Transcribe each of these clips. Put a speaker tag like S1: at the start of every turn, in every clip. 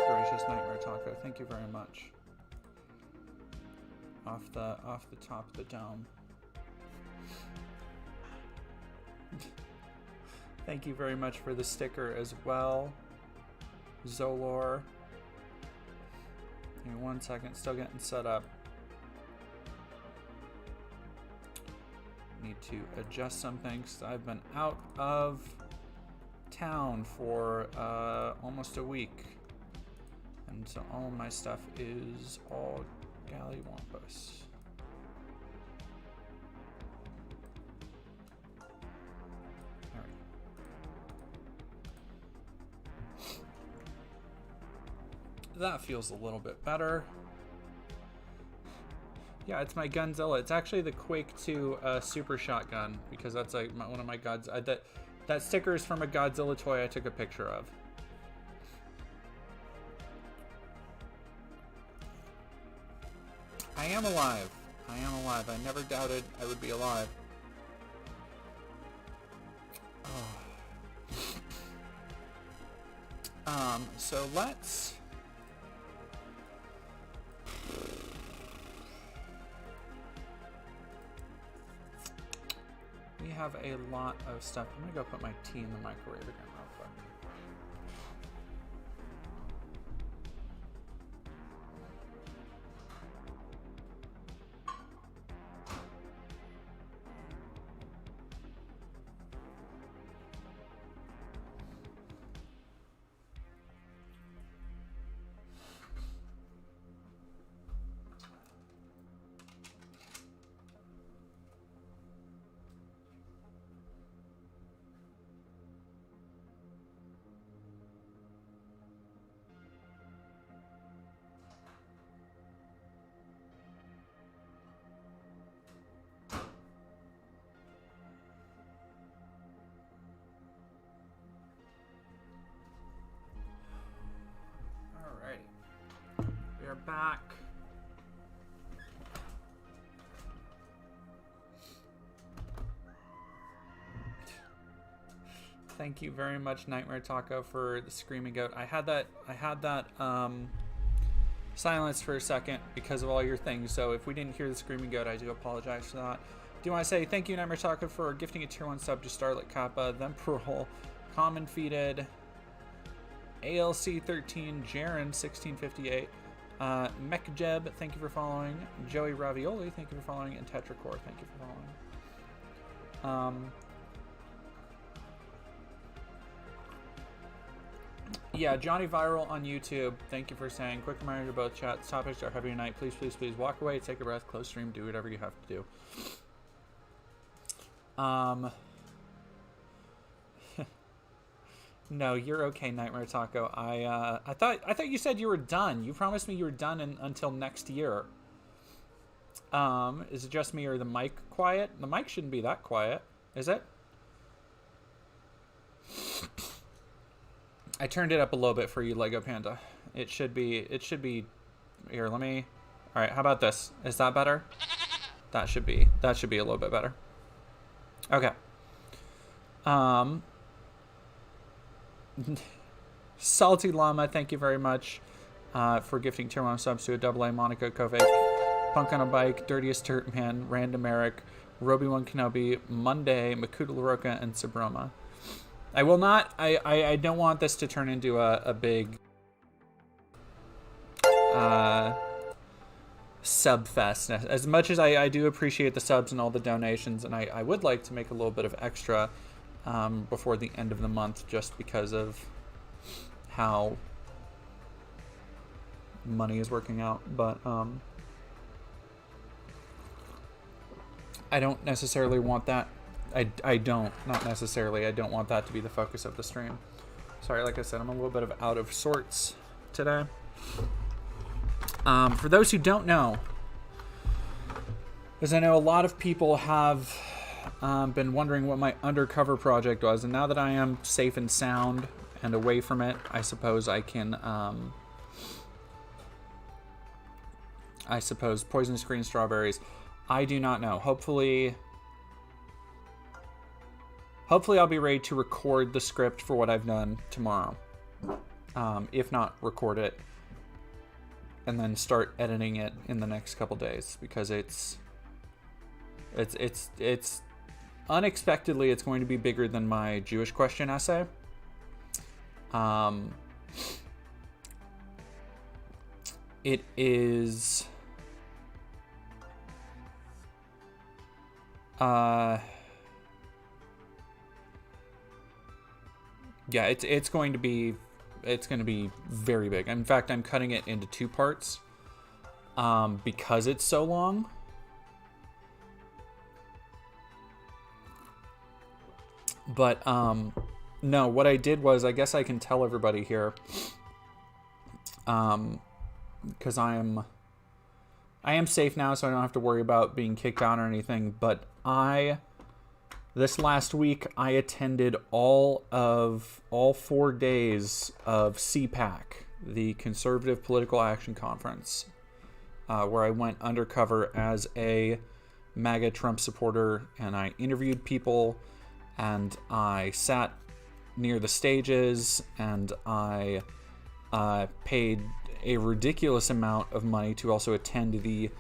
S1: gracious, Nightmare Taco. Thank you very much. Off the top of the dome. Thank you very much for the sticker as well, Zolor. Give me 1 second, still getting set up. Need to adjust some things. I've been out of town for almost a week, and so all of my stuff is all gallywampus. There we go. That feels a little bit better. Yeah, it's my Gunzilla. It's actually the Quake 2 Super Shotgun, because that's like one of my gods. That sticker is from a Godzilla toy I took a picture of. I am alive. I am alive. I never doubted I would be alive. Oh. So let's... We have a lot of stuff. I'm gonna go put my tea in the microwave again real quick. Back. Thank you very much, Nightmare Taco, for the Screaming Goat. I had that silence for a second because of all your things, so if we didn't hear the Screaming Goat, I do apologize for that. Do you want to say thank you, Nightmare Taco, for gifting a tier 1 sub to Starlit Kappa, then Parole, Common Feeded, ALC13, Jaren 1658, Mekjeb, thank you for following. Joey Ravioli, thank you for following. And Tetracore, thank you for following. Yeah, Johnny Viral on YouTube, thank you for saying. Quick reminder to both chats. Topics are heavy tonight. Please, please, please walk away, take a breath, close stream, do whatever you have to do. No, you're okay, Nightmare Taco. I thought you said you were done. You promised me you were done until next year. Is it just me or the mic quiet? The mic shouldn't be that quiet, is it? I turned it up a little bit for you, Lego Panda. It should be here, let me. All right, how about this? Is that better? That should be a little bit better. Okay. Salty Llama, thank you very much for gifting tier 1 subs to a AA, Monica Kovic, Punk on a Bike, Dirtiest Dirt Man, Random Eric, Roby1 Kenobi, Monday, Makuta LaRocca, and Sabroma. I will not, I don't want this to turn into a big sub fest. As much as I do appreciate the subs and all the donations, and I would like to make a little bit of extra before the end of the month, just because of how money is working out, but I don't necessarily want that. I don't want that to be the focus of the stream. Sorry, like I said, I'm a little bit of out of sorts today. For those who don't know, because I know a lot of people have been wondering what my undercover project was, and now that I am safe and sound and away from it, I suppose I can Poisonous Green Strawberries. I do not know. Hopefully I'll be ready to record the script for what I've done tomorrow. if not record it, and then start editing it in the next couple days, because it's unexpectedly, it's going to be bigger than my Jewish question essay. It is yeah, it's going to be very big. In fact, I'm cutting it into 2 parts because it's so long. But no, what I did was, I guess I can tell everybody here, because I am safe now, so I don't have to worry about being kicked out or anything. But this last week, I attended all 4 days of CPAC, the Conservative Political Action Conference, where I went undercover as a MAGA Trump supporter, and I interviewed people, and I sat near the stages, and I paid a ridiculous amount of money to also attend the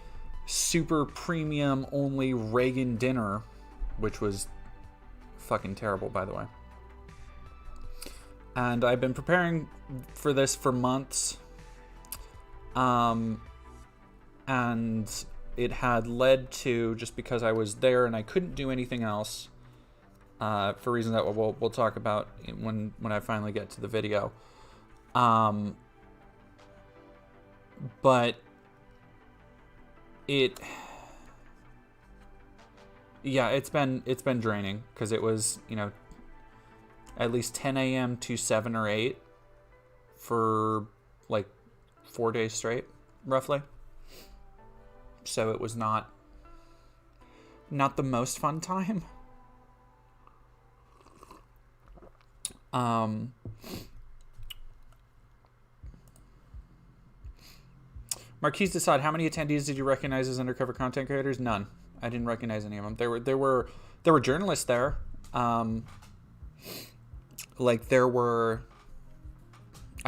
S1: super premium only Reagan dinner, which was fucking terrible, by the way. And I've been preparing for this for months, and it had led to, just because I was there and I couldn't do anything else, for reasons that we'll talk about when I finally get to the video. But it's been draining, because it was, at least 10 a.m. to 7 or 8 for like 4 days straight, roughly. So it was not the most fun time. Marquise Desaad, how many attendees did you recognize as undercover content creators? None. I didn't recognize any of them. There were journalists there. I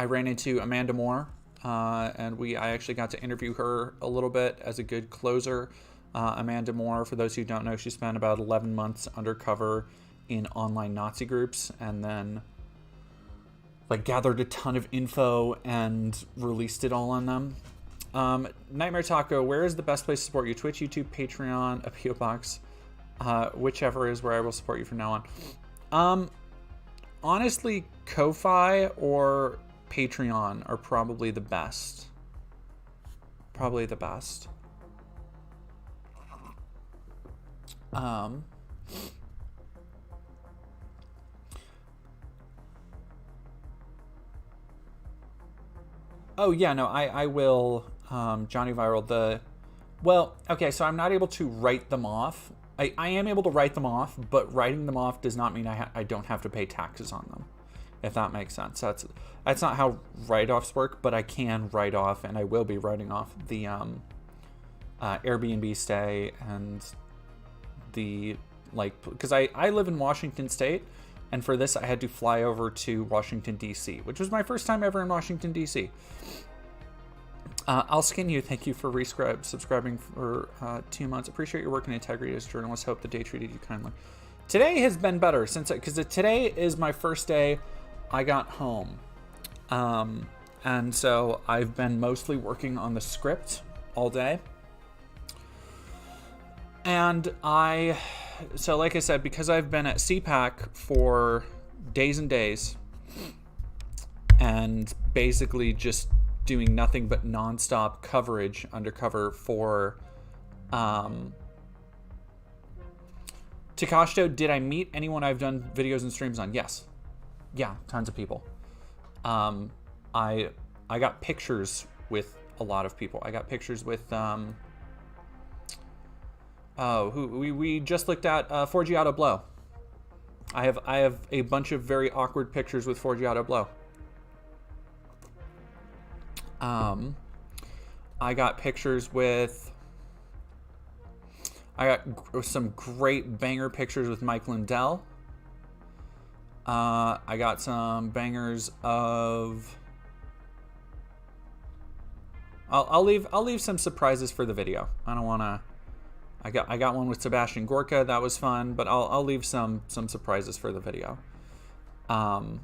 S1: ran into Amanda Moore, and I actually got to interview her a little bit as a good closer. Amanda Moore, for those who don't know, she spent about 11 months undercover in online Nazi groups, and then gathered a ton of info and released it all on them. Nightmare Taco, where is the best place to support you? Twitch, YouTube, Patreon, a PO box, whichever is where I will support you from now on. Honestly, Ko-Fi or Patreon are probably the best. Oh yeah, no, I will, Johnny Viral, okay, so I'm not able to write them off. I am able to write them off, but writing them off does not mean I don't have to pay taxes on them, if that makes sense. That's not how write-offs work, but I can write off, and I will be writing off the Airbnb stay and the, because I live in Washington State, and for this I had to fly over to Washington, D.C., which was my first time ever in Washington, D.C. I'll Skin You, thank you for subscribing for 2 months. Appreciate your work and integrity as a journalist. Hope the day treated you kindly. Today has been better, because today is my first day I got home. And so I've been mostly working on the script all day. And so like I said, because I've been at CPAC for days and days, and basically just doing nothing but nonstop coverage undercover for Takashito, did I meet anyone I've done videos and streams on? Yes. Yeah, tons of people. I got pictures with a lot of people. I got pictures with we just looked at Forgiato Blow. I have a bunch of very awkward pictures with Forgiato Blow. I got pictures with... I got some great banger pictures with Mike Lindell. I got some bangers of I'll leave some surprises for the video. I don't want to. I got one with Sebastian Gorka. That was fun, but I'll leave some surprises for the video. And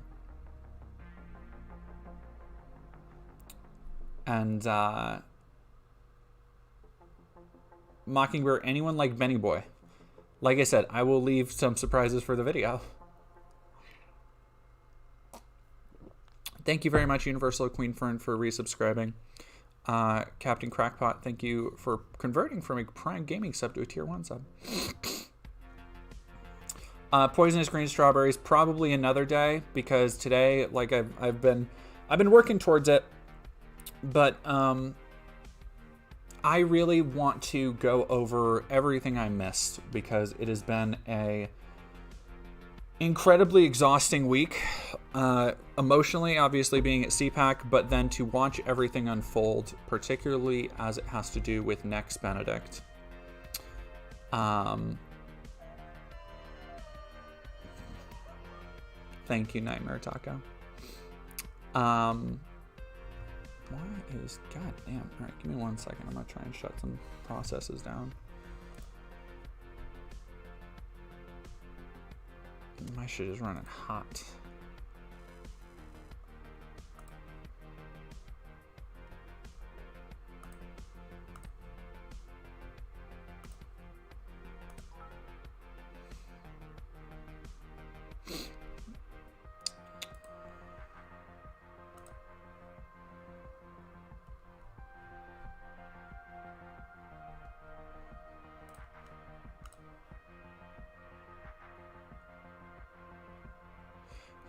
S1: Mockingbird, anyone like Benny Boy? Like I said, I will leave some surprises for the video. Thank you very much, Universal Queen Fern, for resubscribing. Captain Crackpot, thank you for converting from a Prime Gaming sub to a Tier 1 sub. Poisonous Green Strawberries, probably another day, because today, like I've been working towards it, but I really want to go over everything I missed, because it has been a incredibly exhausting week, emotionally, obviously being at CPAC, but then to watch everything unfold, particularly as it has to do with Nex Benedict. Thank you, Nightmare Taco. Why is, god damn, all right, give me 1 second. I'm gonna try and shut some processes down. My shit is running hot.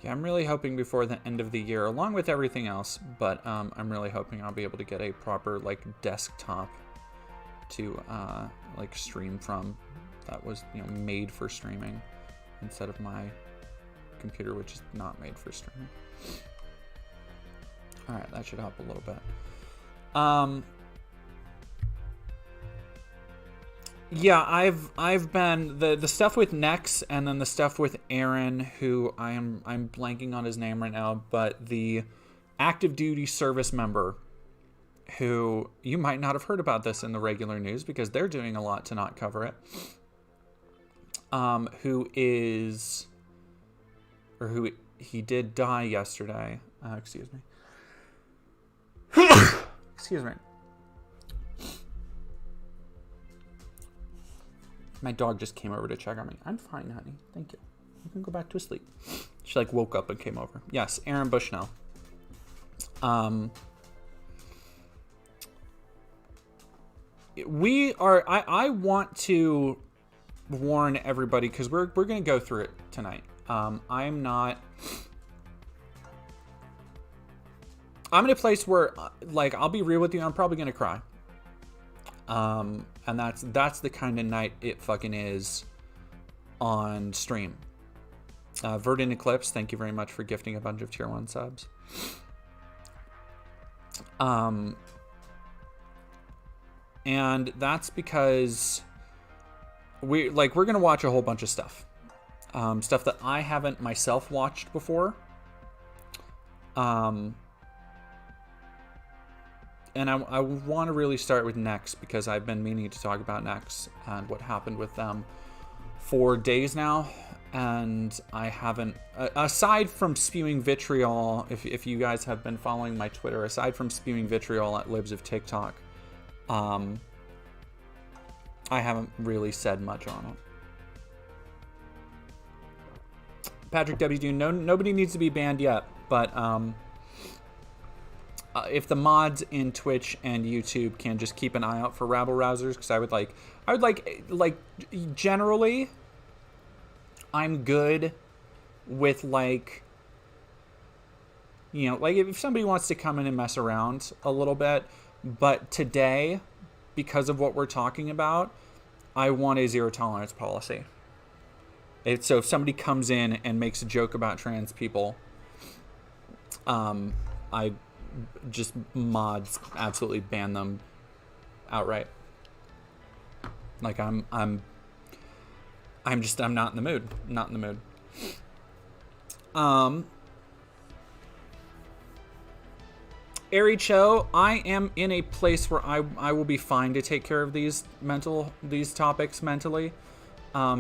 S1: Yeah, I'm really hoping before the end of the year, along with everything else, but I'm really hoping I'll be able to get a proper, like, desktop to, like, stream from that was, you know, made for streaming instead of my computer, which is not made for streaming. All right, that should help a little bit. Yeah, I've been the stuff with Nex, and then the stuff with Aaron, who I'm blanking on his name right now, but the active duty service member, who you might not have heard about this in the regular news because they're doing a lot to not cover it. Who he did die yesterday. Excuse me. Excuse me. My dog just came over to check on me. I'm fine, honey. Thank you. You can go back to sleep. She like woke up and came over. Yes, Aaron Bushnell. I want to warn everybody, because we're gonna go through it tonight. I'm in a place where, like, I'll be real with you, I'm probably gonna cry. And that's the kind of night it fucking is on stream. Verdant Eclipse, thank you very much for gifting a bunch of Tier 1 subs. And that's because we're gonna watch a whole bunch of stuff. Stuff that I haven't myself watched before. And I want to really start with Nex, because I've been meaning to talk about Nex and what happened with them for days now. And I haven't, aside from spewing vitriol, if you guys have been following my Twitter, aside from spewing vitriol at Libs of TikTok, I haven't really said much on it. Patrick W. Nobody needs to be banned yet, but if the mods in Twitch and YouTube can just keep an eye out for rabble rousers, because I would like generally, I'm good with, like, you know, like if somebody wants to come in and mess around a little bit, but today, because of what we're talking about, I want a zero tolerance policy. So if somebody comes in and makes a joke about trans people, I just mods absolutely ban them outright. Like I'm not in the mood. Not in the mood. Ari Cho, I am in a place where I will be fine to take care of these topics mentally,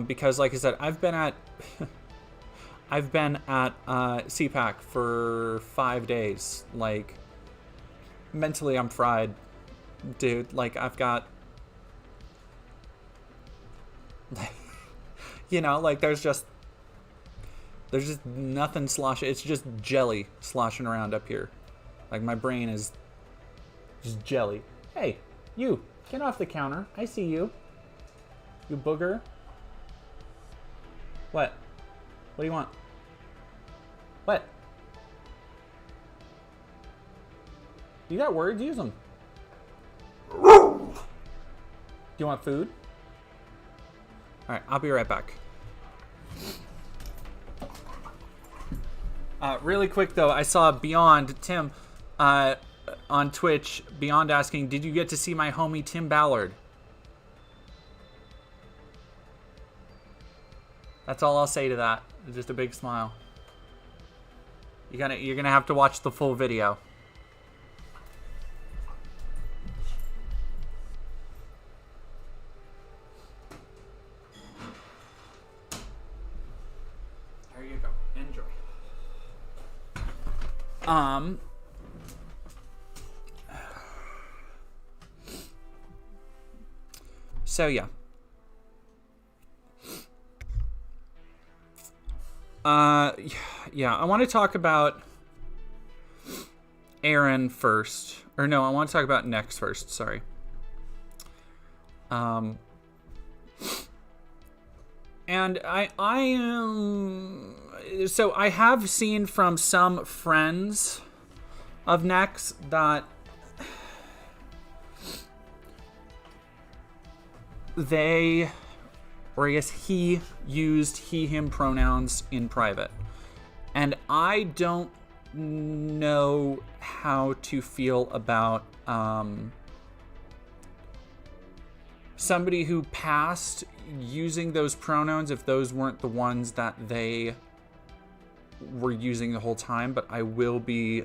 S1: because like I said, I've been at CPAC for 5 days. Like, mentally, I'm fried, dude. Like, I've got, like there's just nothing sloshing. It's just jelly sloshing around up here. Like, my brain is just jelly. Hey, you, get off the counter. I see you. You booger. What? What do you want? What? You got words? Use them. Do you want food? All right, I'll be right back. Really quick, though, I saw Beyond, Tim, on Twitch, Beyond asking, did you get to see my homie Tim Ballard? That's all I'll say to that. Just a big smile. You're gonna have to watch the full video. There you go. Enjoy. So yeah. Yeah, I want to talk about Aaron first. Or no, I want to talk about Nex first, sorry. And I am... So I have seen from some friends of Nex that they, or I guess he, used he, him pronouns in private. And I don't know how to feel about somebody who passed using those pronouns if those weren't the ones that they were using the whole time, but I will be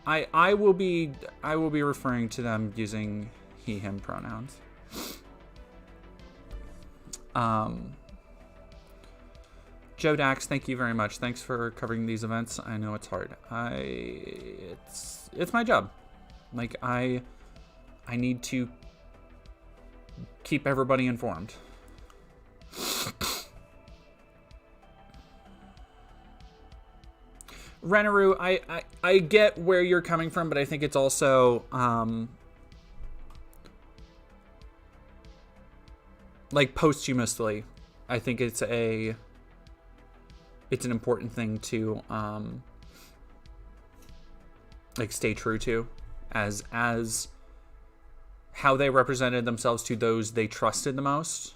S1: I will be referring to them using he, him pronouns. Joe Dax, thank you very much. Thanks for covering these events. I know it's hard. It's my job. Like, I need to keep everybody informed. Renaru, I get where you're coming from, but I think it's also like posthumously, I think it's an important thing to like stay true to as how they represented themselves to those they trusted the most.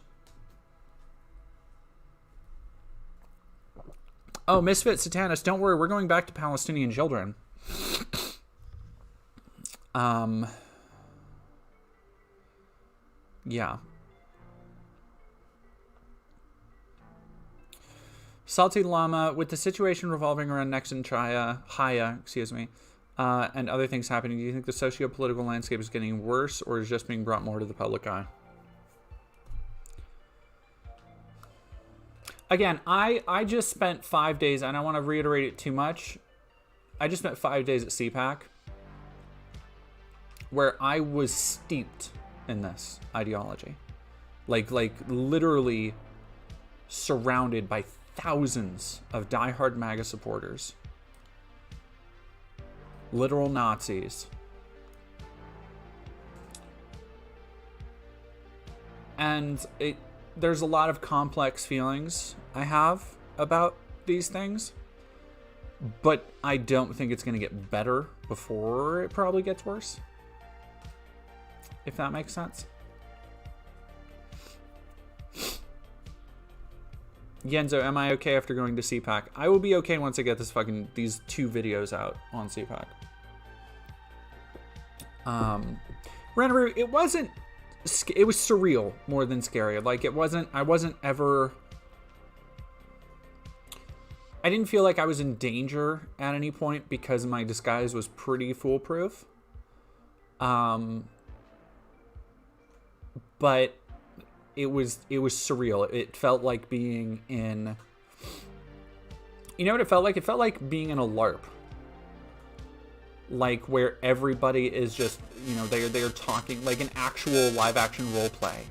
S1: Oh, Misfit Satanist, don't worry, we're going back to Palestinian children. Yeah. Salty Llama, with the situation revolving around Nex and Chaya, and other things happening, do you think the socio-political landscape is getting worse or is just being brought more to the public eye? Again, I just spent 5 days, and I don't want to reiterate it too much. I just spent 5 days at CPAC where I was steeped in this ideology. Like literally surrounded by thousands of diehard MAGA supporters. Literal Nazis. And there's a lot of complex feelings I have about these things, but I don't think it's going to get better before it probably gets worse, if that makes sense. Yenzo, am I okay after going to CPAC? I will be okay once I get these 2 videos out on CPAC. Renaru, it was surreal more than scary. Like, I wasn't ever I didn't feel like I was in danger at any point because my disguise was pretty foolproof. But it was surreal. It felt like being in... You know what it felt like? It felt like being in a LARP. Like, where everybody is just, you know, they're talking, like an actual live action role play.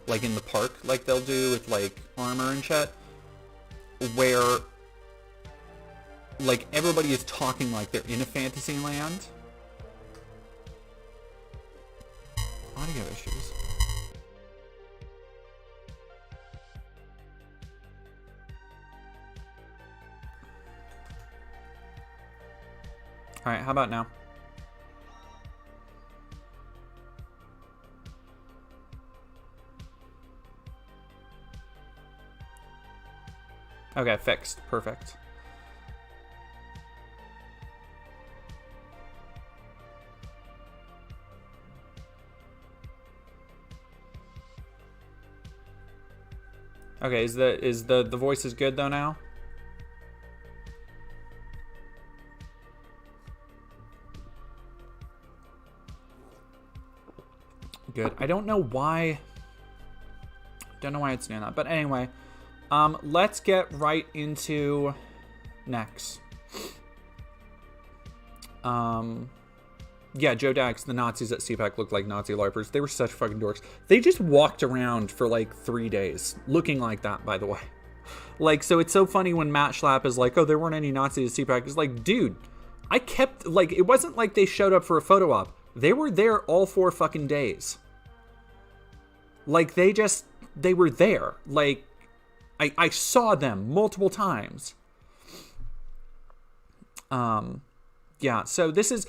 S1: Like in the park, like they'll do with, like, armor and shit. Where, like, everybody is talking like they're in a fantasy land. Audio issues. Alright, how about now? Okay, fixed. Perfect. Okay, is the voice is good though now? Good. I don't know why. Don't know why it's doing that. But anyway, let's get right into Nex. Yeah, Joe Dax, the Nazis at CPAC looked like Nazi LARPers. They were such fucking dorks. They just walked around for like 3 days, looking like that, by the way. Like, so it's so funny when Matt Schlapp is like, oh, there weren't any Nazis at CPAC. It's like, dude, I kept, like, it wasn't like they showed up for a photo op. They were there all 4 fucking days. Like, they were there. Like, I saw them multiple times. Yeah, so this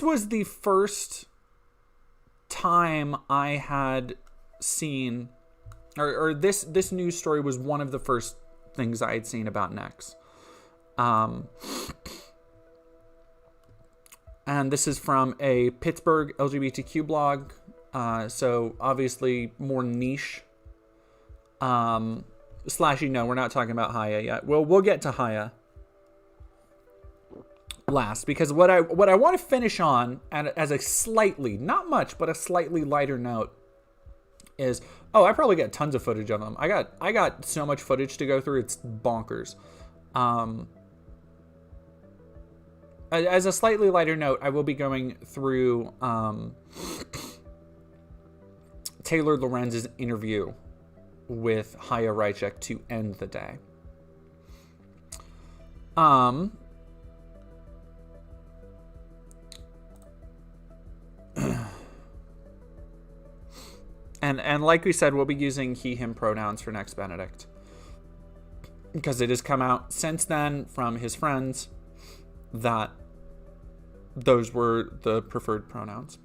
S1: was the first time I had seen, or this news story was one of the first things I had seen about Nex. And this is from a Pittsburgh LGBTQ blog, so obviously more niche. Slashy, no, we're not talking about Chaya yet. Well, we'll get to Chaya last, because what I want to finish on, and as a slightly, not much, but a slightly lighter note, is, oh, I probably got tons of footage of them. I got so much footage to go through, it's bonkers. As a slightly lighter note, I will be going through Taylor Lorenz's interview with Chaya Raichik to end the day. And like we said, we'll be using he, him pronouns for Nex Benedict, because it has come out since then from his friends that those were the preferred pronouns.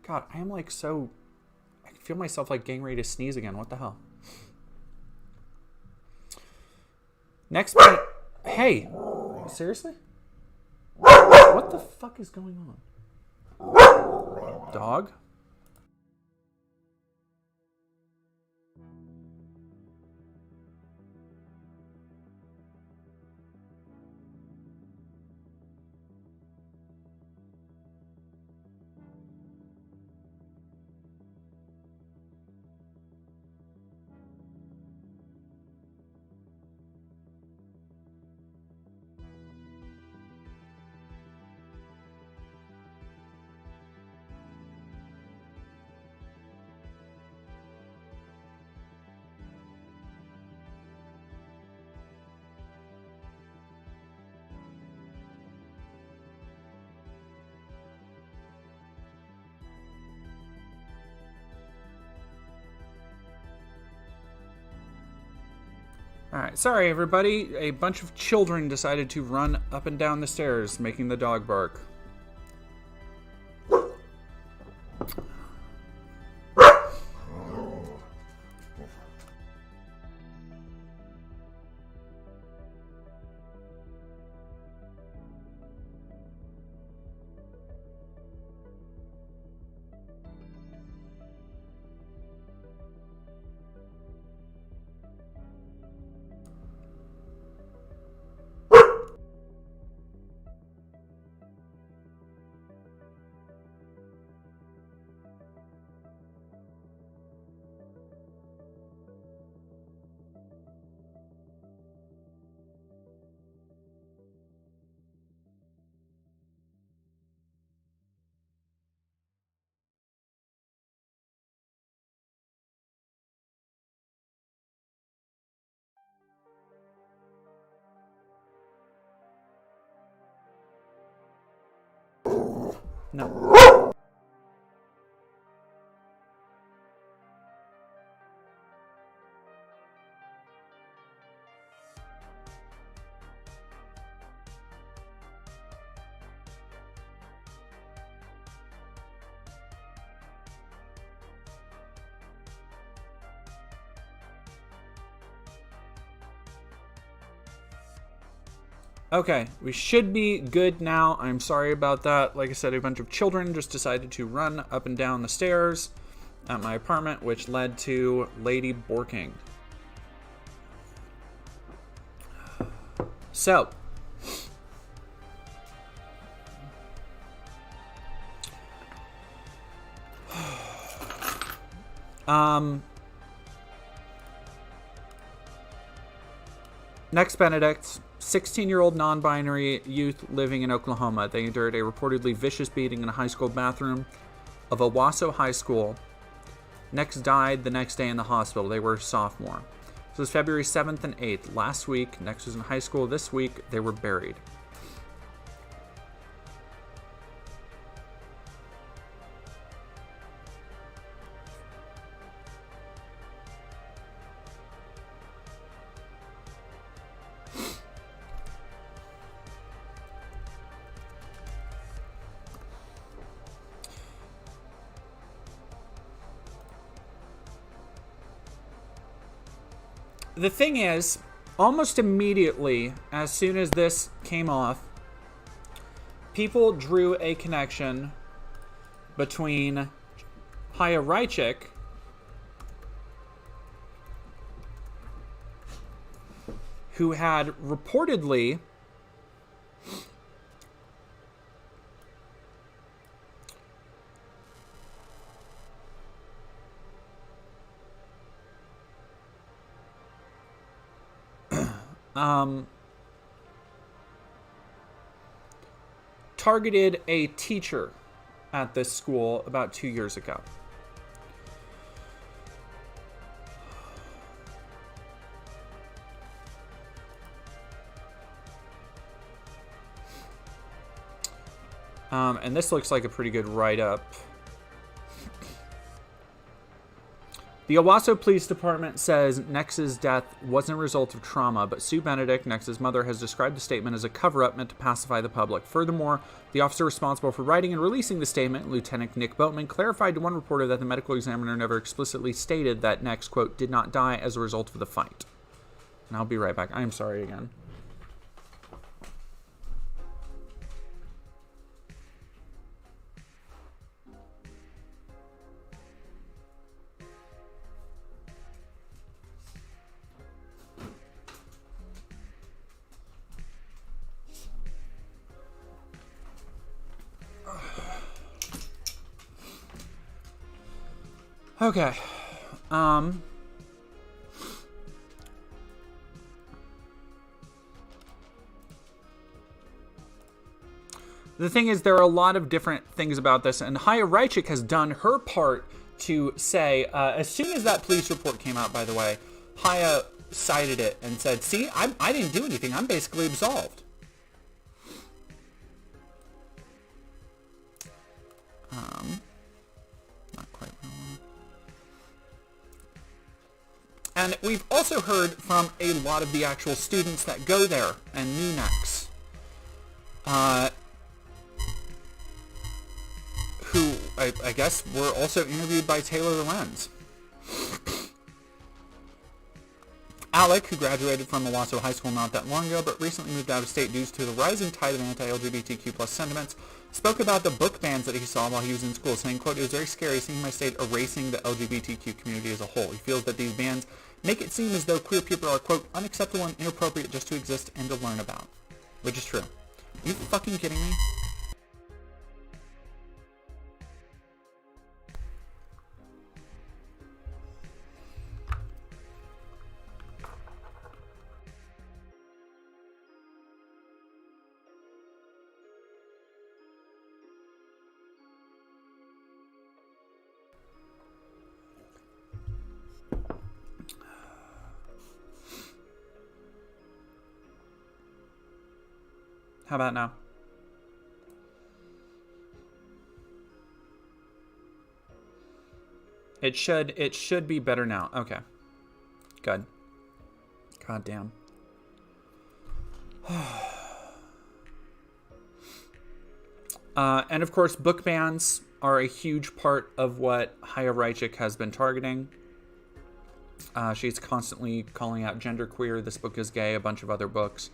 S1: God, I am like so... I feel myself like getting ready to sneeze again. What the hell? Next... Hey! Seriously? What the fuck is going on? Dog? Alright, sorry everybody. A bunch of children decided to run up and down the stairs, making the dog bark. No. Okay, we should be good now. I'm sorry about that. Like I said, a bunch of children just decided to run up and down the stairs at my apartment, which led to Lady Borking. So, Nex Benedict, 16-year-old non-binary youth living in Oklahoma. They endured a reportedly vicious beating in a high school bathroom of Owasso High School. Nex died the next day in the hospital. They were a sophomore. This was February 7th and 8th. Last week, Nex was in high school. This week, they were buried. The thing is, almost immediately, as soon as this came off, people drew a connection between Chaya Raichik, who had reportedly targeted a teacher at this school about 2 years ago. And this looks like a pretty good write-up. The Owasso Police Department says Nex's death wasn't a result of trauma, but Sue Benedict, Nex's mother, has described the statement as a cover-up meant to pacify the public. Furthermore, the officer responsible for writing and releasing the statement, Lieutenant Nick Boatman, clarified to one reporter that the medical examiner never explicitly stated that Nex, quote, did not die as a result of the fight. And I'll be right back. I'm sorry again. Okay. The thing is, there are a lot of different things about this, and Chaya Raichik has done her part to say, as soon as that police report came out, by the way, Chaya cited it and said, see, I didn't do anything. I'm basically absolved. Not quite what I want. And we've also heard from a lot of the actual students that go there and knew Nex. Who, I guess, were also interviewed by Taylor Lorenz. Alec, who graduated from Owasso High School not that long ago, but recently moved out of state due to the rising tide of anti-LGBTQ plus sentiments, spoke about the book bans that he saw while he was in school, saying, quote, it was very scary seeing my state erasing the LGBTQ community as a whole. He feels that these bans make it seem as though queer people are, quote, unacceptable and inappropriate just to exist and to learn about. Which is true. Are you fucking kidding me? How about now? It should be better now. Okay. Good. God damn. And of course, book bans are a huge part of what Chaya Raichik has been targeting. She's constantly calling out genderqueer, this book is gay, a bunch of other books.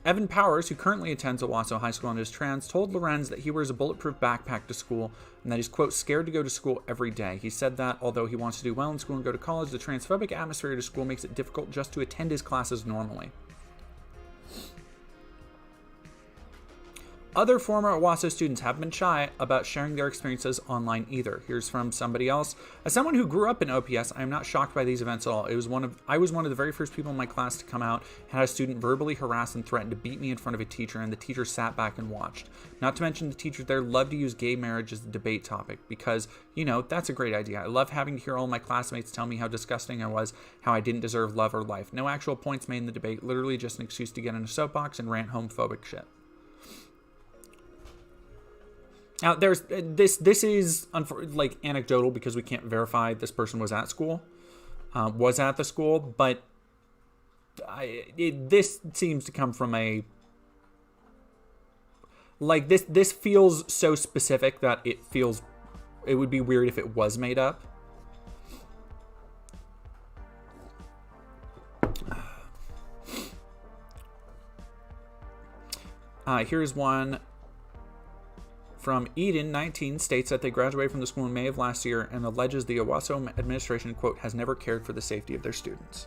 S1: Evan Powers, who currently attends Owasso High School and is trans, told Lorenz that he wears a bulletproof backpack to school and that he's, quote, scared to go to school every day. He said that although he wants to do well in school and go to college, the transphobic atmosphere at his school makes it difficult just to attend his classes normally. Other former Owasso students haven't been shy about sharing their experiences online either. Here's from somebody else. As someone who grew up in OPS, I am not shocked by these events at all. I was one of the very first people in my class to come out and had a student verbally harass and threaten to beat me in front of a teacher, and the teacher sat back and watched. Not to mention the teachers there love to use gay marriage as a debate topic because, you know, that's a great idea. I love having to hear all my classmates tell me how disgusting I was, how I didn't deserve love or life. No actual points made in the debate, literally just an excuse to get in a soapbox and rant homophobic shit. Now, there's this is like anecdotal because we can't verify this person was at school, was at the school, but this seems to come from a like this feels so specific that it would be weird if it was made up. Here's one. From Eden, 19, states that they graduated from the school in May of last year and alleges the Owasso administration, quote, has never cared for the safety of their students.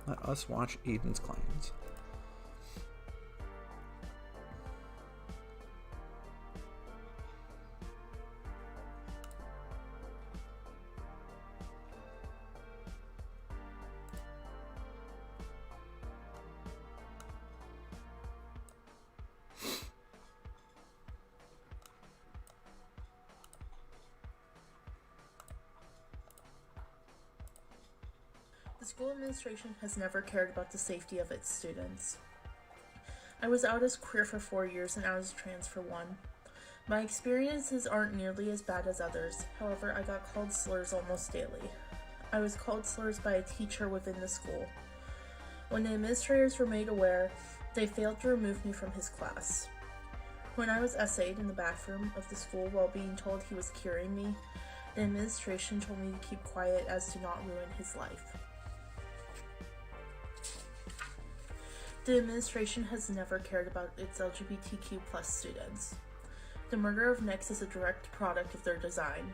S1: Let us watch Eden's claims.
S2: The school administration has never cared about the safety of its students. I was out as queer for 4 years and out as trans for 1. My experiences aren't nearly as bad as others. However, I got called slurs almost daily. I was called slurs by a teacher within the school. When the administrators were made aware, they failed to remove me from his class. When I was essayed in the bathroom of the school while being told he was curing me, the administration told me to keep quiet as to not ruin his life. The administration has never cared about its LGBTQ+ students. The murder of Nex is a direct product of their design.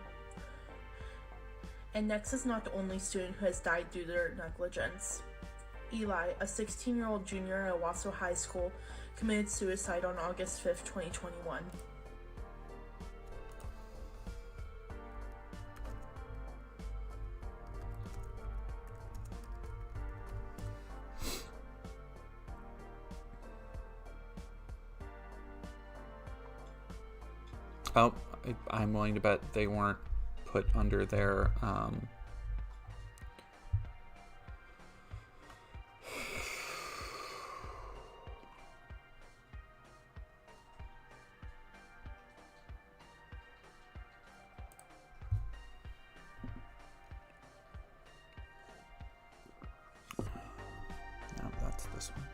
S2: And Nex is not the only student who has died due to their negligence. Eli, a 16-year-old junior at Owasso High School, committed suicide on August 5, 2021.
S1: Oh, I'm willing to bet they weren't put under their no, that's this one.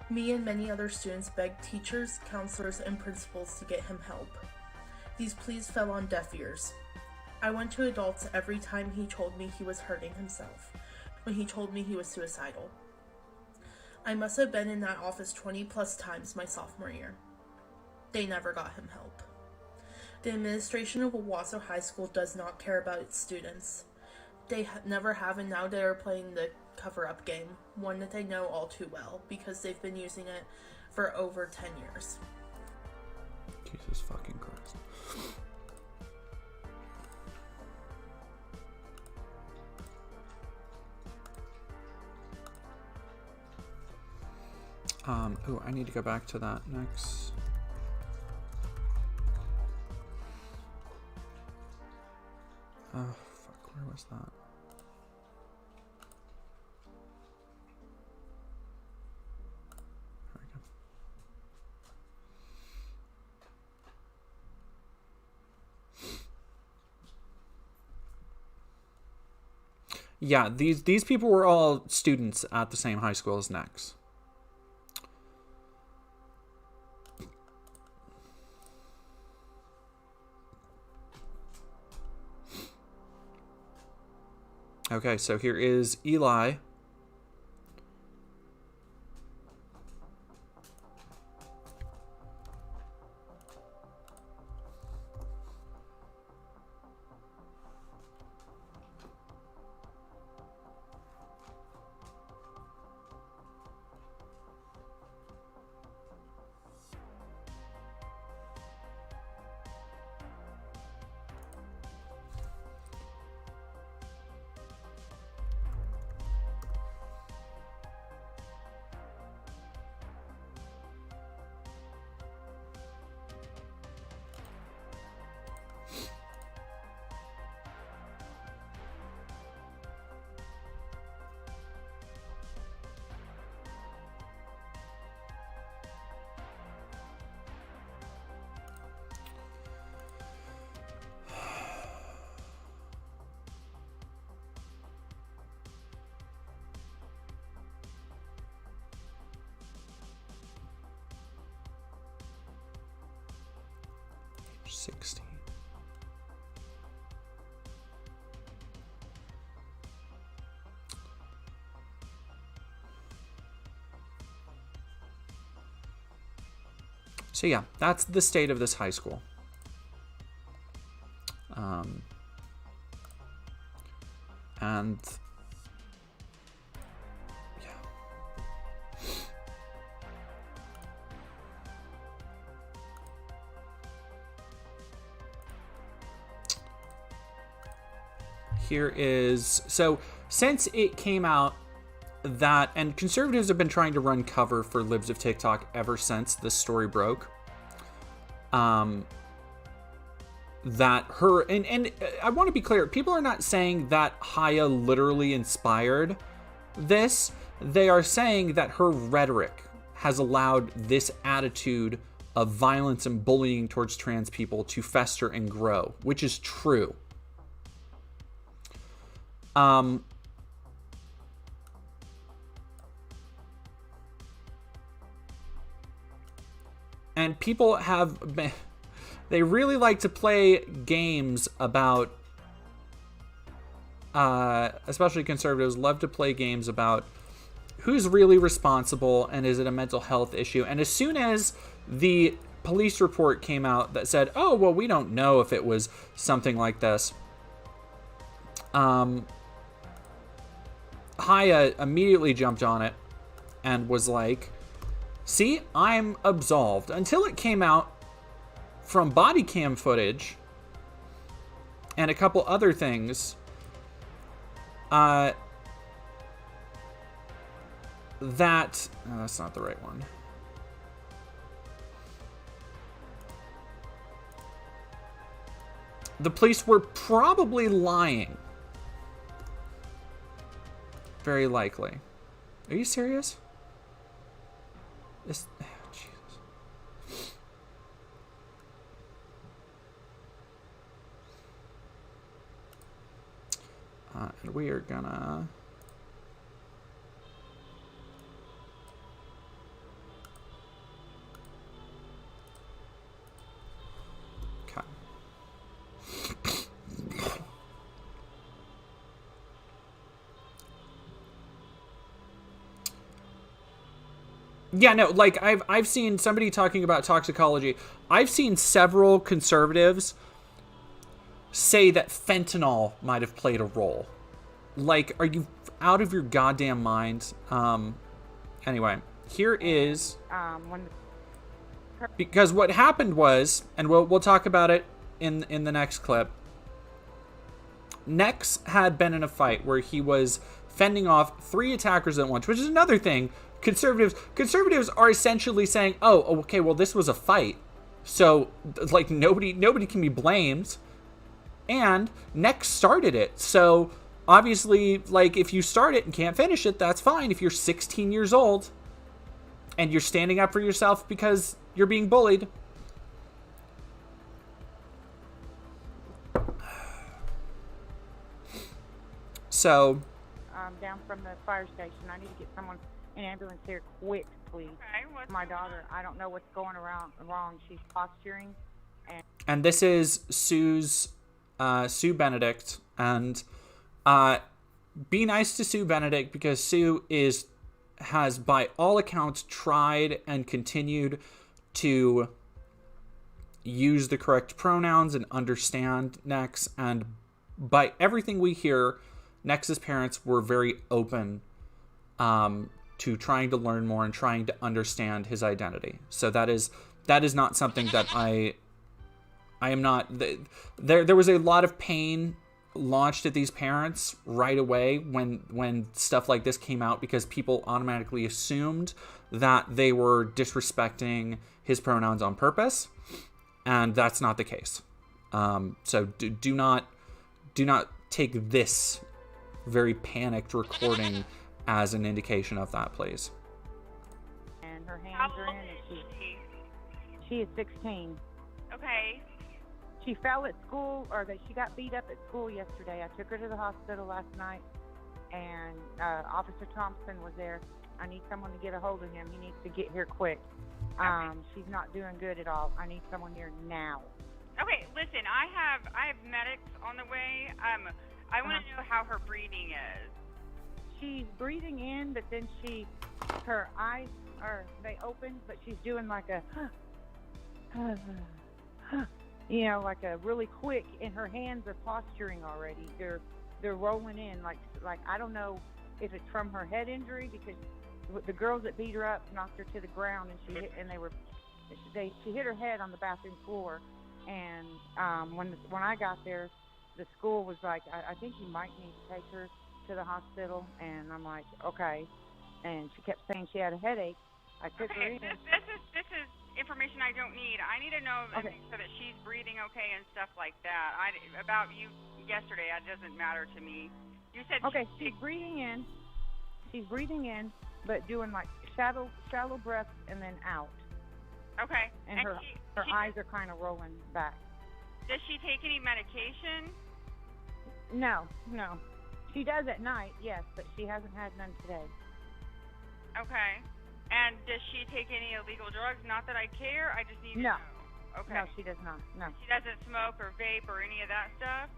S2: Me and many other students begged teachers, counselors, and principals to get him help. These pleas fell on deaf ears. I went to adults every time he told me he was hurting himself, when he told me he was suicidal. I must have been in that office 20+ times my sophomore year. They never got him help. The administration of Owasso High School does not care about its students. They never have, and now they are playing the cover-up game, one that they know all too well because they've been using it for over 10 years.
S1: Jesus fucking Christ. Oh, I need to go back to that next. Oh, fuck, where was that? There we go. Yeah, these people were all students at the same high school as Nex. Okay, so here is Eli. So yeah, that's the state of this high school. And yeah. Here is, so since it came out that, and conservatives have been trying to run cover for libs of TikTok ever since this story broke. That her, and I want to be clear, people are not saying that Chaya literally inspired this. They are saying that her rhetoric has allowed this attitude of violence and bullying towards trans people to fester and grow, which is true. And people have, they really like to play games about, especially conservatives love to play games about who's really responsible and is it a mental health issue. And as soon as the police report came out that said, oh, well, we don't know if it was something like this, Chaya immediately jumped on it and was like, see, I'm absolved. Until it came out from body cam footage and a couple other things, that, that's not the right one. The police were probably lying. Very likely. Are you serious? This, Jesus. And we are gonna okay. Yeah, no, like I've seen somebody talking about toxicology. I've seen several conservatives say that fentanyl might have played a role. Like, are you out of your goddamn mind? Anyway, here is because what happened was, and we'll talk about it in the next clip. Nex had been in a fight where he was fending off 3 attackers at once, which is another thing. Conservatives are essentially saying, oh, okay, well, this was a fight, so like nobody can be blamed, and Nex started it. So obviously, like, if you start it and can't finish it, that's fine. If you're 16 years old and you're standing up for yourself because you're being bullied. So
S3: down from the fire station. I need to get someone, an ambulance here quick, please.
S4: Okay, what's
S3: My daughter, I don't know what's going around wrong. She's posturing.
S1: and this is Sue Benedict, and be nice to Sue Benedict, because Sue has by all accounts tried and continued to use the correct pronouns and understand Nex, and by everything we hear, Nex's parents were very open to trying to learn more and trying to understand his identity. So that is not something that I am not. There was a lot of pain launched at these parents right away when stuff like this came out, because people automatically assumed that they were disrespecting his pronouns on purpose, and that's not the case. So do not take this very panicked recording as an indication of that, please.
S3: And her
S4: How
S3: hands are
S4: old
S3: in,
S4: is
S3: and
S4: she?
S3: she is 16.
S4: Okay.
S3: She fell at school, or that she got beat up at school yesterday. I took her to the hospital last night, and Officer Thompson was there. I need someone to get a hold of him. He needs to get here quick. She's not doing good at all. I need someone here now.
S4: Okay, listen, I have medics on the way. I want to know how her breathing is.
S3: She's breathing in, but then her eyes they open, but she's doing like a, like a really quick, and her hands are posturing already. They're rolling in like I don't know if it's from her head injury, because the girls that beat her up knocked her to the ground, and she hit her head on the bathroom floor. And when I got there, the school was like, I think you might need to take her to the hospital. And I'm like, okay. And she kept saying she had a headache. I took her in.
S4: This is information I don't need. I need to know and make sure that she's breathing okay and stuff like that. About you yesterday, it doesn't matter to me. You said
S3: she's breathing in. She's breathing in, but doing like shallow breaths and then out.
S4: Okay.
S3: And her eyes are kind of rolling back.
S4: Does she take any medication?
S3: No. She does at night, yes, but she hasn't had none today.
S4: Okay. And does she take any illegal drugs? Not that I care. I just need to know. Okay.
S3: No, she does not. No.
S4: She doesn't smoke or vape or any of that stuff?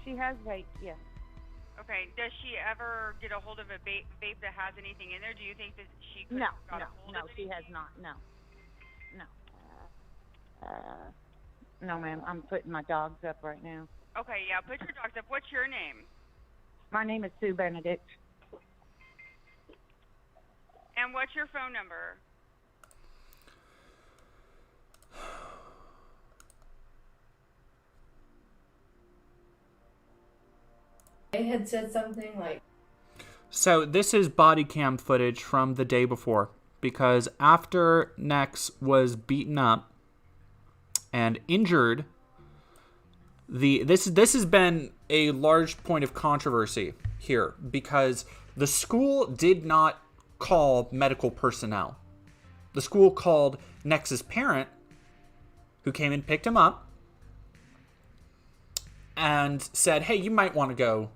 S3: She has vaped, yes.
S4: Okay. Does she ever get a hold of a vape that has anything in there? Do you think that she could have got a hold of
S3: she
S4: anything?
S3: has not. No. No, ma'am. I'm putting my dogs up right now.
S4: Okay, yeah. Put your dogs up. What's your name?
S3: My name is Sue Benedict.
S4: And what's your phone number?
S5: They had said something like...
S1: So this is body cam footage from the day before, because after Nex was beaten up and injured, this has been a large point of controversy here, because the school did not call medical personnel. The school called Nex's parent, who came and picked him up, and said, hey, you might want to go,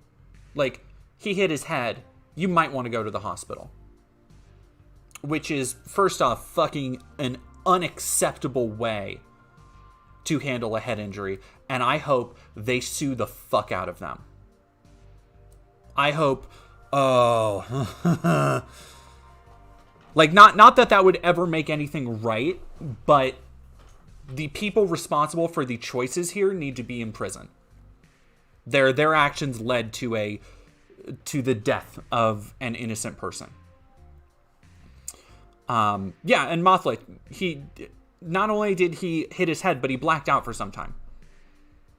S1: like, he hit his head, you might want to go to the hospital. Which is, first off, fucking an unacceptable way to handle a head injury, and I hope they sue the fuck out of them. I hope, like, not that would ever make anything right, but the people responsible for the choices here need to be in prison. Their actions led to the death of an innocent person. And Mothlick, he not only did he hit his head, but he blacked out for some time.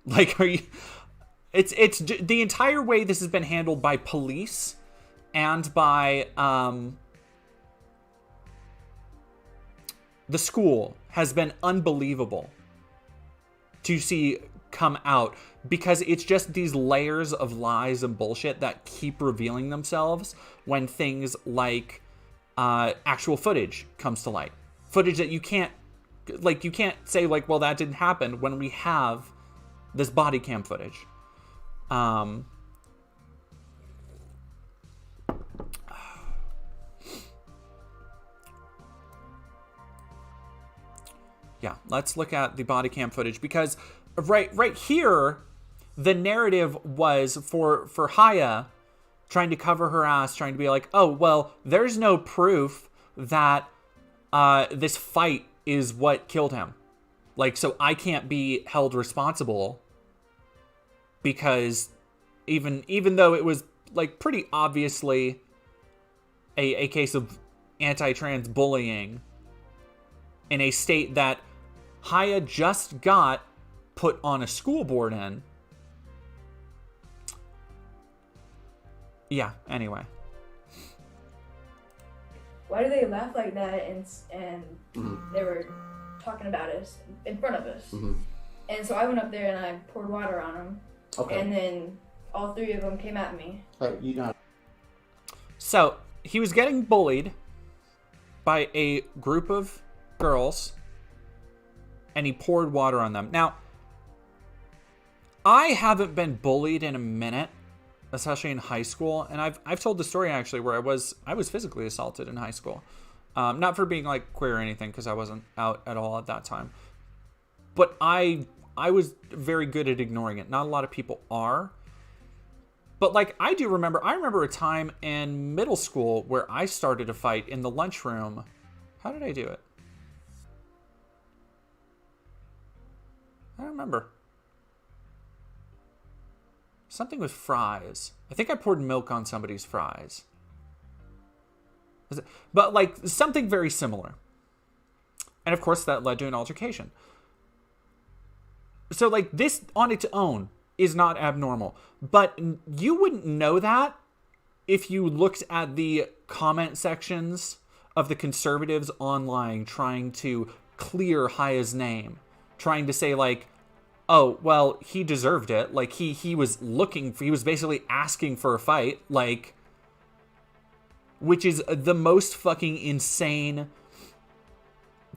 S1: Like, it's the entire way this has been handled by police and by the school has been unbelievable to see come out, because it's just these layers of lies and bullshit that keep revealing themselves when things like actual footage comes to light. Footage that you can't say, like, well, that didn't happen, when we have this body cam footage. Yeah, let's look at the body cam footage, because right here, the narrative was for Chaya trying to cover her ass, trying to be like, oh, well, there's no proof that this fight is what killed him. Like, so I can't be held responsible because even though it was like pretty obviously a case of anti-trans bullying in a state that Chaya just got put on a school board in. Yeah, anyway.
S5: Why do they laugh like that? And they were talking about us in front of us. And so I went up there and I poured water on them. Okay. And then all three of them came at me.
S1: So he was getting bullied by a group of girls, and he poured water on them. Now, I haven't been bullied in a minute, especially in high school, and I've told the story actually where I was physically assaulted in high school, not for being like queer or anything, because I wasn't out at all at that time, but I was very good at ignoring it. Not a lot of people are. But like I remember a time in middle school where I started a fight in the lunchroom. How did I do it? I don't remember. Something with fries. I think I poured milk on somebody's fries. But like something very similar. And of course that led to an altercation. So like this on its own is not abnormal. But you wouldn't know that if you looked at the comment sections of the conservatives online trying to clear Chaya's name. Trying to say like, oh, well, he deserved it. Like he was basically asking for a fight. Like, which is the most fucking insane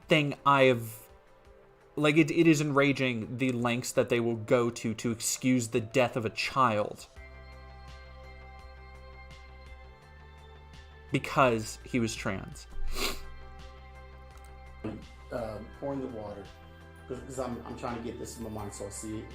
S1: thing I have. Like, it is enraging the lengths that they will go to excuse the death of a child. Because he was trans.
S6: Pouring the water. Because I'm trying to get this in my mind so I see,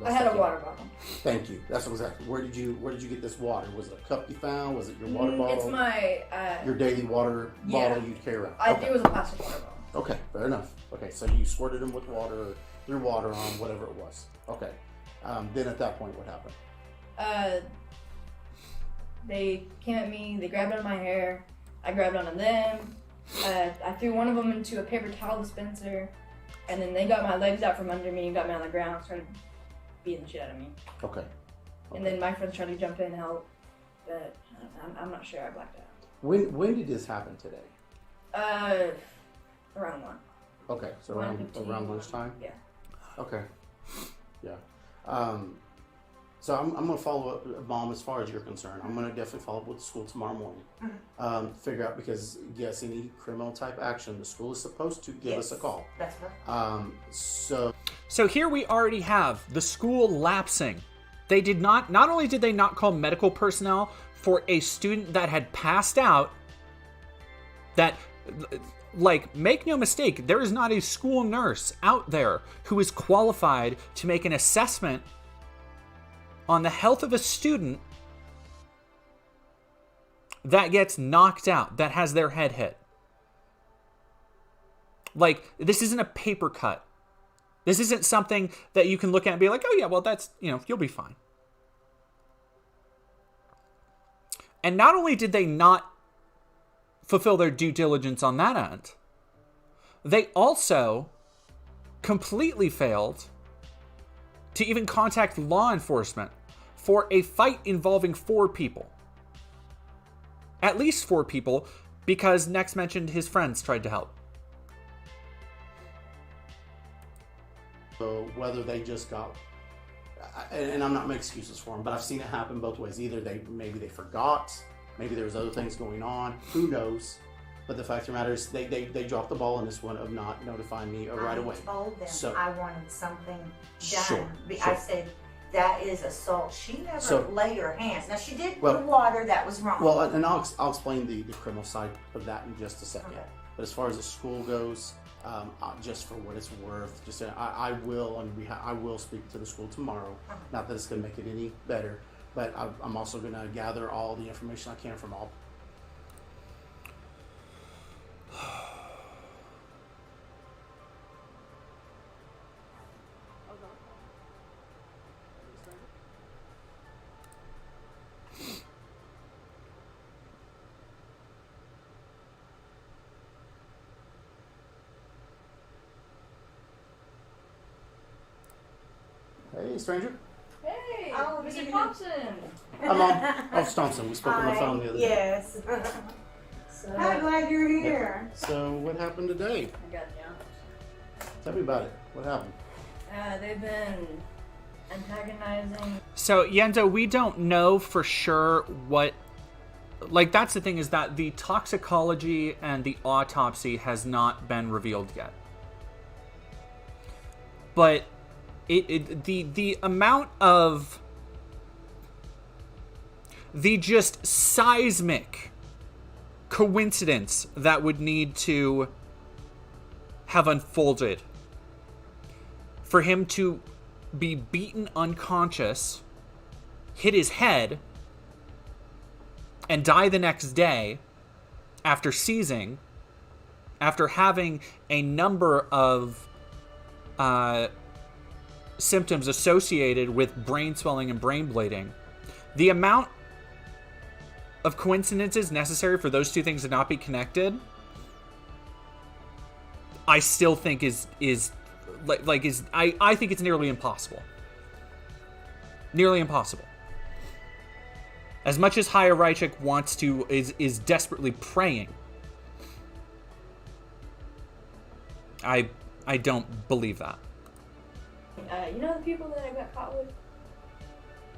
S5: I had a water bottle.
S6: Thank you. That's exactly. Where did you get this water? Was it a cup you found? Was it your water bottle?
S5: It's my...
S6: your daily water bottle you carry around?
S5: I think it was a plastic water bottle.
S6: Okay, fair enough. Okay, so you squirted them with water, or threw water on, whatever it was. Okay. Then at that point, what happened?
S5: They came at me, they grabbed onto my hair, I grabbed onto them, I threw one of them into a paper towel dispenser, and then they got my legs out from under me and got me on the ground and started beating the shit out of me.
S6: Okay.
S5: And then my friends tried to jump in and help, but I'm not sure, I blacked out.
S6: When did this happen today?
S5: Around 1.
S6: Okay, so around lunchtime?
S5: Yeah.
S6: Okay. Yeah. So I'm going to follow up, Mom, as far as you're concerned. I'm going to definitely follow up with the school tomorrow morning. Figure out, because, yes, any criminal type action, the school is supposed to give us a call.
S5: That's right.
S1: So here we already have the school lapsing. They did not only did they not call medical personnel for a student that had passed out, that... Like, make no mistake, there is not a school nurse out there who is qualified to make an assessment on the health of a student that gets knocked out, that has their head hit. Like, this isn't a paper cut. This isn't something that you can look at and be like, oh yeah, well that's, you'll be fine. And not only did they not fulfill their due diligence on that end, they also completely failed to even contact law enforcement for a fight involving 4 people. At least 4 people, because Nex mentioned his friends tried to help.
S6: So whether they just got, and I'm not making excuses for them, but I've seen it happen both ways. Either maybe they forgot, maybe there was other things going on. Who knows? But the fact of the matter is, they dropped the ball on this one of not notifying me right away.
S7: I told them I wanted something done.
S6: Sure.
S7: I said, that is assault. She never laid her hands. Now, she did the water, that was wrong.
S6: Well, and I'll explain the criminal side of that in just a second. Okay. But as far as the school goes, just for what it's worth. Just I will speak to the school tomorrow. Not that it's going to make it any better, but I'm also going to gather all the information I can from all. Hey, stranger.
S5: Hey,
S7: Oh,
S5: Mr.
S7: you-
S5: Thompson.
S6: I'm on. Oh, Thompson. We spoke on the phone the other day.
S7: Yes.
S5: So,
S7: I'm glad you're here.
S6: So, what happened today?
S5: I got you.
S6: Tell me about it. What happened?
S5: They've been antagonizing.
S1: So, Yendo, we don't know for sure what... Like, that's the thing, is that the toxicology and the autopsy has not been revealed yet. But the amount of... the just seismic coincidence that would need to have unfolded for him to be beaten unconscious, hit his head, and die the next day after seizing, after having a number of symptoms associated with brain swelling and brain bleeding. The amount of coincidences necessary for those two things to not be connected, I still think I think it's nearly impossible. Nearly impossible. As much as Chaya Raichik wants to, is desperately praying, I don't believe that.
S5: You know the people that I got caught with?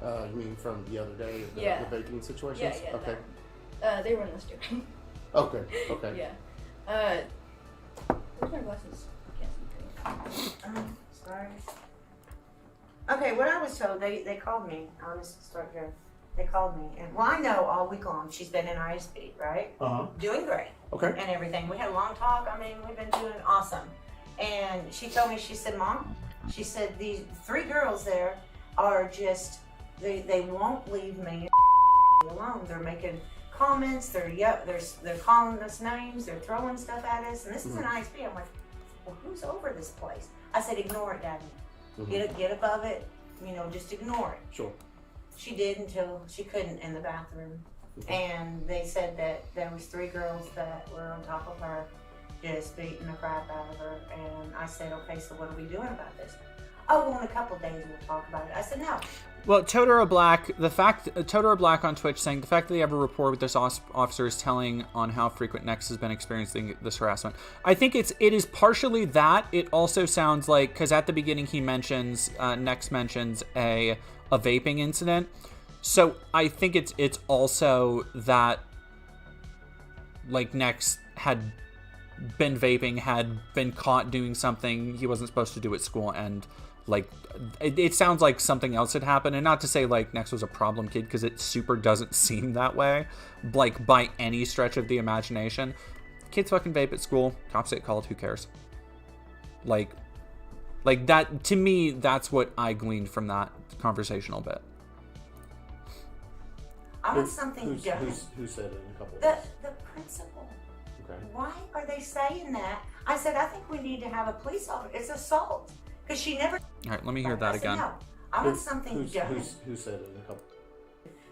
S6: You mean from the other day, the vaping situations?
S5: Yeah.
S6: Okay.
S5: They were in this too.
S6: Okay.
S5: Yeah. Where's my glasses? Can't see anything.
S7: Sorry. Okay, what I was told, they called me. I'll just start here. They called me, and well, I know all week long she's been in ISP, right? Doing great.
S6: Okay.
S7: And everything. We had a long talk. I mean, we've been doing awesome. And she told me, she said, Mom, she said, these 3 girls there are just, they won't leave me alone. They're making comments. They're calling us names. They're throwing stuff at us. And this is an ISP. I'm like, well, who's over this place? I said, ignore it, Daddy. Get above it. Just ignore it.
S6: Sure.
S7: She did until she couldn't in the bathroom. And they said that there was 3 girls that were on top of her, just beating the crap out of her. And I said, okay, so what are we doing about this? Oh, well, in a couple days we'll talk about it. I said, no.
S1: Well, Totoro Black, Totoro Black on Twitch saying the fact that they have a rapport with this officer is telling on how frequent Nex has been experiencing this harassment. I think it is partially that. It also sounds like, because at the beginning he mentions, Nex mentions a vaping incident. So I think it's also that, like, Nex had been vaping, had been caught doing something he wasn't supposed to do at school, and like it sounds like something else had happened. And not to say like Nex was a problem kid, because it super doesn't seem that way, like by any stretch of the imagination. Kids fucking vape at school, cops get called, who cares? Like that, to me, that's what I gleaned from that conversational bit.
S7: I want something done.
S6: Who said it in a couple of days?
S7: The principal.
S6: Okay.
S7: Why are they saying that? I said, I think we need to have a police officer. It's assault. Because she never...
S1: All right, let me hear that
S7: I said,
S1: again.
S7: no. I want something done.
S6: Who said it in a couple?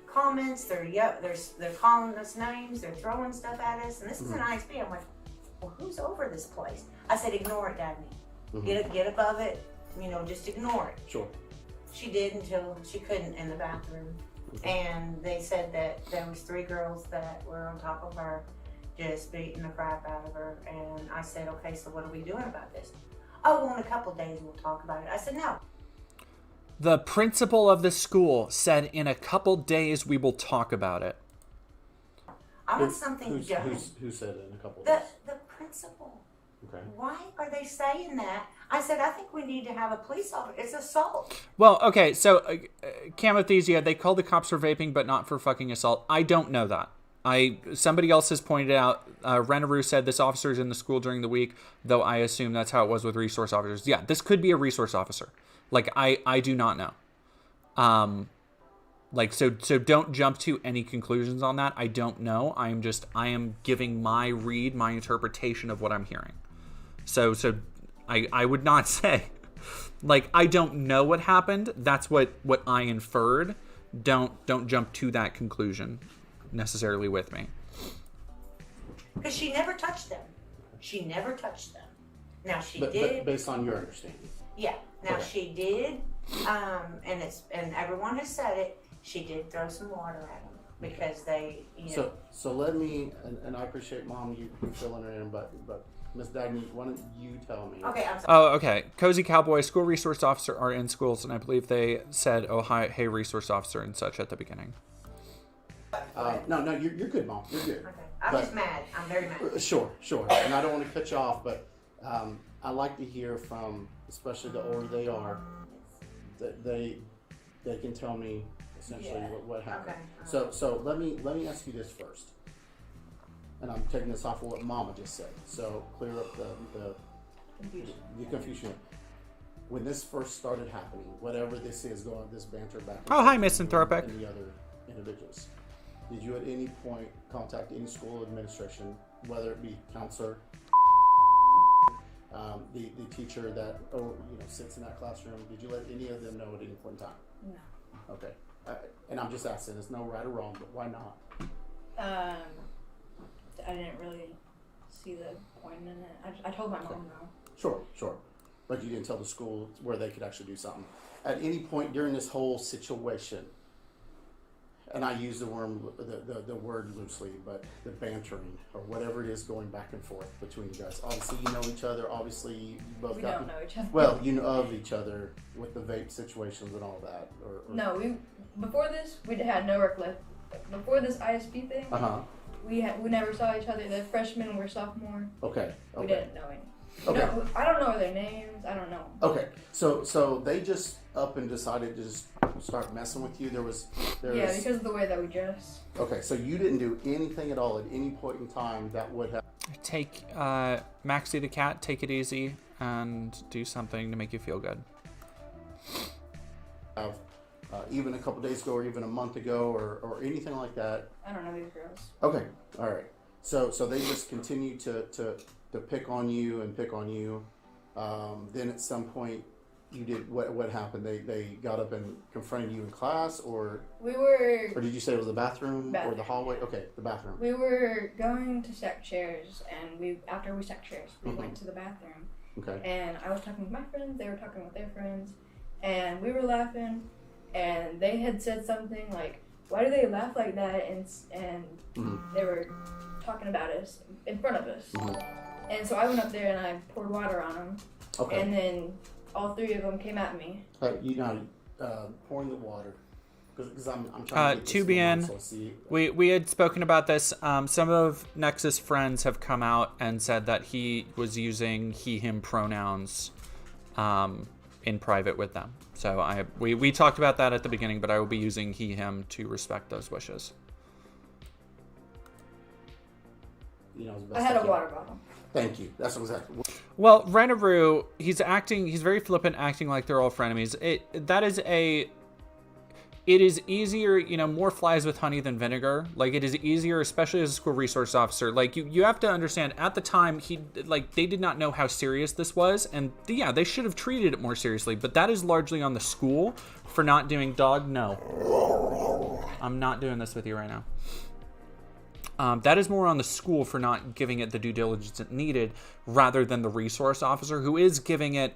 S7: Comments, they're calling us names, they're throwing stuff at us, and this is an ISP. I'm like, well, who's over this place? I said, ignore it, Dagny. Get above it. Just ignore it.
S6: Sure.
S7: She did until she couldn't in the bathroom. And they said that there was 3 girls that were on top of her, just beating the crap out of her. And I said, okay, so what are we doing about this? Oh, well, in a couple of days we'll talk about it. I said, no.
S1: The principal of the school said in a couple days we will talk about it.
S7: I want something done.
S6: Who said it in a couple of days?
S7: The principal.
S6: Okay.
S7: Why are they saying that? I said, I think we need to have a police officer. It's assault.
S1: Well, okay, so Camothesia, they called the cops for vaping, but not for fucking assault. I don't know that. Somebody else has pointed out, Renaroo said this officer is in the school during the week, though I assume that's how it was with resource officers. Yeah, this could be a resource officer. Like, I do not know. Like, so don't jump to any conclusions on that. I don't know. I am giving my read, my interpretation of what I'm hearing. So I would not say, like, I don't know what happened. That's what I inferred. Don't jump to that conclusion necessarily with me.
S7: Because she never touched them. She never touched them. Now she did.
S6: But based on your understanding.
S7: Yeah. Now
S6: Okay.
S7: she did, and everyone has said it. She did throw some water at them because they,
S6: So let me, and I appreciate Mom you filling it in, but Miss Dagny, why don't you tell me?
S7: Okay, I'm sorry.
S1: Oh, okay. Cozy Cowboy, school resource officer are in schools, and I believe they said, "Oh, hi, hey, resource officer," and such at the beginning.
S6: No, you're good, Mom. You're good.
S7: Okay. I'm just mad. I'm very mad.
S6: Sure. And I don't want to cut you off, but I like to hear from, especially the older they are, that they can tell me essentially what happened.
S7: Okay.
S6: So let me ask you this first, and I'm taking this off of what Mama just said. So clear up the confusion. When this first started happening, whatever this is going, this banter back.
S1: Oh, hi, Misanthropic.
S6: And the other individuals. Did you at any point contact any school administration, whether it be counselor, the teacher that sits in that classroom? Did you let any of them know at any point in time?
S5: No.
S6: Okay. And I'm just asking, there's no right or wrong, but why not?
S5: I didn't really see the point in it. I told my mom no.
S6: Sure. But you didn't tell the school where they could actually do something. At any point during this whole situation, and I use the word loosely, but the bantering or whatever it is going back and forth between you guys. Obviously, you know each other. Obviously, you both
S5: We
S6: got
S5: don't know each other.
S6: Well, you know of each other with the vape situations and all that.
S5: No, before this we had no work left. Before this ISP thing, we never saw each other. The freshmen were sophomore.
S6: Okay.
S5: We didn't know any.
S6: Okay.
S5: No, I don't know their names. I don't know.
S6: Okay. So they just up and decided to just start messing with you.
S5: Yeah, because of the way that we dress.
S6: Okay, so you didn't do anything at all at any point in time that would have.
S1: Take Maxie the cat, take it easy, and do something to make you feel good.
S6: Even a couple days ago, or even a month ago, or anything like that.
S5: I don't know these girls.
S6: Okay, all right. So they just continue to pick on you and pick on you. Then at some point, you did what happened? They got up and confronted you in class, or did you say it was the bathroom or the hallway? Okay, the bathroom.
S5: We were going to stack chairs, and after we stacked chairs, we went to the bathroom.
S6: Okay.
S5: And I was talking with my friends. They were talking with their friends, and we were laughing. And they had said something like, "Why do they laugh like that?" And they were talking about us in front of us. And so I went up there and I poured water on them.
S6: Okay.
S5: And then all three of them came at me.
S6: Pouring the water. Because I'm trying to
S1: to be in, we had spoken about this. Some of Nex's friends have come out and said that he was using he/him pronouns in private with them. So we talked about that at the beginning, but I will be using he/him to respect those wishes.
S5: I had a water bottle.
S6: Thank you. That's exactly.
S1: Well, Renaroo, he's very flippant, acting like they're all frenemies. It is easier, more flies with honey than vinegar. Like, it is easier, especially as a school resource officer. Like, you have to understand, at the time, they did not know how serious this was. And, yeah, they should have treated it more seriously. But that is largely on the school for not doing dog. No. I'm not doing this with you right now. That is more on the school for not giving it the due diligence it needed, rather than the resource officer, who is giving it,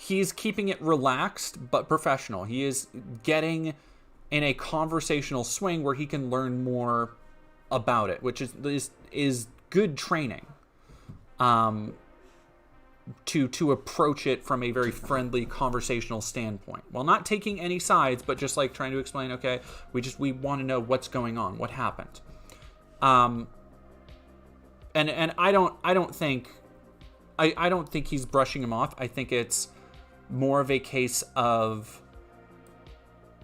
S1: he's keeping it relaxed but professional. He is getting in a conversational swing where he can learn more about it, which is good training. To approach it from a very friendly conversational standpoint, while not taking any sides, but just like trying to explain, okay, we want to know what's going on, what happened. And I don't think he's brushing him off. I think it's more of a case of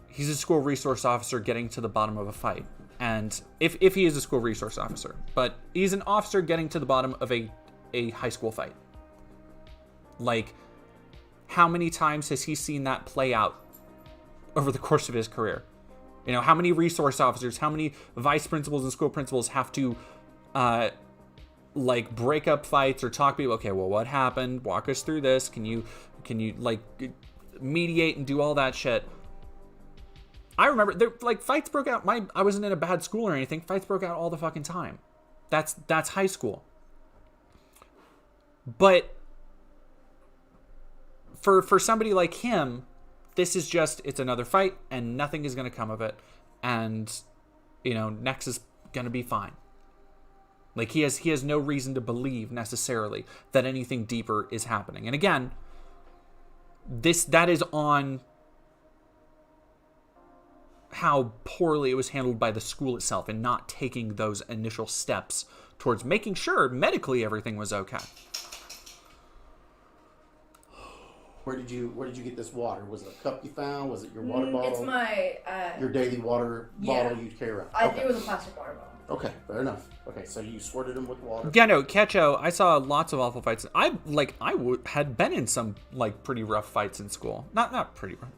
S1: he's a school resource officer getting to the bottom of a fight. And if he is a school resource officer, but he's an officer getting to the bottom of a high school fight. Like, how many times has he seen that play out over the course of his career? You know, how many resource officers, how many vice principals and school principals have to, like, break up fights or talk to people? Okay, well, what happened? Walk us through this. Can you like mediate and do all that shit? I remember there, like, fights broke out. I wasn't in a bad school or anything. Fights broke out all the fucking time. That's high school. But for somebody like him, this is just, it's another fight and nothing is going to come of it. And, you know, Nex is going to be fine. Like, he has no reason to believe necessarily that anything deeper is happening. And again, that is on how poorly it was handled by the school itself and not taking those initial steps towards making sure medically everything was okay.
S6: Where did you get this water? Was it a cup you found? Was it your water bottle?
S5: It's my
S6: your daily water bottle you carry around. Okay.
S5: It was a plastic water bottle.
S6: Okay, fair enough. Okay, so you squirted him with water.
S1: Yeah, no, Ketcho, I saw lots of awful fights. I had been in some, like, pretty rough fights in school. Not pretty rough.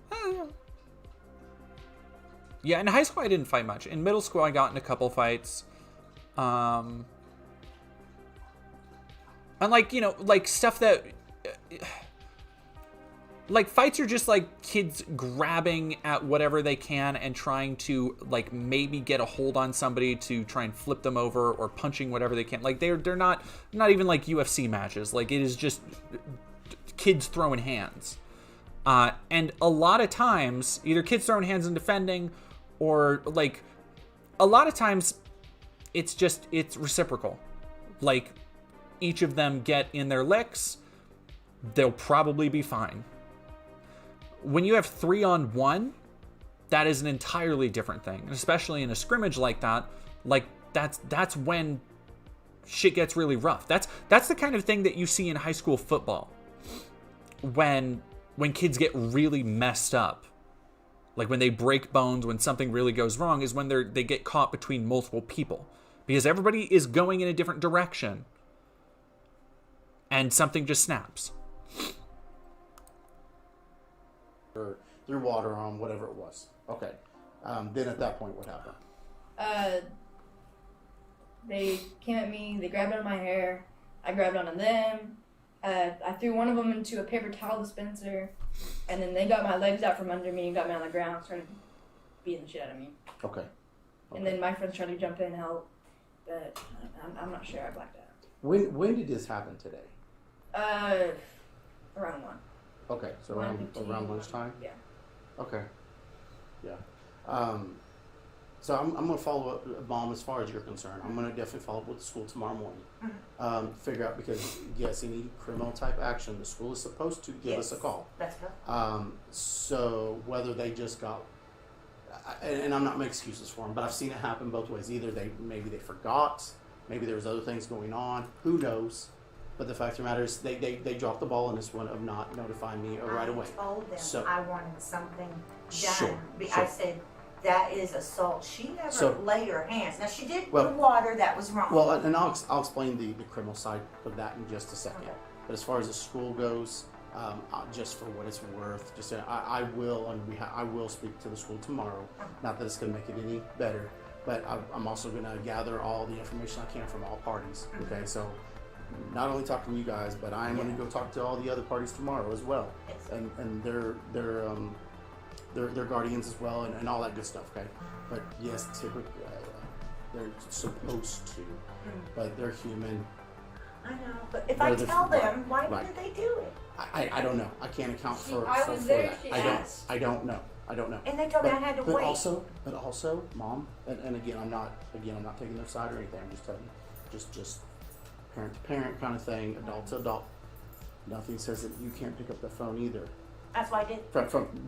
S1: Yeah, in high school I didn't fight much. In middle school I got in a couple fights. And, like, you know, like, stuff that... like, fights are just, like, kids grabbing at whatever they can and trying to, like, maybe get a hold on somebody to try and flip them over, or punching whatever they can. Like, they're not even, like, UFC matches. Like, it is just kids throwing hands. And a lot of times, either kids throwing hands and defending, or, like, a lot of times, it's reciprocal. Like, each of them get in their licks, they'll probably be fine. When you have 3-on-1, that is an entirely different thing. And especially in a scrimmage like that, like, that's when shit gets really rough. That's the kind of thing that you see in high school football. When kids get really messed up. Like, when they break bones, when something really goes wrong, is when they get caught between multiple people. Because everybody is going in a different direction. And something just snaps.
S6: Or threw water on whatever it was. Okay. Then at that point, what happened?
S5: They came at me. They grabbed onto my hair. I grabbed onto them. I threw one of them into a paper towel dispenser, and then they got my legs out from under me and got me on the ground, started beating the shit out of me.
S6: Okay.
S5: And then my friends tried to jump in and help, but I'm not sure. I blacked out.
S6: When did this happen today?
S5: Around 1.
S6: Okay, so around lunchtime?
S5: Yeah.
S6: Okay. Yeah. So I'm going to follow up, Mom, as far as you're concerned. I'm going to definitely follow up with the school tomorrow morning. Figure out, because, yes, any criminal type action, the school is supposed to give us a call.
S7: That's right.
S6: So whether they just got, and I'm not making excuses for them, but I've seen it happen both ways. Either maybe they forgot, maybe there was other things going on, who knows. But the fact of the matter is, they dropped the ball in this one of not notifying me right away.
S7: I told them
S6: So,
S7: I wanted something done.
S6: Sure.
S7: I said, that is assault. She never laid her hands. Now, she did the water, that was wrong.
S6: Well, and I'll explain the criminal side of that in just a second. Okay. But as far as the school goes, just for what it's worth, just I will speak to the school tomorrow. Not that it's going to make it any better, but I'm also going to gather all the information I can from all parties. Okay, so not only talk to you guys, but I'm going to go talk to all the other parties tomorrow as well, and their guardians as well, and all that good stuff. Okay, but yes, typically they're supposed to, but they're human.
S7: I know, but if I tell them, why didn't they do it?
S6: I don't know. I can't account for
S5: I was there,
S6: that. I don't know.
S7: And they told me I had to wait.
S6: But also, Mom, and again, I'm not taking their side or anything. I'm just telling you, just parent to parent kind of thing, adult to adult. Nothing says that you can't pick up the phone either.
S7: That's why I did.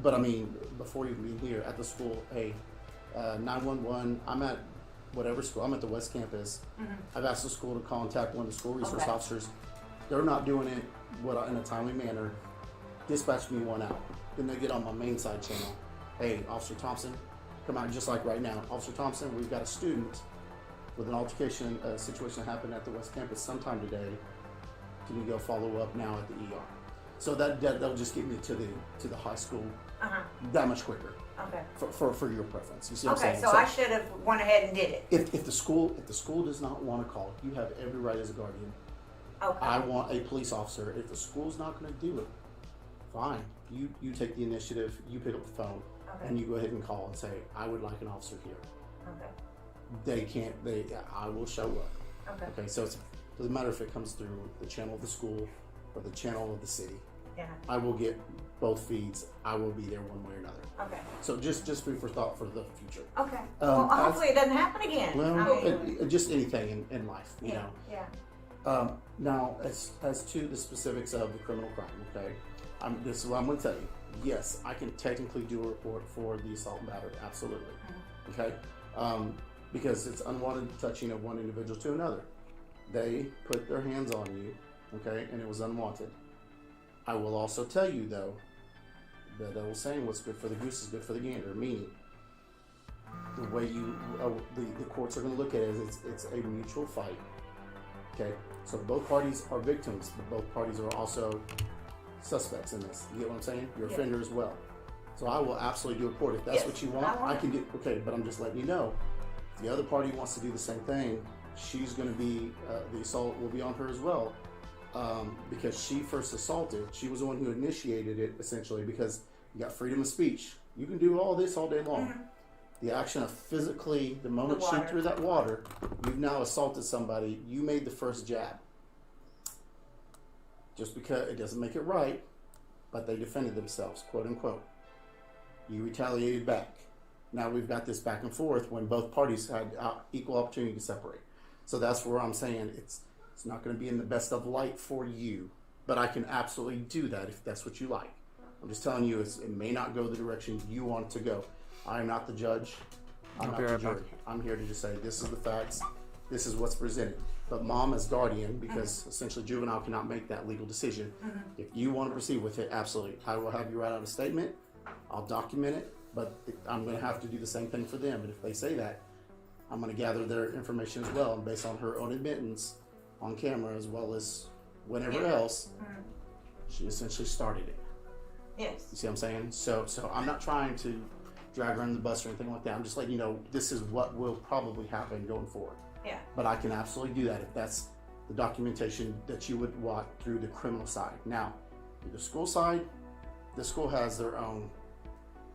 S6: But I mean, before you being here at the school, hey, 911. I'm at whatever school. I'm at the West Campus. I've asked the school to contact one of the school resource officers. They're not doing it in a timely manner. Dispatch me one out. Then they get on my main side channel. Hey, Officer Thompson, come out, just like right now. Officer Thompson, we've got a student with an altercation, a situation that happened at the West Campus sometime today. Can you go follow up now at the ER? So that'll just get me to the high school that much quicker.
S7: Okay.
S6: For your preference. You see what I'm
S7: Okay,
S6: saying?
S7: so I should have went ahead and did it.
S6: If the school does not want to call, you have every right as a guardian.
S7: Okay.
S6: I want a police officer. If the school's not going to do it, fine. You take the initiative. You pick up the phone, and you go ahead and call and say, I would like an officer here.
S7: Okay.
S6: They can't. I will show up.
S7: Okay.
S6: Okay. So it doesn't matter if it comes through the channel of the school or the channel of the city.
S7: Yeah.
S6: I will get both feeds. I will be there one way or another.
S7: Okay.
S6: So just food for thought for the future.
S7: Okay. Well, hopefully it doesn't happen again.
S6: Well, just anything in life, you know.
S7: Yeah.
S6: Now, as to the specifics of the criminal crime, okay, this is what I'm going to tell you. Yes, I can technically do a report for the assault and battery, absolutely. Okay, because it's unwanted touching of one individual to another. They put their hands on you, okay, and it was unwanted. I will also tell you, though, that old saying, what's good for the goose is good for the gander, meaning the way the courts are going to look at it is it's a mutual fight. Okay, so both parties are victims, but both parties are also suspects in this. You get what I'm saying? You're offender as well. So I will absolutely do a report. If that's what you want, I can do. Okay, but I'm just letting you know. If the other party wants to do the same thing, she's going to be, the assault will be on her as well. Because she first assaulted. She was the one who initiated it, essentially, because you got freedom of speech. You can do all this all day long. The action of physically, the moment she threw that water, you've now assaulted somebody. You made the first jab. Just because it doesn't make it right, but they defended themselves, quote unquote. You retaliated back. Now we've got this back and forth when both parties had equal opportunity to separate. So that's where I'm saying it's not going to be in the best of light for you, but I can absolutely do that if that's what you like. I'm just telling you, it may not go the direction you want to go. I am not the judge. I'm not the jury. I'm here to just say, this is the facts. This is what's presented. But mom as guardian, because essentially juvenile cannot make that legal decision. If you want to proceed with it, absolutely. I will have you write out a statement. I'll document it, but I'm going to have to do the same thing for them. And if they say that, I'm going to gather their information as well. And based on her own admittance on camera, as well as whenever else, she essentially started it.
S7: Yes.
S6: You see what I'm saying? So I'm not trying to drag her under the bus or anything like that. I'm just letting you know this is what will probably happen going forward.
S7: Yeah.
S6: But I can absolutely do that if that's the documentation that you would want through the criminal side. Now, through the school side, the school has their own.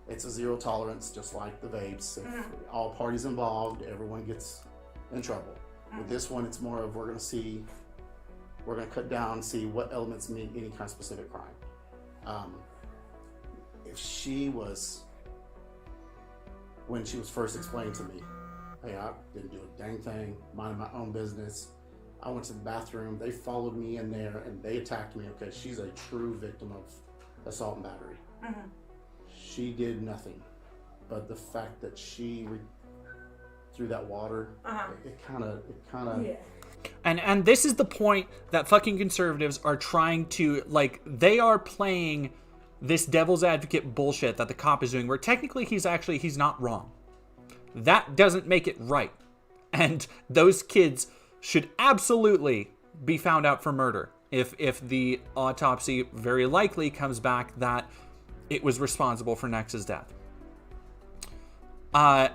S6: It's a zero tolerance, just like the vapes. If all parties involved, everyone gets in trouble. With this one, it's more of we're going to cut down and see what elements mean any kind of specific crime. If she was, when she was first explained to me, hey, I didn't do a dang thing, minding my own business. I went to the bathroom, they followed me in there, and they attacked me. Okay, she's a true victim of assault and battery. She did nothing, but the fact that she threw that water, it kind of.
S2: Yeah.
S1: And this is the point that fucking conservatives are trying to, like, they are playing this devil's advocate bullshit that the cop is doing, where technically he's not wrong. That doesn't make it right. And those kids should absolutely be found out for murder if the autopsy very likely comes back that it was responsible for Nex's death. But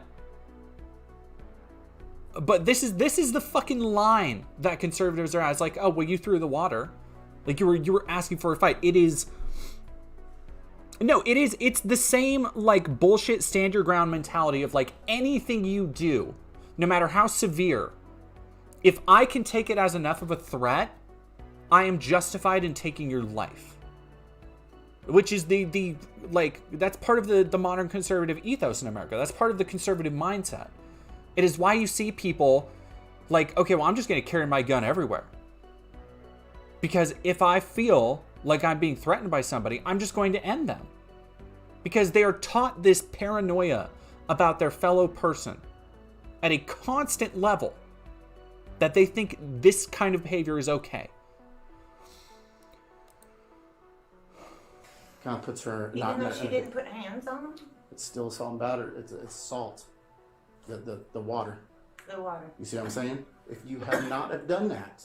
S1: this is the fucking line that conservatives are at. It's like, oh, well, you threw the water. Like, you were asking for a fight. It's the same, like, bullshit stand your ground mentality of, like, anything you do, no matter how severe, if I can take it as enough of a threat, I am justified in taking your life. Which is the that's part of the modern conservative ethos in America. That's part of the conservative mindset. It is why you see people like, okay, well, I'm just going to carry my gun everywhere. Because if I feel like I'm being threatened by somebody, I'm just going to end them. Because they are taught this paranoia about their fellow person at a constant level that they think this kind of behavior is okay.
S6: Kind of puts her
S7: Even though she didn't put hands on him?
S6: It's still salt and batter. It's salt. The water.
S7: The water.
S6: You see what I'm saying? If you have not have done that,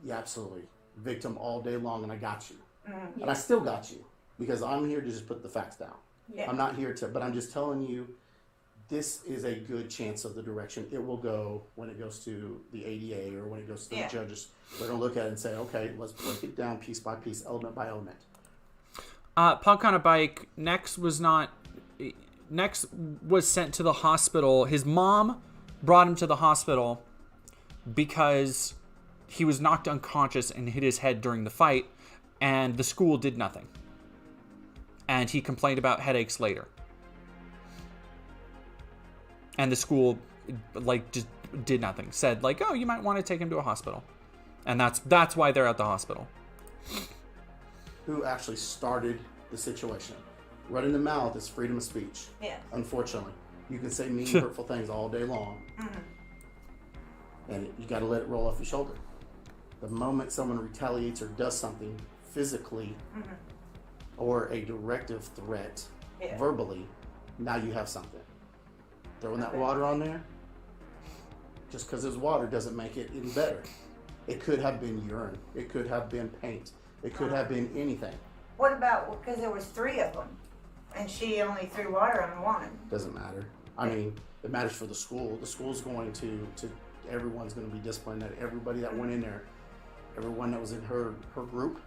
S6: yeah, absolutely. Victim all day long, and I got you.
S7: Mm-hmm.
S6: And I still got you. Because I'm here to just put the facts down.
S7: Yeah.
S6: I'm not here to, but I'm just telling you, this is a good chance of the direction it will go when it goes to the ADA or when it goes to the judges. They're going to look at it and say, okay, let's break it down piece by piece, element by element.
S1: Punk on a bike. Nex was sent to the hospital. His mom brought him to the hospital because he was knocked unconscious and hit his head during the fight, and the school did nothing. And he complained about headaches later. And the school, just did nothing. Said, oh, you might want to take him to a hospital. And that's why they're at the hospital.
S6: Who actually started the situation? Running the mouth is freedom of speech.
S7: Yeah.
S6: Unfortunately. You can say mean, hurtful things all day long. Mm-hmm. And you got to let it roll off your shoulder. The moment someone retaliates or does something physically, mm-hmm. or a directive threat, verbally, now you have something. Throwing that water on there, just because it's water doesn't make it any better. It could have been urine. It could have been paint. It could have been anything.
S7: What about, because there was 3 of them, and she only threw water on one?
S6: Doesn't matter. I mean, it matters for the school. The school's going to everyone's going to be disciplined. That everybody that went in there, everyone that was in her group,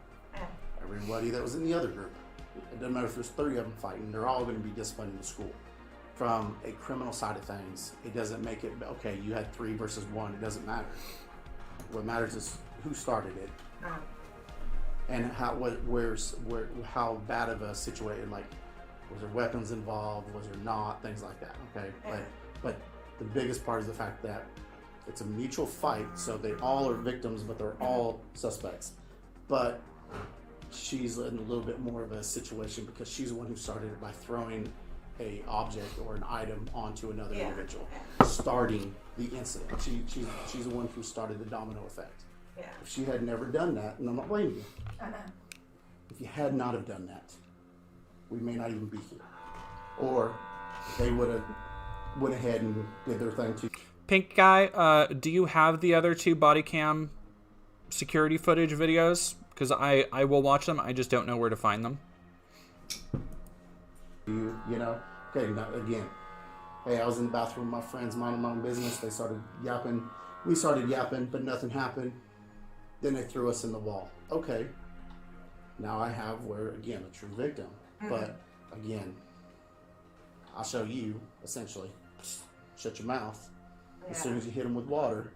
S6: everybody that was in the other group. It doesn't matter if there's 30 of them fighting. They're all going to be disciplined in the school. From a criminal side of things, it doesn't make it, okay, you had 3 versus 1. It doesn't matter. What matters is who started it. And how bad of a situation, was there weapons involved, was there not, things like that, okay? But the biggest part is the fact that it's a mutual fight, so they all are victims, but they're all suspects. But she's in a little bit more of a situation because she's the one who started it by throwing a object or an item onto another individual, starting the incident. She's the one who started the domino effect. Yeah. If she had never done that, and I'm not blaming you, if you had not have done that, we may not even be here. Or they would have went ahead and did their thing too.
S1: Pink guy, do you have the other 2 body cam security footage videos? Because I will watch them. I just don't know where to find them.
S6: You know, okay, now again, hey, I was in the bathroom with my friends minding my own business. They started yapping. We started yapping, but nothing happened. Then they threw us in the wall. Okay, now I have again, a true victim. Mm-hmm. But again, I'll show you, essentially, shut your mouth. As soon as you hit them with water,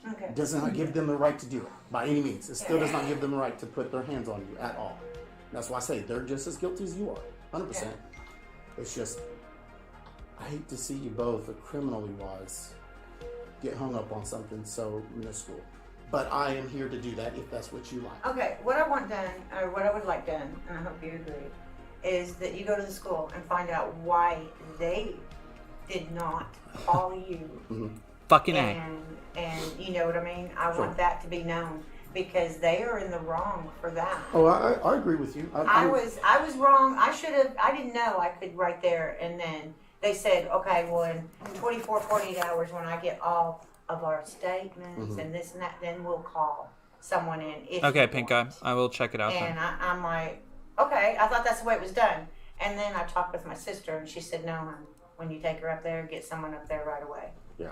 S6: it does not give them the right to do it, by any means. It still does not give them the right to put their hands on you at all. That's why I say they're just as guilty as you are, 100%. It's just, I hate to see you both, criminally wise, get hung up on something so minuscule. But I am here to do that if that's what you like.
S7: Okay, what I want done, or what I would like done, and I hope you agree, is that you go to the school and find out why they did not call you.
S1: Mm-hmm. Fucking A.
S7: And you know what I mean? I want that to be known. Because they are in the wrong for that.
S6: Oh, I agree with you.
S7: I was wrong. I didn't know I could right there. And then they said, okay, well, in 24, 48 hours when I get all of our statements and this and that, then we'll call someone in.
S1: Okay, Pink Guy. I will check it out
S7: then. And I'm like, okay, I thought that's the way it was done. And then I talked with my sister and she said, no, hon, when you take her up there, get someone up there right away.
S6: Yeah.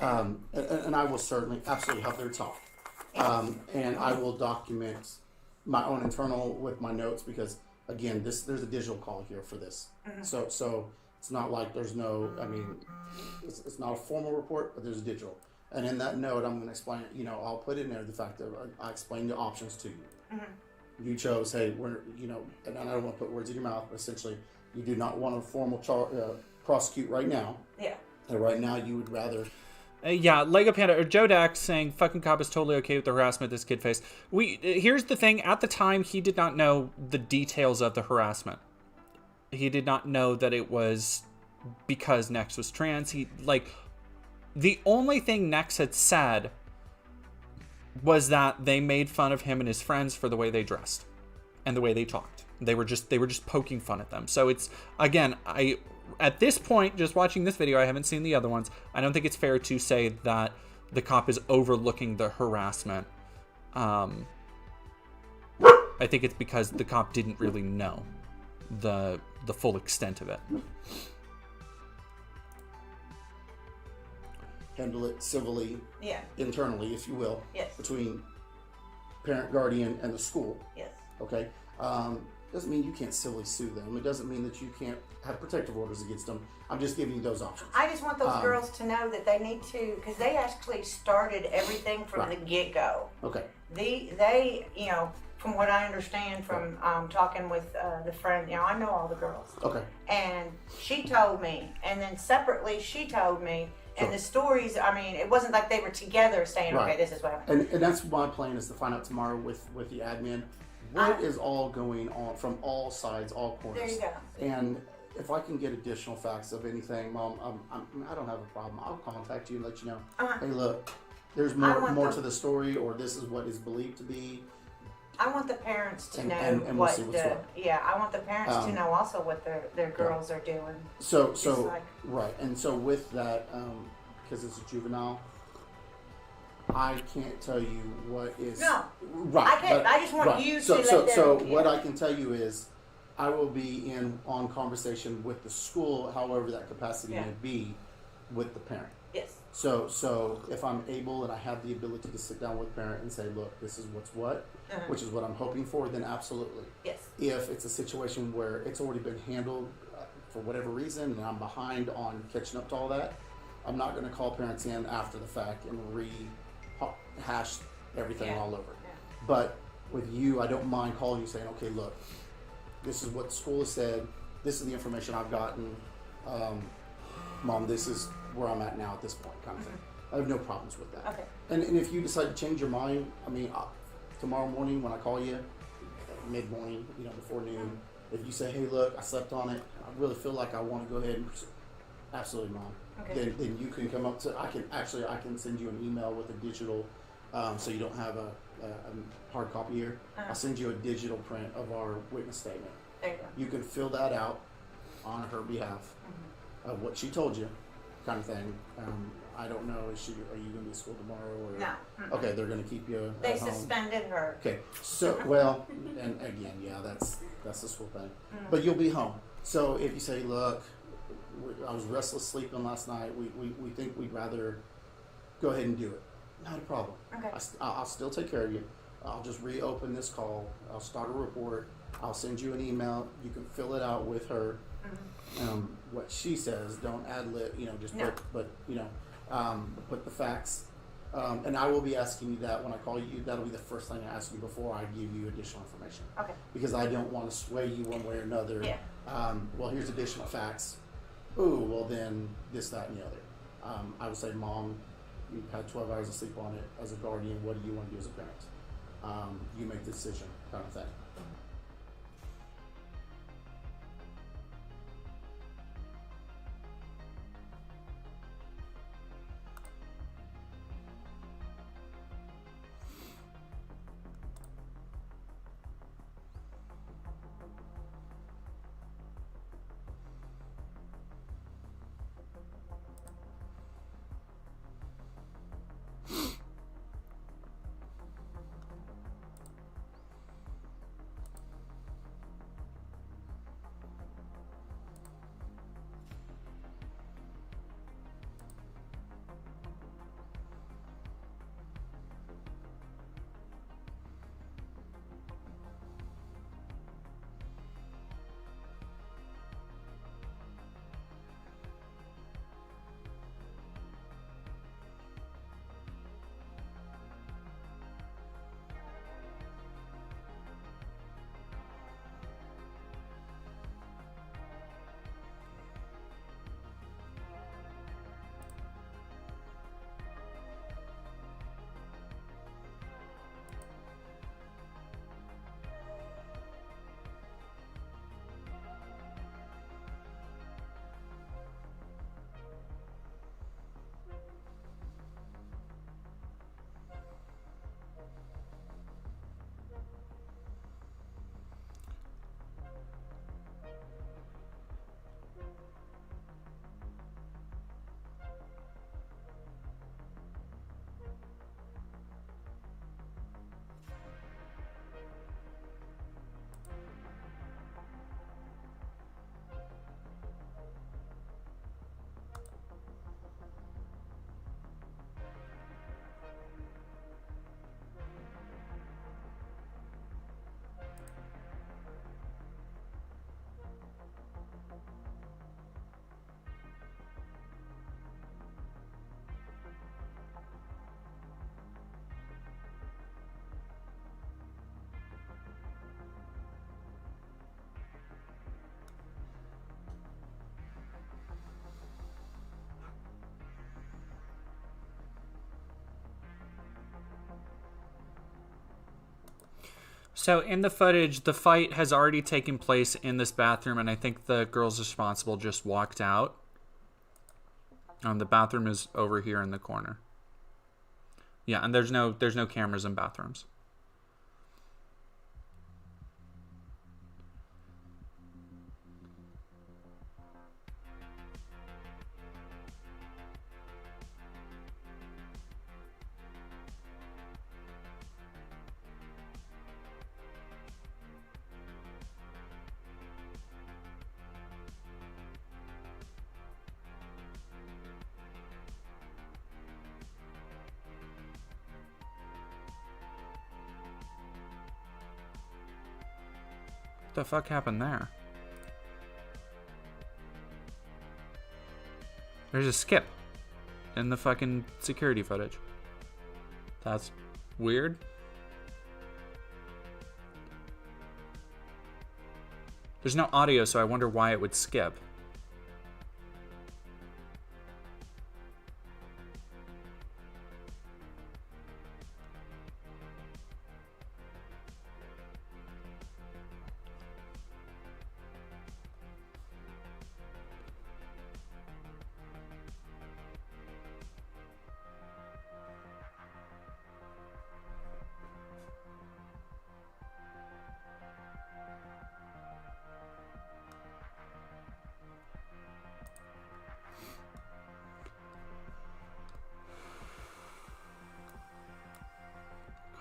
S6: And I will certainly, absolutely have their talk. And I will document my own internal with my notes because, again, there's a digital call here for this. Mm-hmm. So it's not like there's no, it's not a formal report, but there's a digital. And in that note, I'm going to explain, I'll put in there the fact that I explained the options to you. Mm-hmm. You chose, hey, and I don't want to put words in your mouth, but essentially, you do not want a formal prosecute right now.
S7: Yeah.
S6: And right now, you would rather...
S1: Lego Panda or Joe Dax saying fucking cop is totally okay with the harassment this kid faced. Here's the thing, at the time he did not know the details of the harassment. He did not know that it was because Nex was trans. The only thing Nex had said was that they made fun of him and his friends for the way they dressed and the way they talked. They were just poking fun at them. So it's, again, at this point, just watching this video, I haven't seen the other ones. I don't think it's fair to say that the cop is overlooking the harassment. I think it's because the cop didn't really know the full extent of it.
S6: Handle it civilly,
S7: Yeah.
S6: internally, if you will,
S7: Yes.
S6: between parent, guardian, and the school.
S7: Yes.
S6: Okay? Doesn't mean you can't civilly sue them. It doesn't mean that you can't have protective orders against them. I'm just giving you those options.
S7: I just want those girls to know that they need to, because they actually started everything from the get-go.
S6: Okay.
S7: They, you know, from what I understand from talking with the friend, you know, I know all the girls.
S6: Okay.
S7: And she told me, and then separately she told me, and the stories, I mean, it wasn't like they were together saying,
S6: Right.
S7: okay, this is what happened.
S6: And that's my plan, is to find out tomorrow with the admin what is all going on from all sides, all corners.
S7: There you go.
S6: And if I can get additional facts of anything, Mom, I don't have a problem. I'll contact you and let you know. Hey, look, there's more to the story, or this is what is believed to be.
S7: I want the parents to know
S6: and we'll
S7: what
S6: see what's what.
S7: Yeah, I want the parents to know also what their girls are doing.
S6: So
S7: like,
S6: right, and so with that, because it's a juvenile, I can't tell you what is right.
S7: I can't. I just want you to let them.
S6: So what I can tell you is, I will be on conversation with the school, however that capacity may be, with the parent.
S7: Yes.
S6: So if I'm able and I have the ability to sit down with parent and say, look, this is what's what, which is what I'm hoping for, then absolutely.
S7: Yes.
S6: If it's a situation where it's already been handled for whatever reason and I'm behind on catching up to all that, I'm not going to call parents in after the fact and rehash everything all over. Yeah. But with you, I don't mind calling you saying, okay, look, this is what the school has said. This is the information I've gotten. Mom, this is where I'm at now at this point, kind of thing. I have no problems with that. Okay. And if you decide to change your mind, I mean, tomorrow morning when I call you, mid-morning, before noon, if you say, hey, look, I slept on it, I really feel like I want to go ahead and pursue. Absolutely, Mom. Okay. Then you can come up to, I can send you an email with a digital, so you don't have a hard copy here. I'll send you a digital print of our witness statement.
S7: There you go.
S6: You can fill that out on her behalf of what she told you, kind of thing. I don't know, are you going to be at school tomorrow? Or?
S7: No.
S6: Okay, they're going to keep you
S7: They
S6: at home.
S7: suspended her.
S6: Okay, so, well, and again, yeah, that's the school thing. But you'll be home. So if you say, look, I was restless sleeping last night, we think we'd rather go ahead and do it. Not a problem. Okay. I'll still take care of you. I'll just reopen this call. I'll start a report. I'll send you an email. You can fill it out with her. What she says, don't ad-lib, just put the facts. And I will be asking you that when I call you. That'll be the first thing I ask you before I give you additional information. Okay. Because I don't want to sway you one way or another. Yeah. Well, here's additional facts. Ooh, well then this, that, and the other. I would say, Mom, you've had 12 hours of sleep on it. As a guardian, what do you want to do as a parent? You make the decision, kind of thing.
S1: So in the footage, the fight has already taken place in this bathroom, and I think the girls responsible just walked out. The bathroom is over here in the corner. Yeah, and there's no cameras in bathrooms. What the fuck happened there? There's a skip in the fucking security footage. That's weird. There's no audio, so I wonder why it would skip.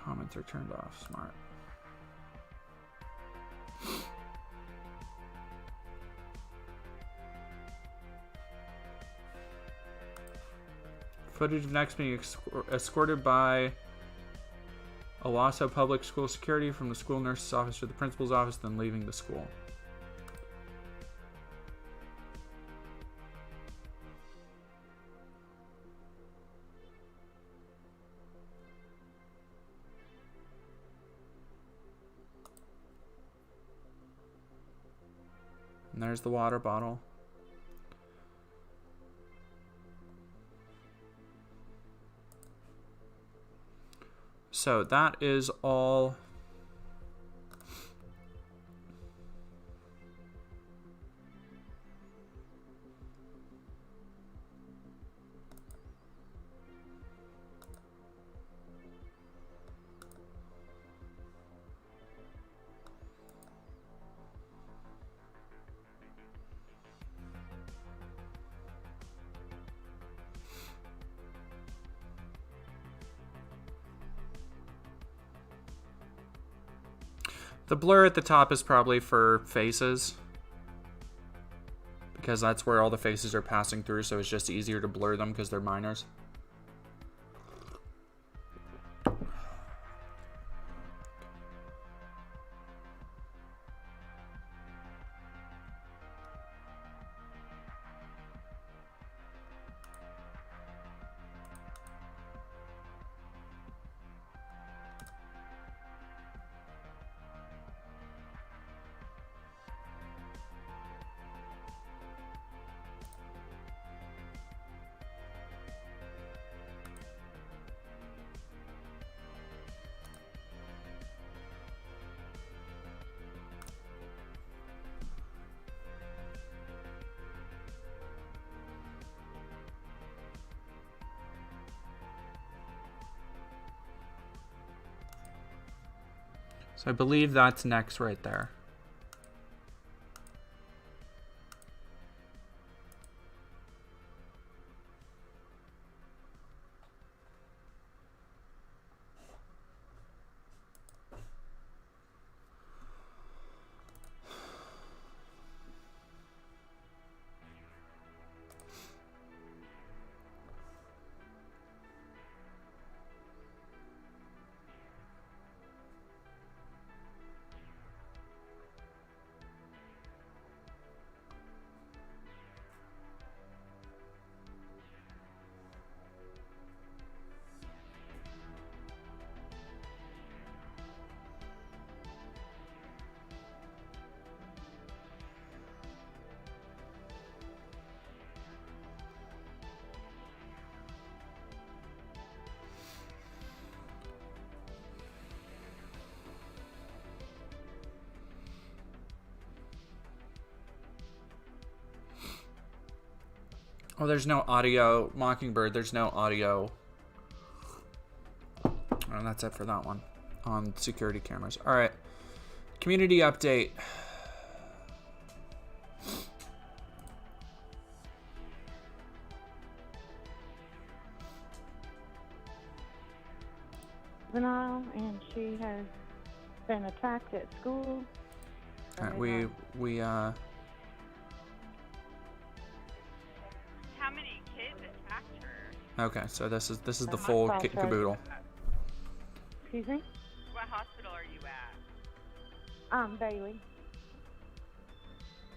S1: Comments are turned off. Smart. Footage of Nex being escorted by Owasso Public School Security from the school nurse's office to the principal's office, then leaving the school. And there's the water bottle. So that is all. The blur at the top is probably for faces, because that's where all the faces are passing through, so it's just easier to blur them because they're minors. So I believe that's Nex right there. Oh, there's no audio. Mockingbird, there's no audio. And that's it for that one on security cameras. All right. Community update.
S3: Juvenile, and she has been attacked at school.
S1: All right, we
S4: How many kids attacked her?
S1: okay, so this is the full kit and caboodle.
S3: Excuse me?
S4: What hospital are you at?
S3: Bailey.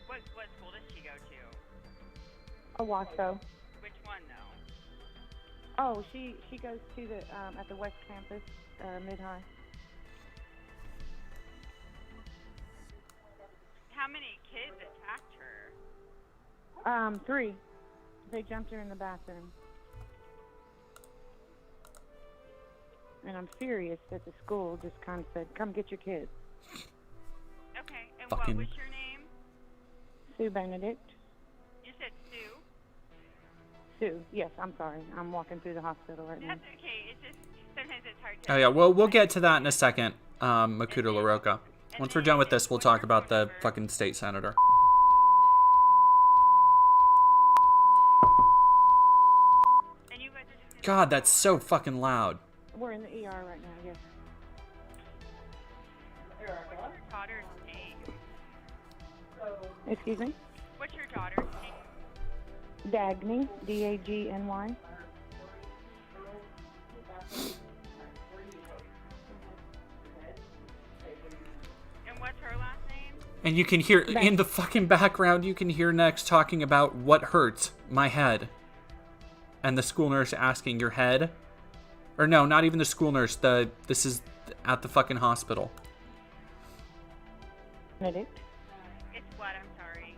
S4: What school does she go to?
S3: Owasso.
S4: Which one though?
S3: Oh, she goes to the at the West Campus, mid-high.
S4: How many kids attacked her?
S3: 3. They jumped her in the bathroom. And I'm furious that the school just kind of said, "Come get your kids."
S4: Okay, and
S1: Fucking-
S4: what was your name?
S3: Sue Benedict.
S4: You said Sue?
S3: Sue. Yes, I'm sorry. I'm walking through the hospital right now.
S4: That's okay. It's just sometimes it's hard to.
S1: Oh yeah, well we'll get to that in a second, Makuta LaRocca. Once we're done with this, we'll talk about the fucking state senator.
S4: And you guys are just
S1: God, that's so fucking loud.
S3: We're in the ER right now, yes.
S4: What's your daughter's name?
S3: Excuse me?
S4: What's your daughter's name?
S3: Dagny, D-A-G-N-Y.
S4: And what's her last name?
S1: And you can hear in the fucking background, you can hear Nex talking about what hurts my head, and the school nurse asking your head, or no, not even the school nurse. This is at the fucking hospital.
S3: Benedict.
S4: It's what? I'm sorry.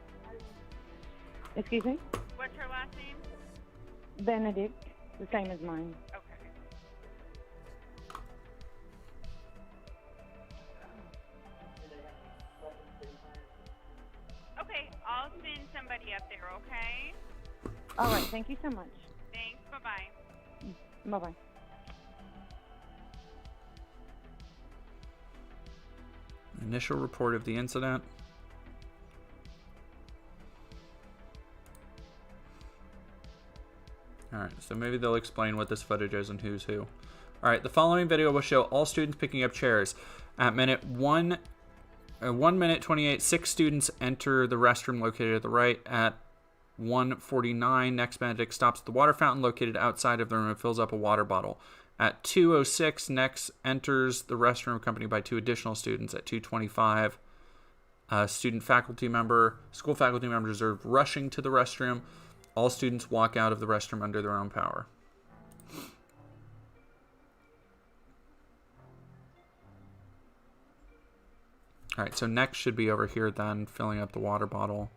S3: Excuse me?
S4: What's her last name?
S3: Benedict, the same as mine.
S4: Okay. Okay, I'll send somebody up there, okay?
S3: All right, thank you so much.
S4: Thanks, bye-bye.
S3: Bye-bye.
S1: Initial report of the incident. Alright, so maybe they'll explain what this footage is and who's who. Alright, the following video will show all students picking up chairs. At 1 minute 28, 6 students enter the restroom located at the right. At 1:49, Nex Benedict stops at the water fountain located outside of the room and fills up a water bottle. At 2:06, Nex enters the restroom accompanied by 2 additional students. At 2:25, school faculty members are rushing to the restroom. All students walk out of the restroom under their own power. All right, so Nex should be over here then, filling up the water bottle.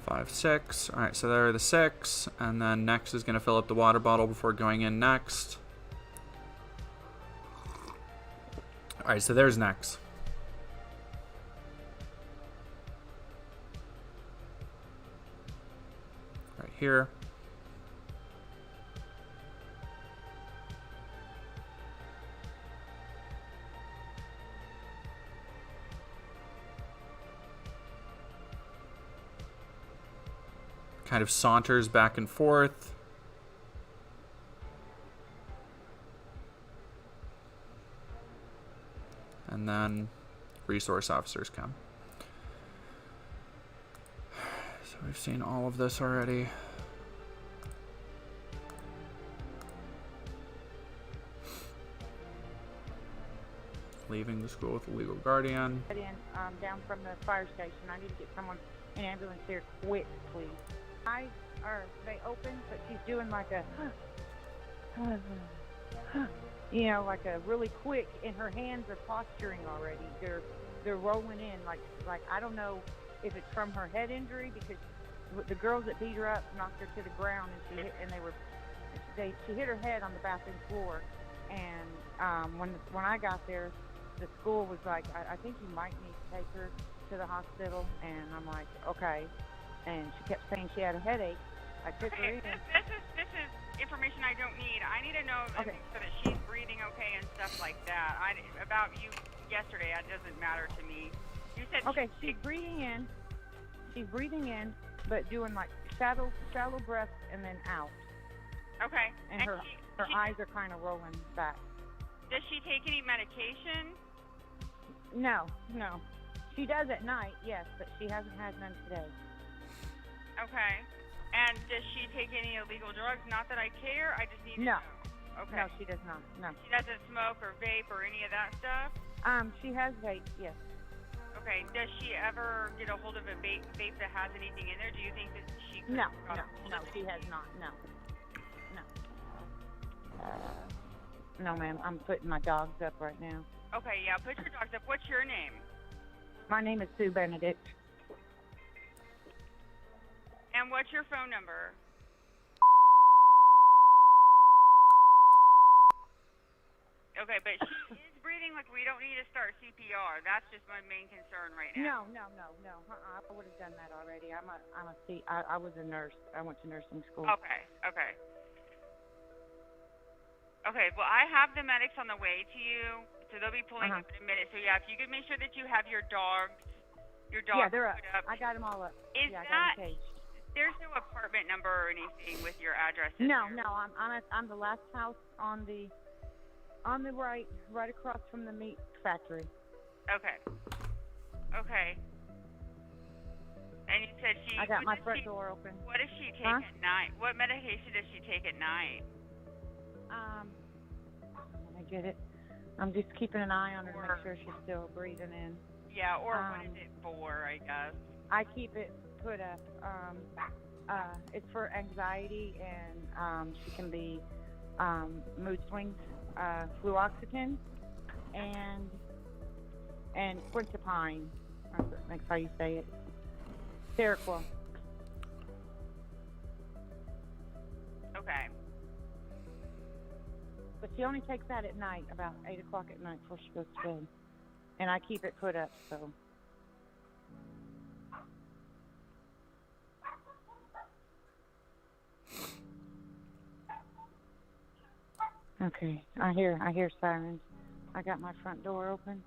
S1: Five, 6. All right, so there are the 6, and then Nex is going to fill up the water bottle before going in next. All right, so there's Nex. Right here. Kind of saunters back and forth. And then resource officers come. So we've seen all of this already. Leaving the school with a legal guardian.
S3: Down from the fire station. I need to get someone, an ambulance here quick, please. They open, but she's doing like a you know, like a really quick, and her hands are posturing already. They're rolling in like I don't know if it's from her head injury, because the girls that beat her up knocked her to the ground, and she hit her head on the bathroom floor. And when I got there, the school was like, I think you might need to take her to the hospital. And I'm like, okay. And she kept saying she had a headache. I took her in.
S4: This is information I don't need. I need to know so that she's breathing okay and stuff like that. About you yesterday, it doesn't matter to me. You said
S3: she's breathing in. She's breathing in, but doing like shallow breaths and then out. Okay. And her eyes are kind of rolling back.
S4: Does she take any medication?
S3: No. She does at night, yes, but she hasn't had none today.
S4: Okay. And does she take any illegal drugs? Not that I care. I just need to know. Okay.
S3: No, she does not. No.
S4: She doesn't smoke or vape or any of that stuff?
S3: She has vape, yes.
S4: Okay. Does she ever get a hold of a vape that has anything in there? Do you think that she could
S3: No, she has not. No. No, ma'am. I'm putting my dogs up right now.
S4: Okay, yeah. Put your dogs up. What's your name?
S3: My name is Sue Benedict.
S4: And what's your phone number? Okay, but she is breathing like we don't need to start CPR. That's just my main concern right now.
S3: No. I would have done that already. I was a nurse. I went to nursing school.
S4: Okay. Okay, well, I have the medics on the way to you, so they'll be pulling up in a minute. So, yeah, if you could make sure that you have your dogs
S3: yeah, they're up. I got them all up.
S4: I got them caged. There's no apartment number or anything with your address?
S3: No, I'm the last house on the right across from the meat factory.
S4: Okay. And you said
S3: I got my front door open.
S4: What does she take at night? What medication does she take at night?
S3: Let me get it. I'm just keeping an eye on her to make sure she's still breathing in.
S4: Yeah, or what is it for, I guess?
S3: I keep it put up. It's for anxiety, and she can be mood swings, fluoxetine, and quincepine. That's how you say it. Seroquel.
S4: Okay.
S3: But she only takes that at night, about 8 o'clock at night before she goes to bed. And I keep it put up, so. Okay, I hear sirens. I got my front door open.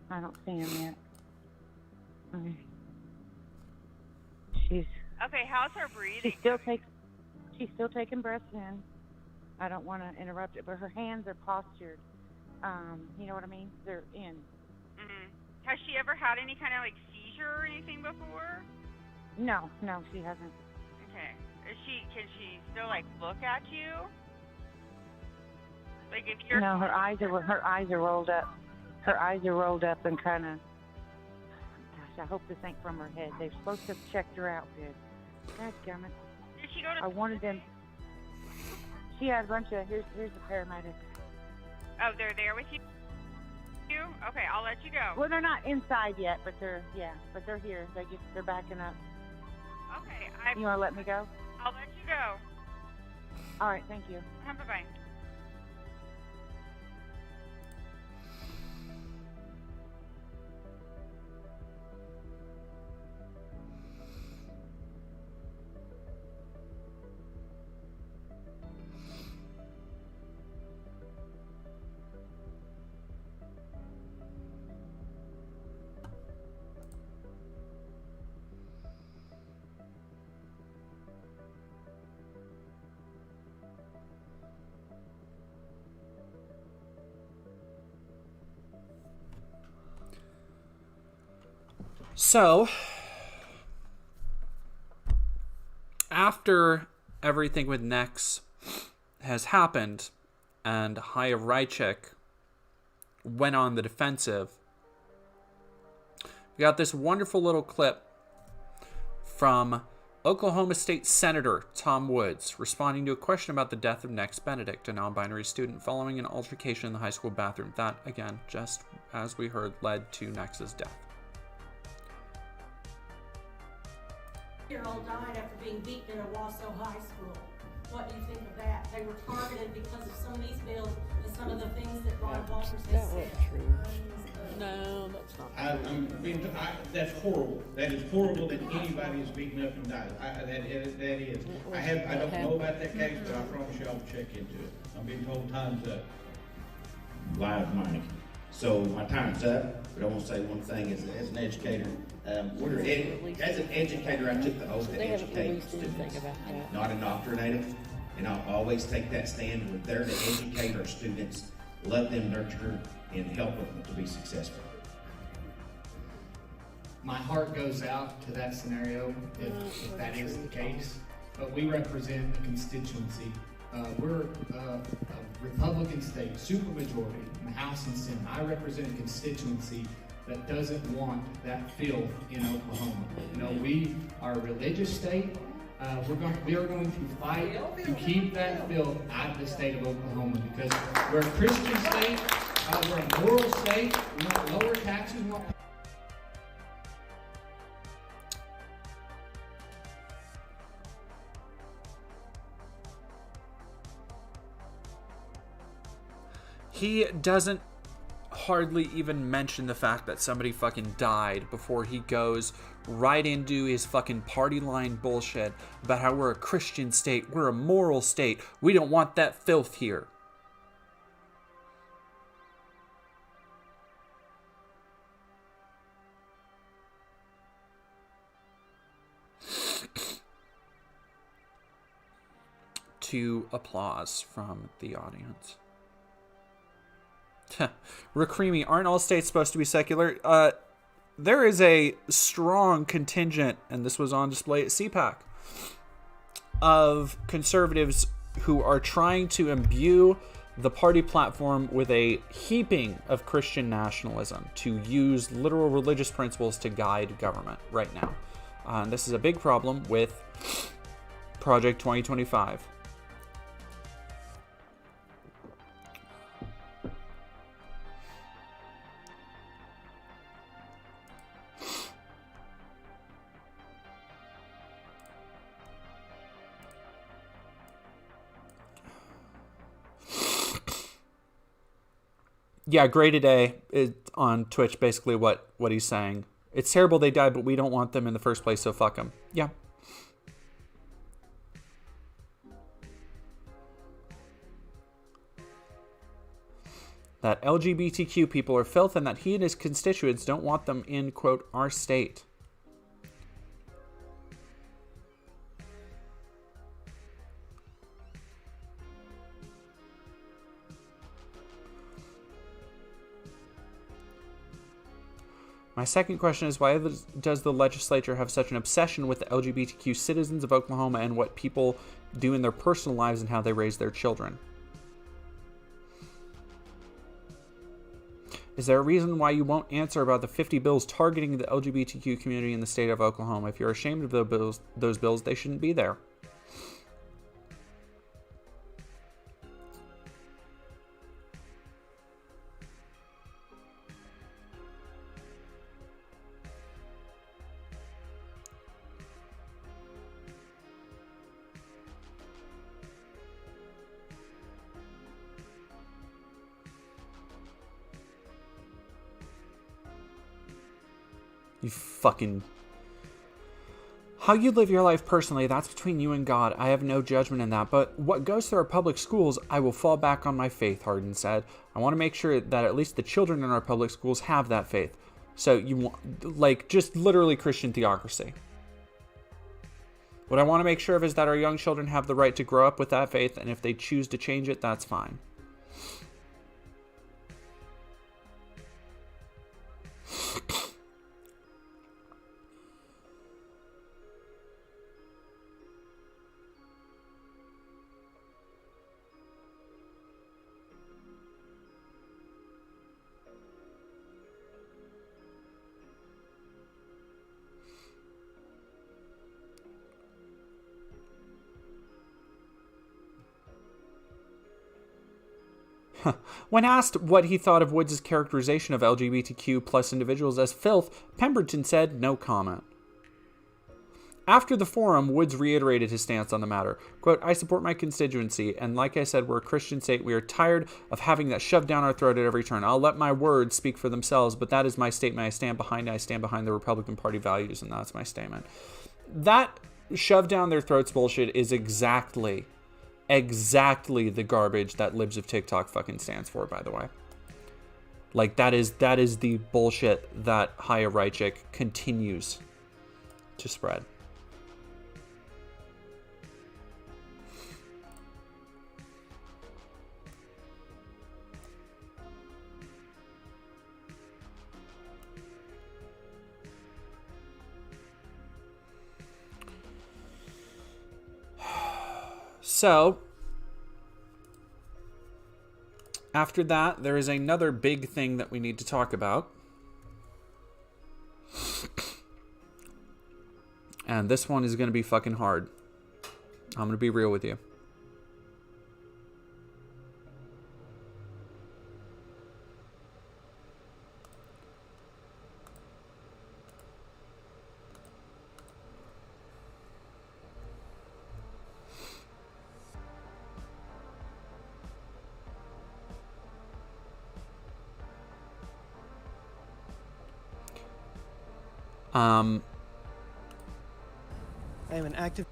S3: I don't see him yet. Okay.
S4: Okay, how's her breathing?
S3: She's still taking breaths in. I don't want to interrupt it, but her hands are postured. You know what I mean? They're in.
S4: Mhm. Has she ever had any kind of like seizure or anything before?
S3: No, she hasn't.
S4: Okay. Can she still like look at you? Like if you're
S3: No, her eyes are rolled up. Her eyes are rolled up and kind of. Gosh, I hope this ain't from her head. They're supposed to have checked her out good. Dadgummit.
S4: Did she go to?
S3: I wanted them. She had a bunch of. Here's the paramedics.
S4: Oh, they're there with you. Okay, I'll let you go.
S3: Well, they're not inside yet, but they're here. They're backing up.
S4: Okay,
S3: You want to let me go?
S4: I'll let you go.
S3: All right, thank you.
S4: Bye-bye.
S1: So, after everything with Nex has happened and Chaya Raichik went on the defensive, we got this wonderful little clip from Oklahoma State Senator Tom Woods responding to a question about the death of Nex Benedict, a non-binary student, following an altercation in the high school bathroom. That, again, just as we heard, led to Nex's death.
S8: Year-old died after being beaten in a Wausau high school. What do you think of that? They were targeted because of some of these bills and some of the things that Ron Walters has said.
S9: No, that's not.
S10: That's horrible. That is horrible that anybody is beaten up and died. That is. I don't know about that case, but I promise you I will check into it. I'm being told time's up.
S11: Live mic. So my time's up, but I want to say one thing as an educator. As an educator, I took the oath to educate students, not indoctrinate them. And I'll always take that stand. We're there to educate our students, love them, nurture, and help them to be successful.
S12: My heart goes out to that scenario if that is the case. But we represent a constituency. We're a Republican state, supermajority in the House and Senate. I represent a constituency that doesn't want that filth in Oklahoma. You know, we are a religious state. We are going to fight to keep that filth out of the state of Oklahoma because we're a Christian state. We're a moral state. We want lower taxes. We want
S1: He doesn't hardly even mention the fact that somebody fucking died before he goes right into his fucking party line bullshit about how we're a Christian state, we're a moral state, we don't want that filth here. To applause from the audience. Rakrimi, aren't all states supposed to be secular? There is a strong contingent, and this was on display at CPAC, of conservatives who are trying to imbue the party platform with a heaping of Christian nationalism to use literal religious principles to guide government right now. And this is a big problem with Project 2025. Yeah, graded A is on Twitch, basically what he's saying. It's terrible they died, but we don't want them in the first place, so fuck them. Yeah. That LGBTQ people are filth and that he and his constituents don't want them in, quote, our state. My second question is, why does the legislature have such an obsession with the LGBTQ citizens of Oklahoma and what people do in their personal lives and how they raise their children? Is there a reason why you won't answer about the 50 bills targeting the LGBTQ community in the state of Oklahoma? If you're ashamed of those bills, they shouldn't be there. You fucking... How you live your life personally, that's between you and God. I have no judgment in that. But what goes through our public schools, I will fall back on my faith, Hardin said. I want to make sure that at least the children in our public schools have that faith. So you want, like, just literally Christian theocracy. What I want to make sure of is that our young children have the right to grow up with that faith, and if they choose to change it, that's fine. When asked what he thought of Woods' characterization of LGBTQ plus individuals as filth, Pemberton said no comment. After the forum, Woods reiterated his stance on the matter. Quote, I support my constituency, and like I said, we're a Christian state. We are tired of having that shoved down our throat at every turn. I'll let my words speak for themselves, but that is my statement. I stand behind it. I stand behind the Republican Party values, and that's my statement. That shoved down their throats bullshit is exactly the garbage that Libs of TikTok fucking stands for, by the way. Like, that is the bullshit that Chaya Raichik continues to spread. So, after that, there is another big thing that we need to talk about. And this one is going to be fucking hard. I'm going to be real with you.
S13: I am an active...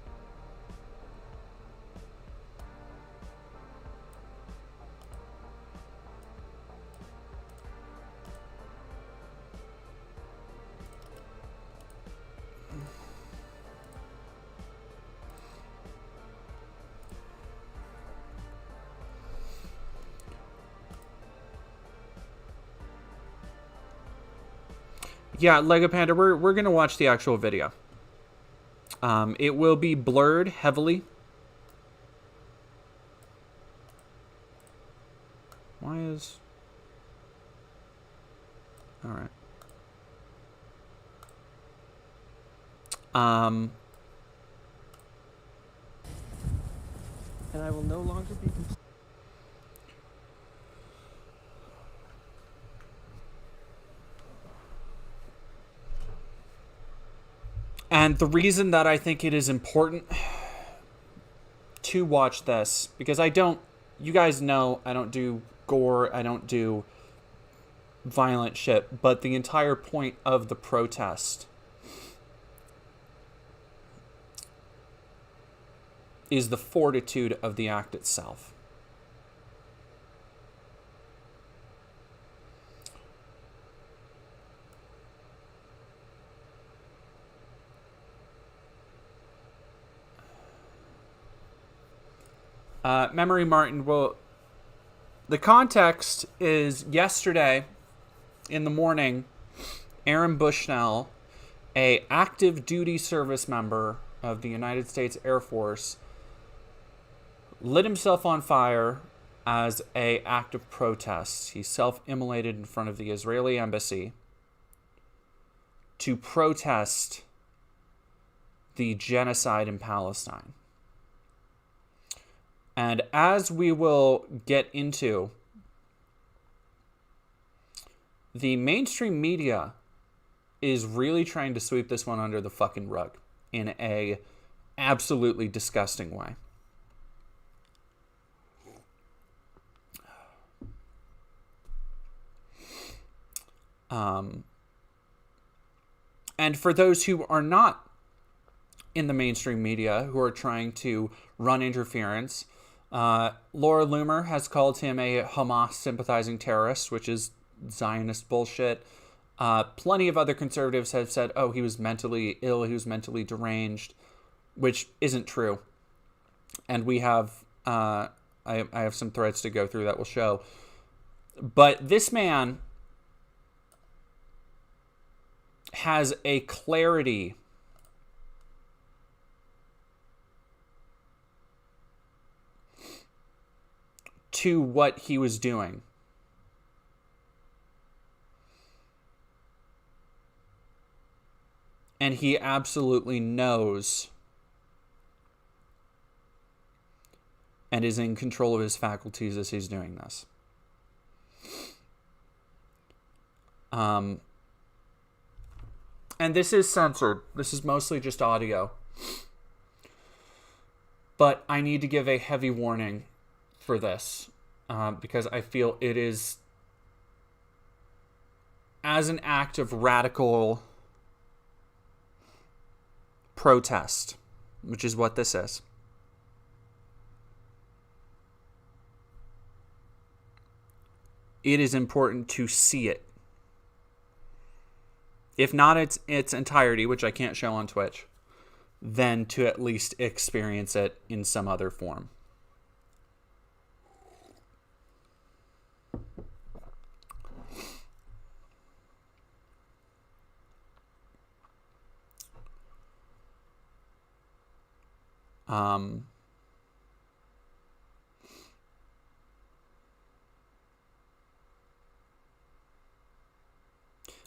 S1: Yeah, Lego Panda, we're going to watch the actual video. It will be blurred heavily. Why is... Alright.
S13: And I will no longer be...
S1: And the reason that I think it is important to watch this, because you guys know I don't do gore, I don't do violent shit, but the entire point of the protest is the fortitude of the act itself. Memory Martin, well, the context is yesterday in the morning, Aaron Bushnell, a active duty service member of the United States Air Force, lit himself on fire as an act of protest. He self-immolated in front of the Israeli embassy to protest the genocide in Palestine. And as we will get into, the mainstream media is really trying to sweep this one under the fucking rug in a absolutely disgusting way. And for those who are not in the mainstream media, who are trying to run interference, Laura Loomer has called him a Hamas sympathizing terrorist, which is Zionist bullshit. Plenty of other conservatives have said, oh, he was mentally ill, he was mentally deranged, which isn't true. And we have, I have some threads to go through that will show. But this man has a clarity to what he was doing. And he absolutely knows and is in control of his faculties as he's doing this. And this is censored. This is mostly just audio. But I need to give a heavy warning for this because I feel it is, as an act of radical protest, which is what this is. It is important to see it. If not its entirety, which I can't show on Twitch, then to at least experience it in some other form.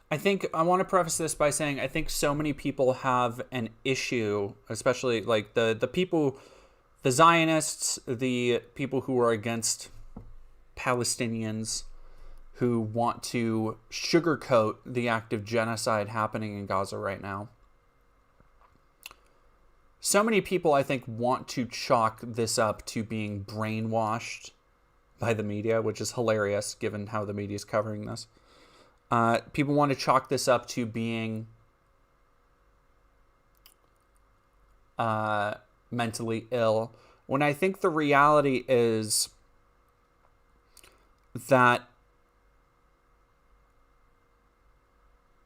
S1: I think I want to preface this by saying I think so many people have an issue, especially like the people, the Zionists, the people who are against Palestinians, who want to sugarcoat the act of genocide happening in Gaza right now. So many people, I think, want to chalk this up to being brainwashed by the media, which is hilarious given how the media is covering this. People want to chalk this up to being mentally ill, when I think the reality is that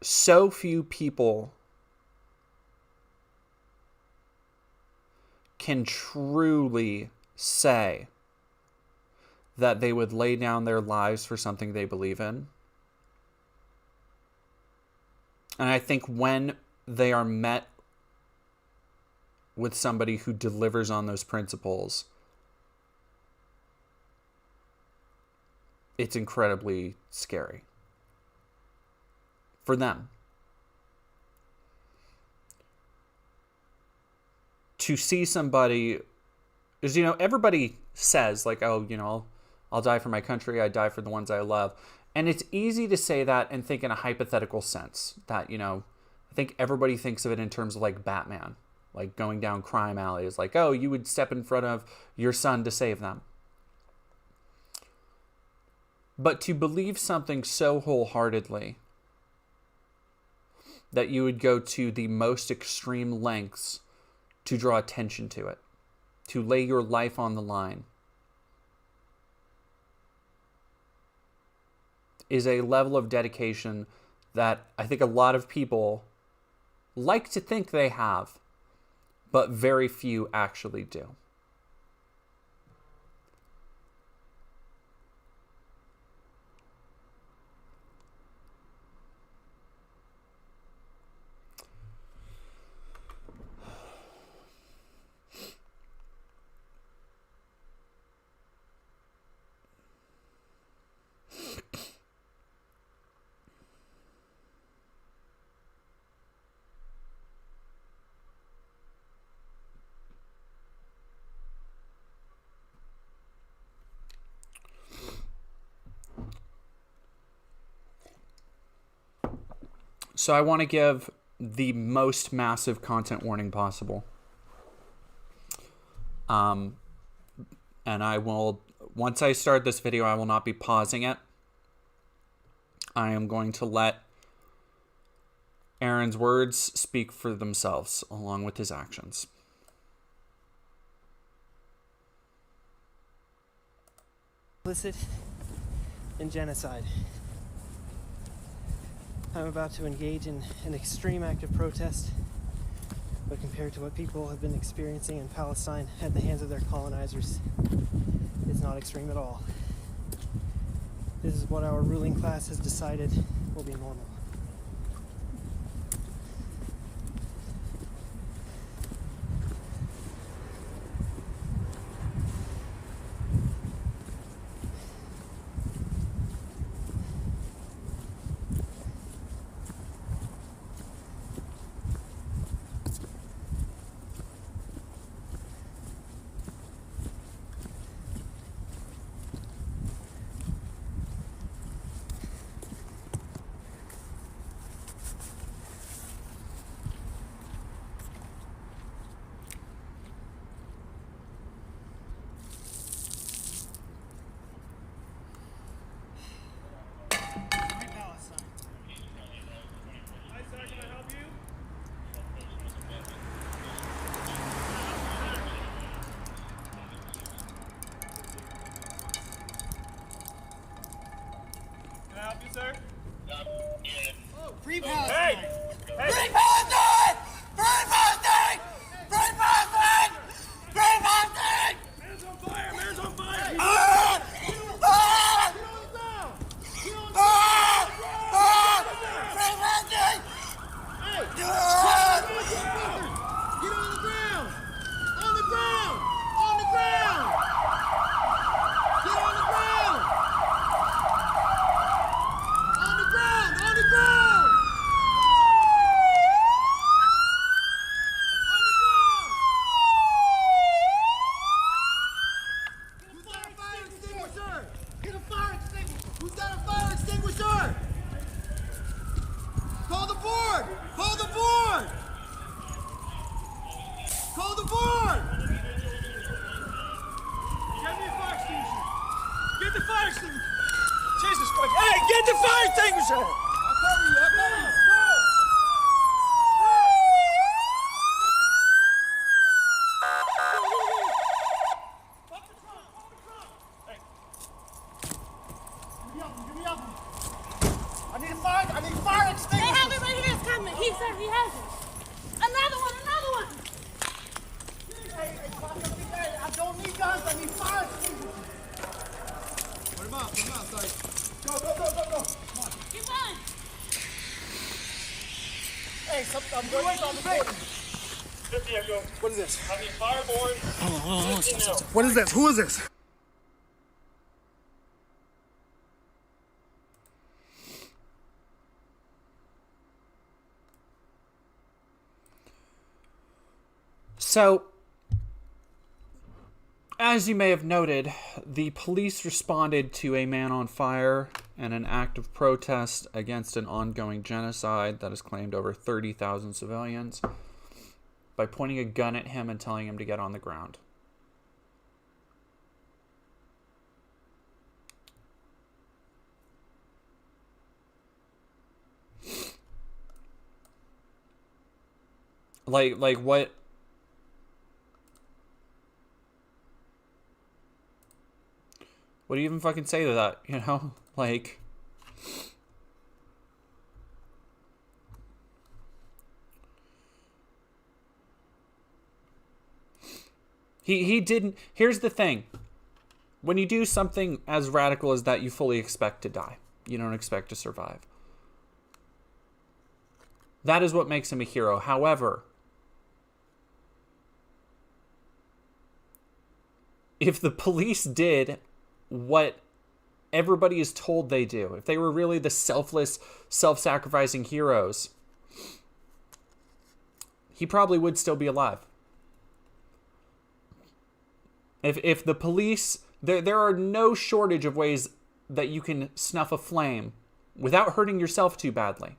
S1: so few people can truly say that they would lay down their lives for something they believe in. And I think when they are met with somebody who delivers on those principles, it's incredibly scary for them. To see somebody, because, you know, everybody says, like, oh, you know, I'll die for my country, I die for the ones I love. And it's easy to say that and think in a hypothetical sense that, you know, I think everybody thinks of it in terms of like Batman, like going down crime alleys, like, oh, you would step in front of your son to save them. But to believe something so wholeheartedly that you would go to the most extreme lengths to draw attention to it, to lay your life on the line, is a level of dedication that I think a lot of people like to think they have, but very few actually do. So I want to give the most massive content warning possible. And I will, once I start this video, I will not be pausing it. I am going to let Aaron's words speak for themselves along with his actions.
S13: Complicit in genocide. I'm about to engage in an extreme act of protest, but compared to what people have been experiencing in Palestine at the hands of their colonizers, it's not extreme at all. This is what our ruling class has decided will be normal.
S14: Call the board! Get me a fire extinguisher! Get the fire extinguisher! Jesus Christ! Hey, get the fire extinguisher! I'll cover you, I'll cover you!
S8: He said he has it. Another one, another one.
S14: Hey, I don't need guns, I need fire extinguishers. Put him out, sorry. Go. Come on.
S8: Keep on.
S14: Hey, I'm going on the board. 50 Echo. What is this? I need fireboard. Hold on. What is this? Who is this?
S1: So, as you may have noted, the police responded to a man on fire and an act of protest against an ongoing genocide that has claimed over 30,000 civilians by pointing a gun at him and telling him to get on the ground. Like what? What do you even fucking say to that, you know? Like... He didn't... Here's the thing. When you do something as radical as that, you fully expect to die. You don't expect to survive. That is what makes him a hero. However, if the police did what everybody is told they do, if they were really the selfless, self-sacrificing heroes, he probably would still be alive. If the police... There are no shortage of ways that you can snuff a flame without hurting yourself too badly.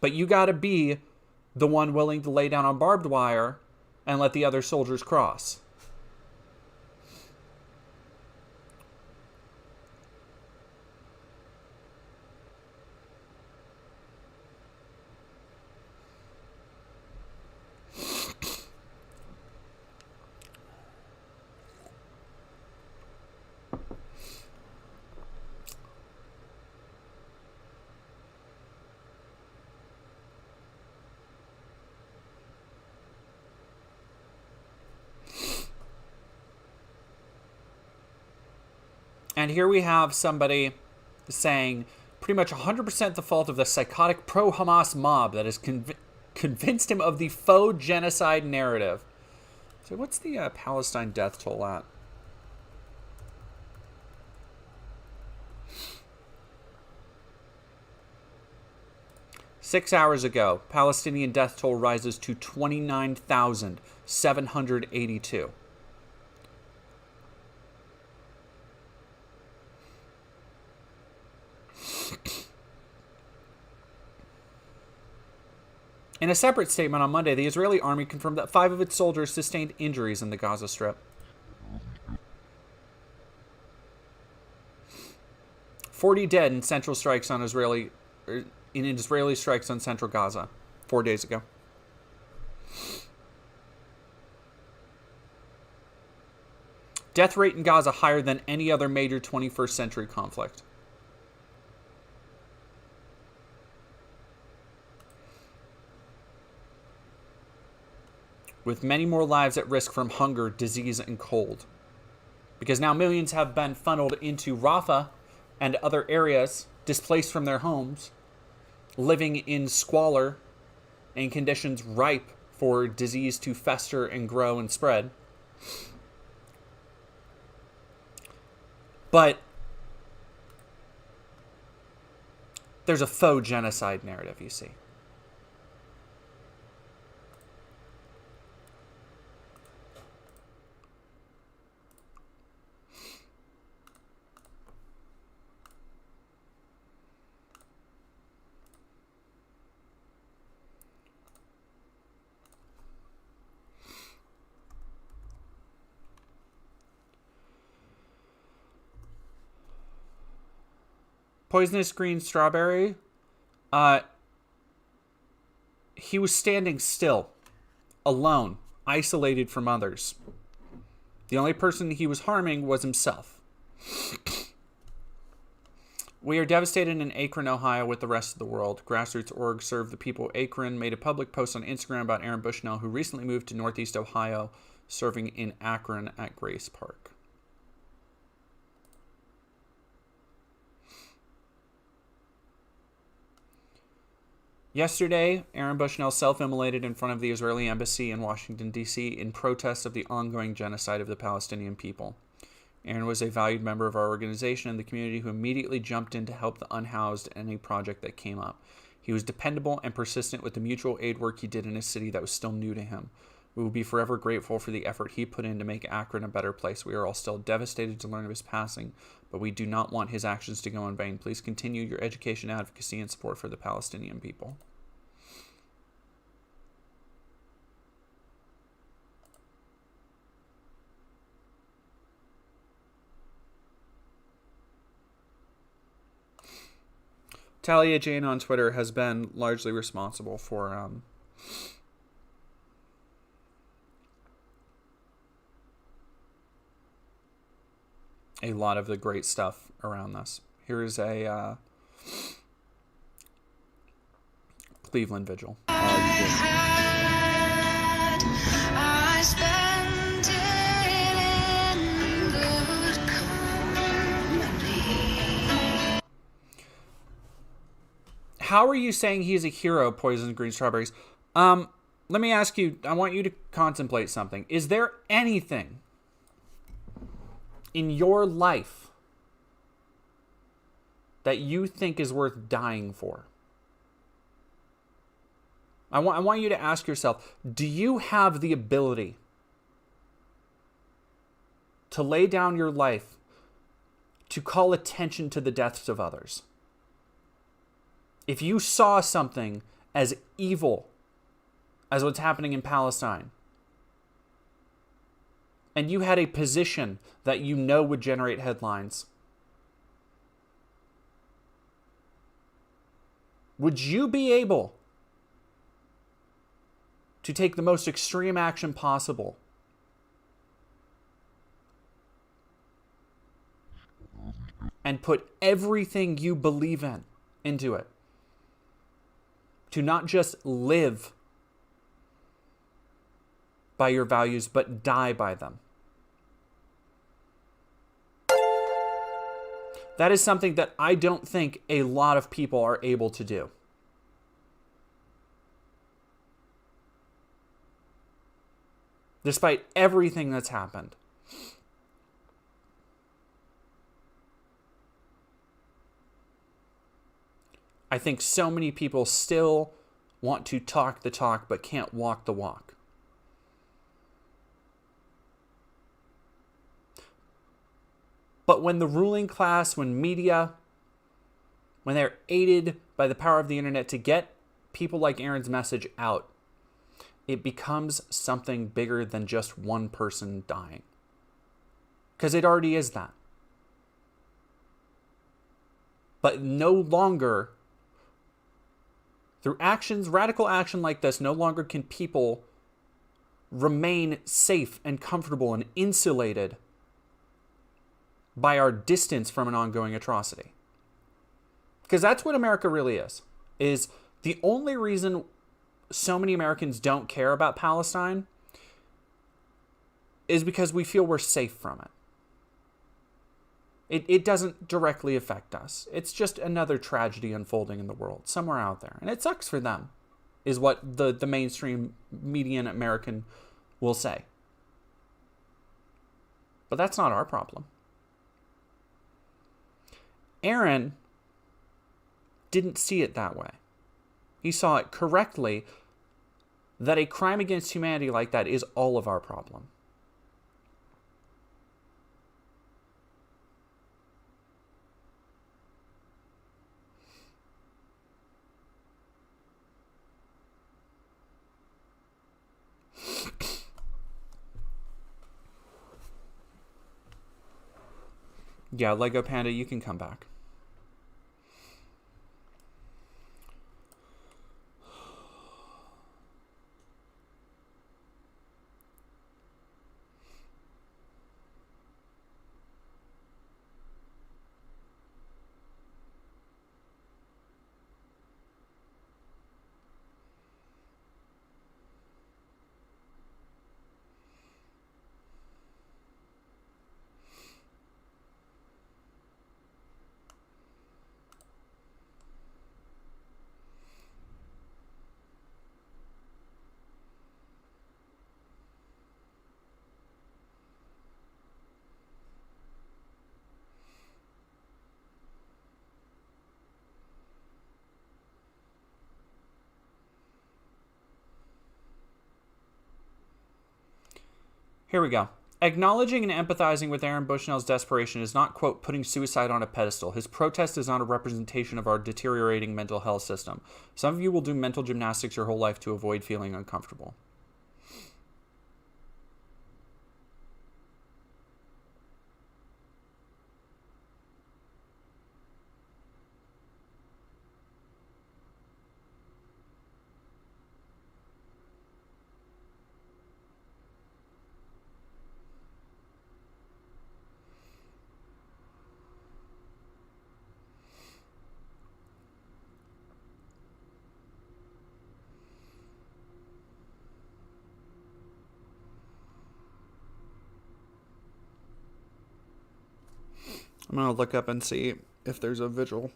S1: But you gotta be the one willing to lay down on barbed wire and let the other soldiers cross. And here we have somebody saying pretty much 100% the fault of the psychotic pro-Hamas mob that has convinced him of the faux genocide narrative. So what's the Palestine death toll at? Six hours ago, Palestinian death toll rises to 29,782. In a separate statement on Monday, the Israeli army confirmed that 5 of its soldiers sustained injuries in the Gaza Strip. 40 dead in Israeli strikes on central Gaza 4 days ago. Death rate in Gaza higher than any other major 21st century conflict. With many more lives at risk from hunger, disease, and cold. Because now millions have been funneled into Rafah and other areas, displaced from their homes, living in squalor and conditions ripe for disease to fester and grow and spread. But there's a faux genocide narrative, you see. Poisonous green strawberry. He was standing still, alone, isolated from others. The only person he was harming was himself. We are devastated in Akron, Ohio, with the rest of the world. Grassroots org Serve the People Akron made a public post on Instagram about Aaron Bushnell, who recently moved to Northeast Ohio, serving in Akron at Grace Park. Yesterday, Aaron Bushnell self-immolated in front of the Israeli embassy in Washington, D.C. in protest of the ongoing genocide of the Palestinian people. Aaron was a valued member of our organization and the community who immediately jumped in to help the unhoused in any project that came up. He was dependable and persistent with the mutual aid work he did in a city that was still new to him. We will be forever grateful for the effort he put in to make Akron a better place. We are all still devastated to learn of his passing, but we do not want his actions to go in vain. Please continue your education, advocacy, and support for the Palestinian people. Talia Jane on Twitter has been largely responsible for a lot of the great stuff around this. Here is a Cleveland Vigil. How are you saying he's a hero, Poison Green Strawberries? Let me ask you, I want you to contemplate something. Is there anything in your life that you think is worth dying for? I want you to ask yourself, do you have the ability to lay down your life to call attention to the deaths of others? If you saw something as evil as what's happening in Palestine, and you had a position that you know would generate headlines, would you be able to take the most extreme action possible and put everything you believe in into it? To not just live by your values, but die by them. That is something that I don't think a lot of people are able to do. Despite everything that's happened. I think so many people still want to talk the talk but can't walk the walk. But when the ruling class, when media, when they're aided by the power of the internet to get people like Aaron's message out, it becomes something bigger than just one person dying. Because it already is that. But no longer, through actions, radical action like this, no longer can people remain safe and comfortable and insulated by our distance from an ongoing atrocity. Because that's what America really is the only reason so many Americans don't care about Palestine is because we feel we're safe from it. It doesn't directly affect us. It's just another tragedy unfolding in the world, somewhere out there. And it sucks for them, is what the mainstream median American will say. But that's not our problem. Aaron didn't see it that way. He saw it correctly, that a crime against humanity like that is all of our problem. Yeah, Lego Panda, you can come back. Here we go. Acknowledging and empathizing with Aaron Bushnell's desperation is not, quote, putting suicide on a pedestal. His protest is not a representation of our deteriorating mental health system. Some of you will do mental gymnastics your whole life to avoid feeling uncomfortable. I'm going to look up and see if there's a vigil.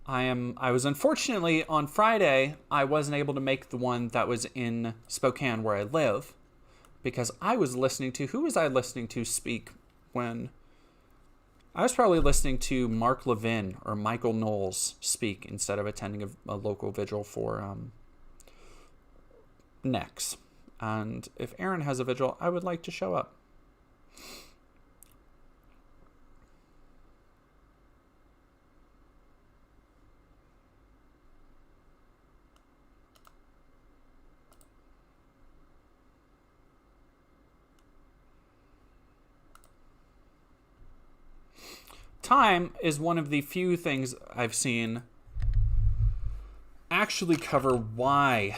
S1: I was unfortunately on Friday, I wasn't able to make the one that was in Spokane where I live because I was listening to, who was I listening to speak when? I was probably listening to Mark Levin or Michael Knowles speak instead of attending a local vigil for Nex. And if Aaron has a vigil, I would like to show up. Time is one of the few things I've seen actually cover why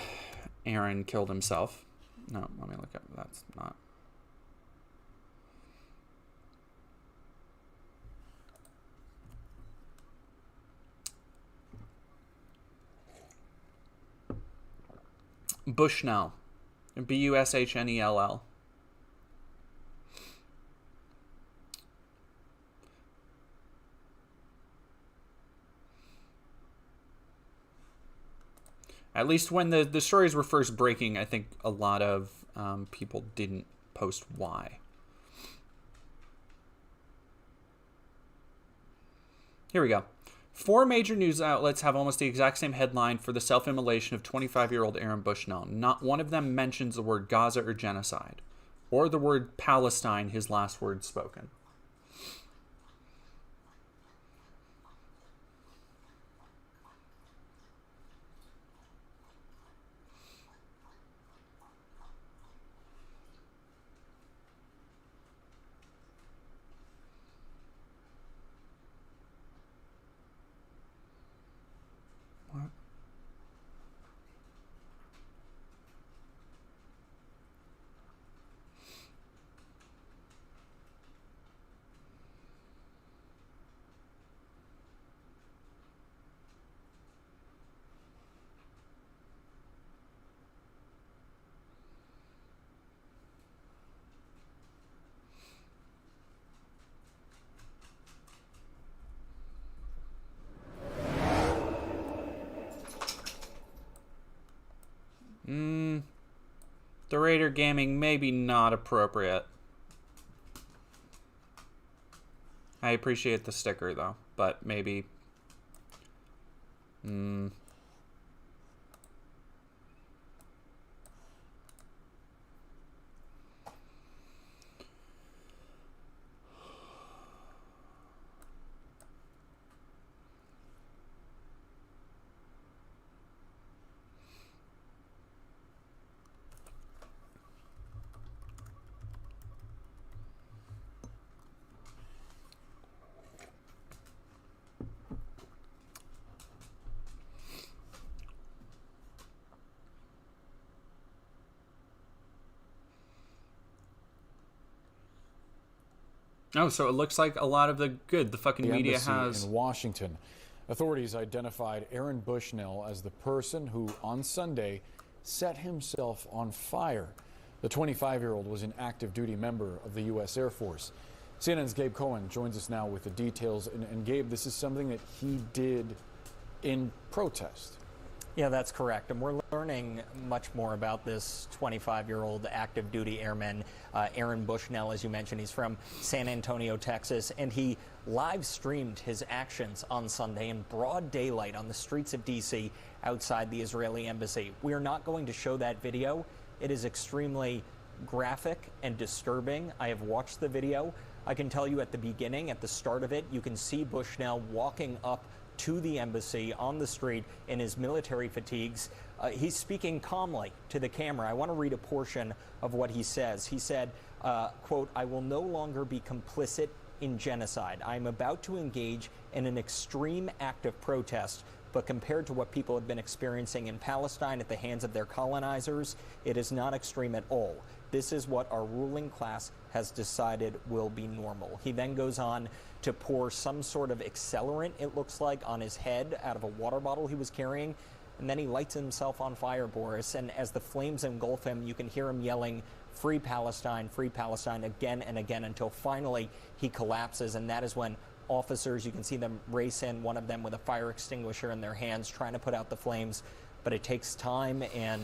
S1: Aaron killed himself. No, let me look up. That's not. Bushnell. Bushnell. At least when the stories were first breaking, I think a lot of people didn't post why. Here we go. 4 major news outlets have almost the exact same headline for the self-immolation of 25-year-old Aaron Bushnell. Not one of them mentions the word Gaza or genocide, or the word Palestine, his last word spoken. The Raider gaming maybe not appropriate. I appreciate the sticker though, but maybe. Oh, so it looks like a lot of the fucking media has.
S15: In Washington, authorities identified Aaron Bushnell as the person who, on Sunday, set himself on fire. The 25-year-old was an active duty member of the U.S. Air Force. CNN's Gabe Cohen joins us now with the details. And Gabe, this is something that he did in protest.
S16: Yeah, that's correct. And we're learning much more about this 25-year-old active duty airman, Aaron Bushnell, as you mentioned. He's from San Antonio, Texas, and he live streamed his actions on Sunday in broad daylight on the streets of D.C. outside the Israeli embassy. We are not going to show that video. It is extremely graphic and disturbing. I have watched the video. I can tell you at the beginning, at the start of it, you can see Bushnell walking up to the embassy on the street in his military fatigues. He's speaking calmly to the camera. I want to read a portion of what he says. He said, quote, "I will no longer be complicit in genocide. I'm about to engage in an extreme act of protest, but compared to what people have been experiencing in Palestine at the hands of their colonizers, it is not extreme at all. This is what our ruling class has decided will be normal." He then goes on to pour some sort of accelerant, it looks like, on his head out of a water bottle he was carrying, and then he lights himself on fire, Boris. And as the flames engulf him, you can hear him yelling, free Palestine, again and again, until finally he collapses. And that is when officers, you can see them race in, one of them with a fire extinguisher in their hands, trying to put out the flames. But it takes time, and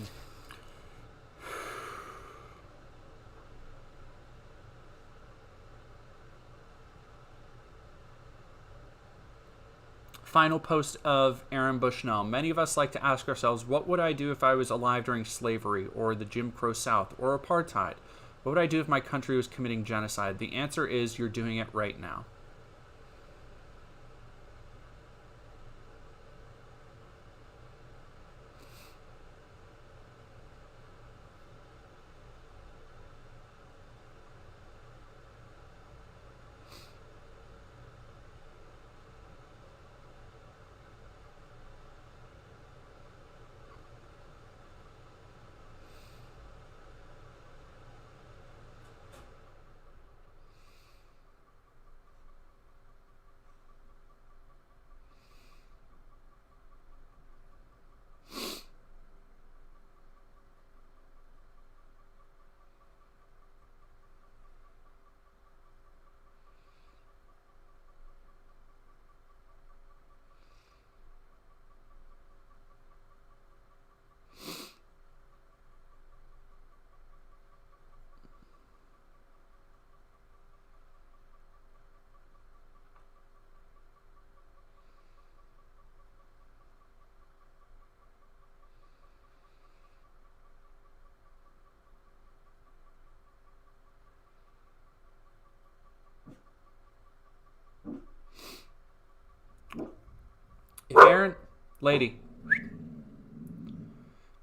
S1: final post of Aaron Bushnell. Many of us like to ask ourselves, what would I do if I was alive during slavery or the Jim Crow South or apartheid? What would I do if my country was committing genocide? The answer is you're doing it right now.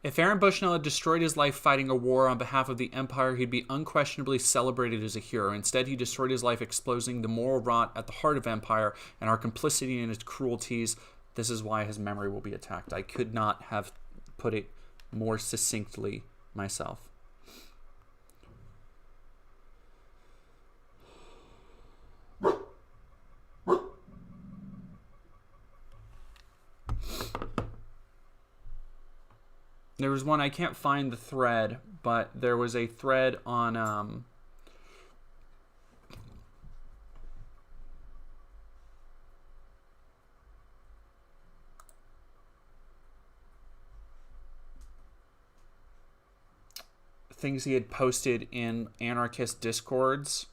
S1: If Aaron Bushnell had destroyed his life fighting a war on behalf of the empire, he'd be unquestionably celebrated as a hero. Instead, he destroyed his life exposing the moral rot at the heart of empire and our complicity in its cruelties. This is why his memory will be attacked. I could not have put it more succinctly myself. There was one, I can't find the thread, but there was a thread on things he had posted in anarchist discords,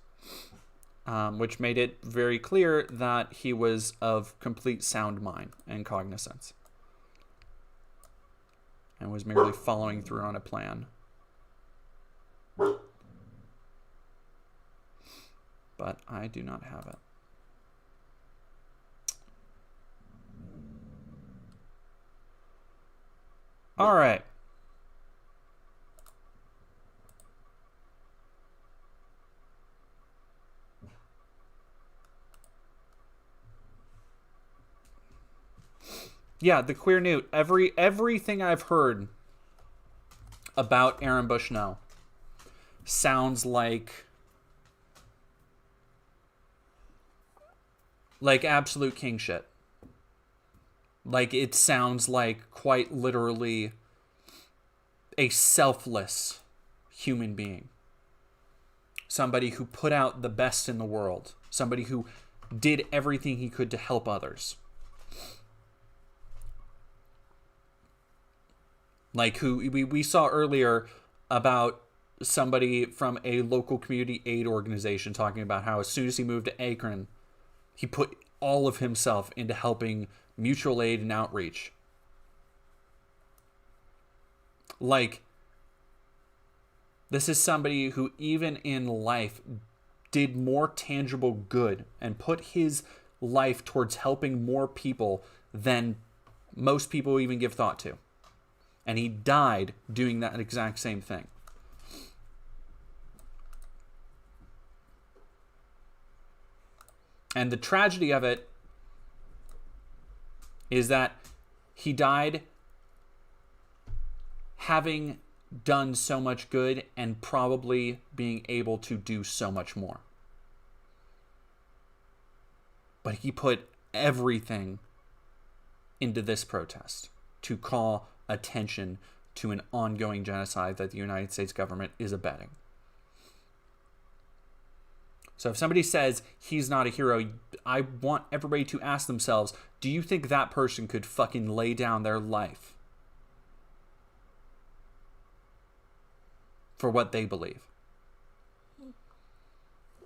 S1: which made it very clear that he was of complete sound mind and cognizance, and was merely following through on a plan. But I do not have it. All right. Yeah, the queer newt. Everything I've heard about Aaron Bushnell sounds like absolute king shit. Like, it sounds like quite literally a selfless human being. Somebody who put out the best in the world. Somebody who did everything he could to help others. Like who we saw earlier about somebody from a local community aid organization talking about how as soon as he moved to Akron, he put all of himself into helping mutual aid and outreach. Like, This is somebody who, even in life, did more tangible good and put his life towards helping more people than most people even give thought to. And he died doing that exact same thing. And the tragedy of it is that he died having done so much good and probably being able to do so much more. But he put everything into this protest to call attention to an ongoing genocide that the United States government is abetting. So if somebody says he's not a hero, I want everybody to ask themselves, do you think that person could fucking lay down their life for what they believe? Do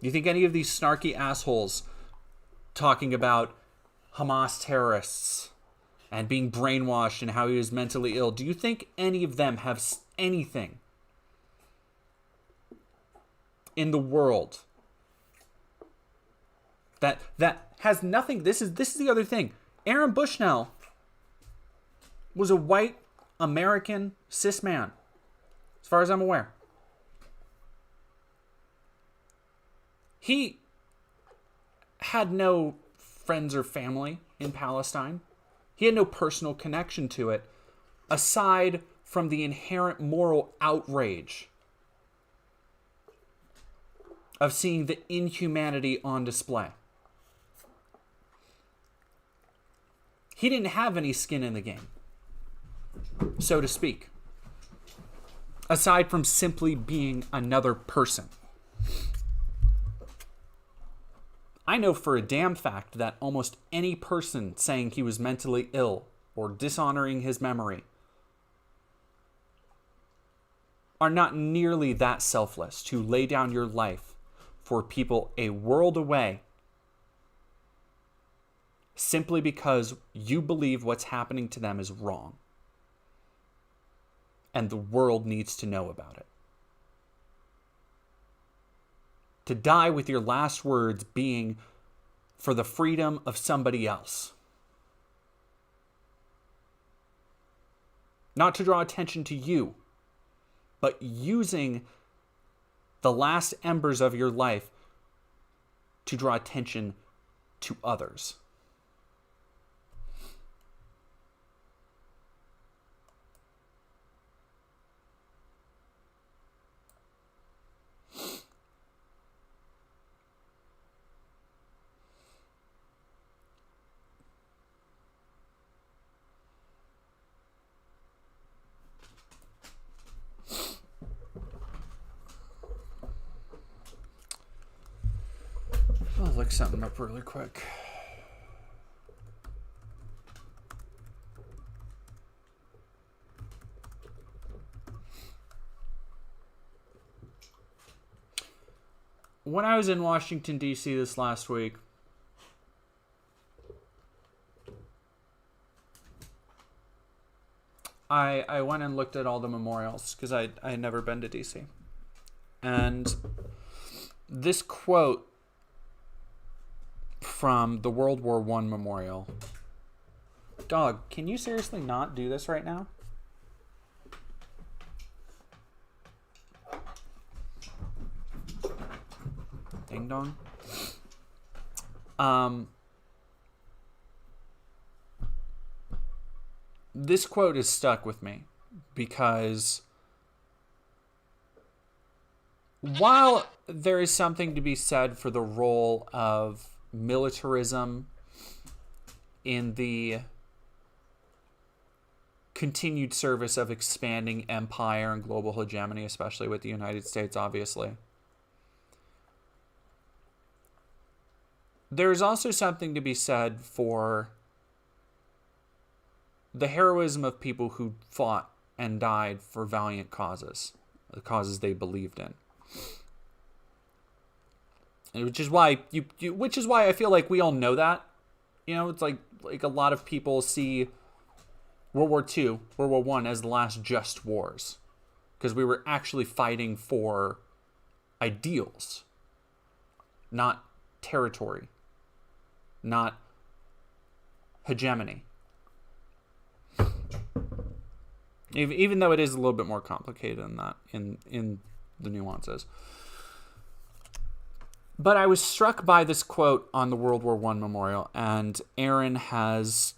S1: you think any of these snarky assholes talking about Hamas terrorists and being brainwashed and how he was mentally ill, do you think any of them have anything in the world that has nothing? This is the other thing. Aaron Bushnell was a white American cis man, as far as I'm aware. He had no friends or family in Palestine. He had no personal connection to it, aside from the inherent moral outrage of seeing the inhumanity on display. He didn't have any skin in the game, so to speak, aside from simply being another person. I know for a damn fact that almost any person saying he was mentally ill or dishonoring his memory are not nearly that selfless to lay down your life for people a world away simply because you believe what's happening to them is wrong. And the world needs to know about it. To die with your last words being for the freedom of somebody else. Not to draw attention to you, but using the last embers of your life to draw attention to others. I'll look something up really quick. When I was in Washington, D.C. this last week, I went and looked at all the memorials because I had never been to D.C. And this quote from the World War I memorial. Dog, can you seriously not do this right now? Ding dong. This quote is stuck with me because while there is something to be said for the role of militarism in the continued service of expanding empire and global hegemony, especially with the United States, obviously, there's also something to be said for the heroism of people who fought and died for valiant causes, the causes they believed in. Which is why which is why I feel like we all know that. You know, it's like a lot of people see World War II, World War I as the last just wars. because we were actually fighting for ideals, not territory, not hegemony. Even though it is a little bit more complicated than that in the nuances. But I was struck by this quote on the World War I memorial, and Aaron has,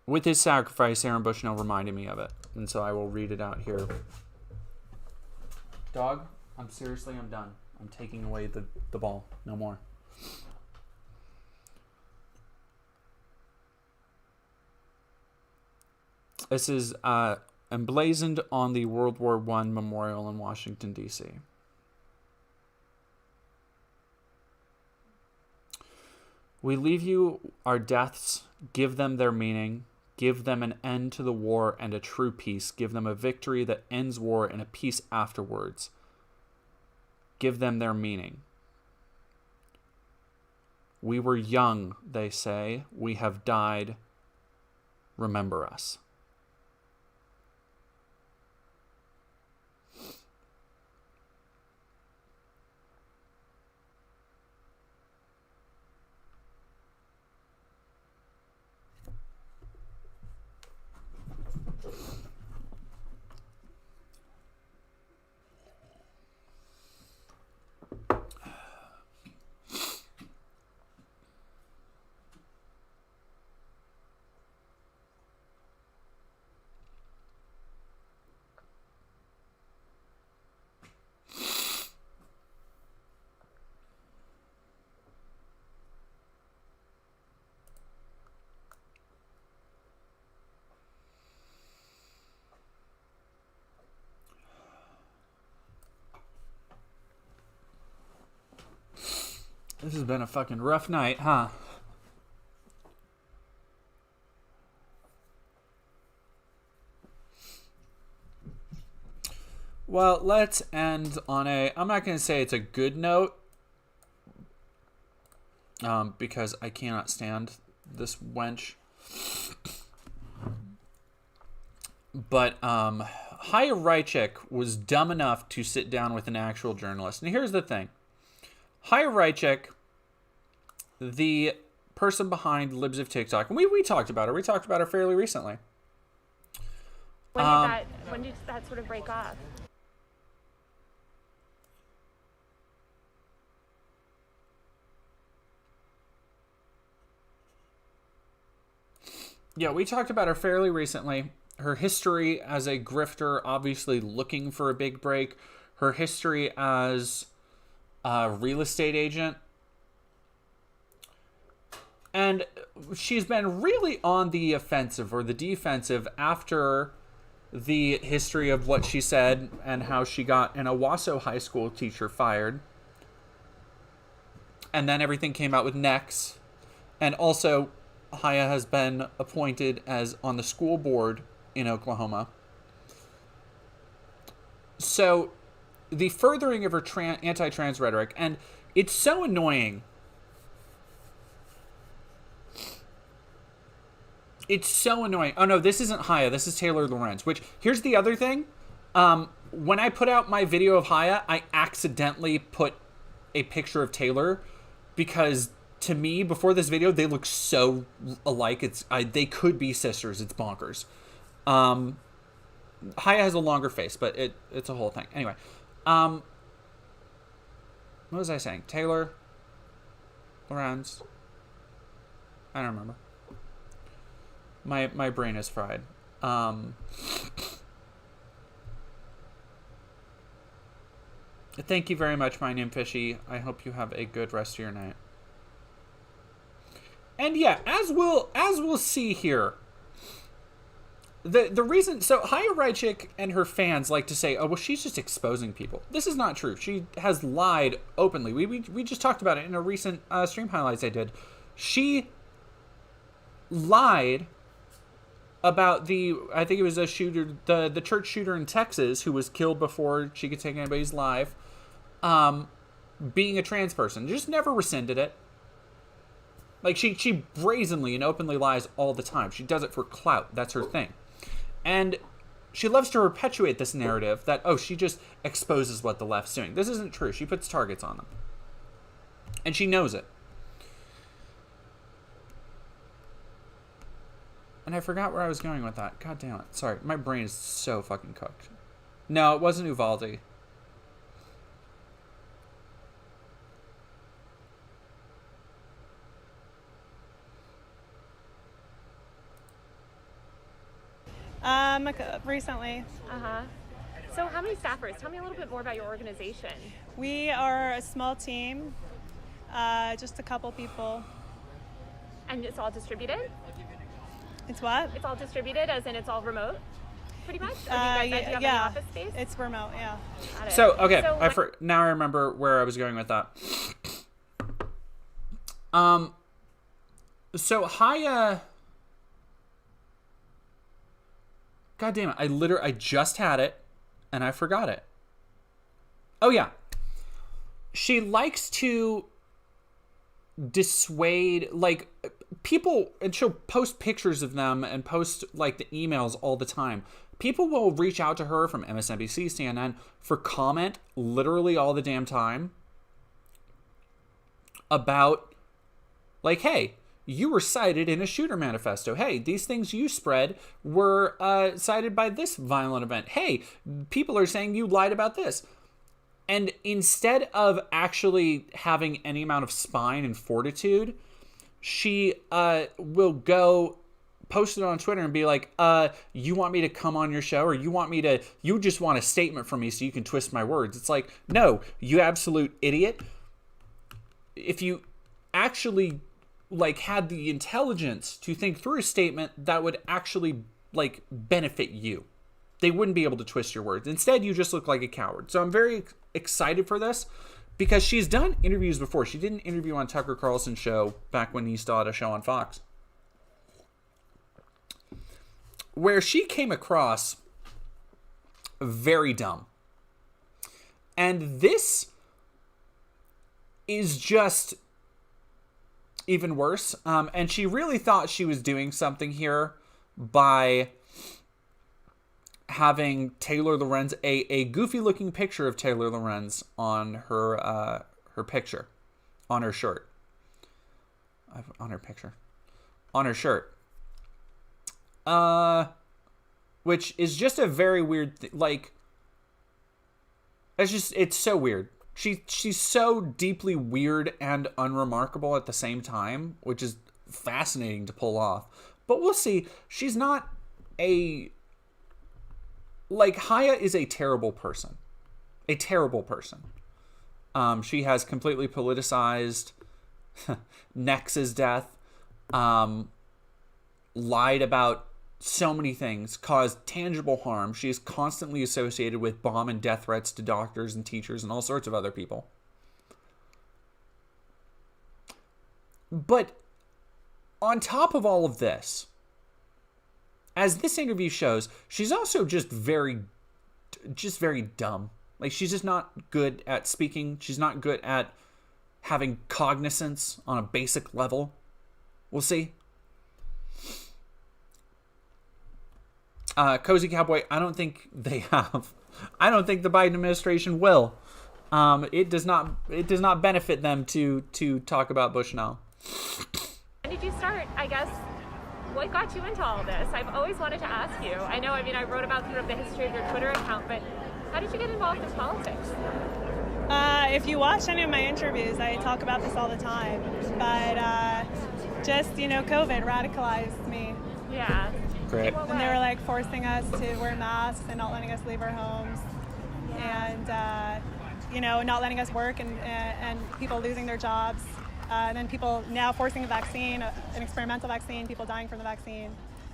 S1: with his sacrifice, Aaron Bushnell reminded me of it. And so I will read it out here. Dog, I'm done. I'm taking away the ball. No more. This is emblazoned on the World War I memorial in Washington, D.C. We leave you our deaths, give them their meaning, give them an end to the war and a true peace, give them a victory that ends war and a peace afterwards. Give them their meaning. We were young, they say, we have died, remember us. This has been a fucking rough night, huh? Well, let's end on a... I'm not going to say it's a good note. Because I cannot stand this wench. But Chaya Raichik was dumb enough to sit down with an actual journalist. And here's the thing. Chaya Raichik, the person behind Libs of TikTok, and we talked about her. We talked about her fairly recently.
S17: When did that sort of break off?
S1: Yeah, we talked about her fairly recently. Her history as a grifter, obviously looking for a big break. Her history as a real estate agent. And she's been really on the offensive or the defensive after the history of what she said and how she got an Owasso high school teacher fired. And then everything came out with Nex. And also, Chaya has been appointed as on the school board in Oklahoma. So the furthering of her anti-trans rhetoric, and it's so annoying. It's so annoying. Oh no, this isn't Chaya. This is Taylor Lorenz. Which, here's the other thing. When I put out my video of Chaya, I accidentally put a picture of Taylor because to me, before this video, they look so alike. They could be sisters. It's bonkers. Chaya has a longer face, but it's a whole thing. Anyway, what was I saying? Taylor Lorenz. I don't remember. My brain is fried. Thank you very much, my name Fishy. I hope you have a good rest of your night. And yeah, as we'll see here, the reason, so Chaya Raichik and her fans like to say, oh well, she's just exposing people. This is not true. She has lied openly. We just talked about it in a recent stream highlights I did. She lied about I think it was a shooter, the church shooter in Texas who was killed before she could take anybody's life, being a trans person. Just never rescinded it. Like, she brazenly and openly lies all the time. She does it for clout. That's her thing. And she loves to perpetuate this narrative that, oh, she just exposes what the left's doing. This isn't true. She puts targets on them. And she knows it. And I forgot where I was going with that. God damn it. Sorry, my brain is so fucking cooked. No, it wasn't Uvalde.
S18: Recently.
S17: So how many staffers? Tell me a little bit more about your organization.
S18: We are a small team, just a couple people.
S17: And it's all distributed?
S18: It's what?
S17: It's all distributed, as in it's all remote, pretty much? Or do you guys do you have any office space?
S18: It's remote, yeah.
S17: Got it.
S1: So, okay,
S17: So
S1: now I remember where I was going with that. So Chaya... God damn it, I just had it, and I forgot it. Oh, yeah. She likes to dissuade, like, people, and she'll post pictures of them and post, like, the emails all the time. People will reach out to her from MSNBC, CNN, for comment literally all the damn time about, like, hey, you were cited in a shooter manifesto. Hey, these things you spread were cited by this violent event. Hey, people are saying you lied about this. And instead of actually having any amount of spine and fortitude, she will go post it on Twitter and be like, you want me to come on your show, or you just want a statement from me so you can twist my words. It's like, no, you absolute idiot. If you actually like had the intelligence to think through a statement that would actually like benefit you, they wouldn't be able to twist your words. Instead, you just look like a coward. So I'm very excited for this because she's done interviews before. She did an interview on Tucker Carlson's show back when he still had a show on Fox, where she came across very dumb. And this is just even worse. And she really thought she was doing something here by having Taylor Lorenz, a goofy looking picture of Taylor Lorenz on her picture, on her shirt, on her picture, on her shirt, which is just a very weird like, it's so weird. She's so deeply weird and unremarkable at the same time, which is fascinating to pull off. But we'll see. She's not a... Like, Chaya is a terrible person. A terrible person. She has completely politicized Nex's death, lied about so many things, caused tangible harm. She is constantly associated with bomb and death threats to doctors and teachers and all sorts of other people. But on top of all of this, as this interview shows, she's also just very dumb. Like, she's just not good at speaking. She's not good at having cognizance on a basic level. We'll see. Cozy Cowboy, I don't think they have. I don't think the Biden administration will. It does not benefit them to talk about Bushnell.
S17: When did you start, I guess, what got you into all this? I've always wanted to ask you. I know, I mean, I wrote about sort of the history of your Twitter account, but how did you get involved in politics?
S18: If you watch any of my interviews, I talk about this all the time. But just, COVID radicalized me.
S17: Yeah.
S1: Great.
S18: And they were like forcing us to wear masks and not letting us leave our homes. And, not letting us work and people losing their jobs. And then people now forcing a vaccine, an experimental vaccine, people dying from the vaccine.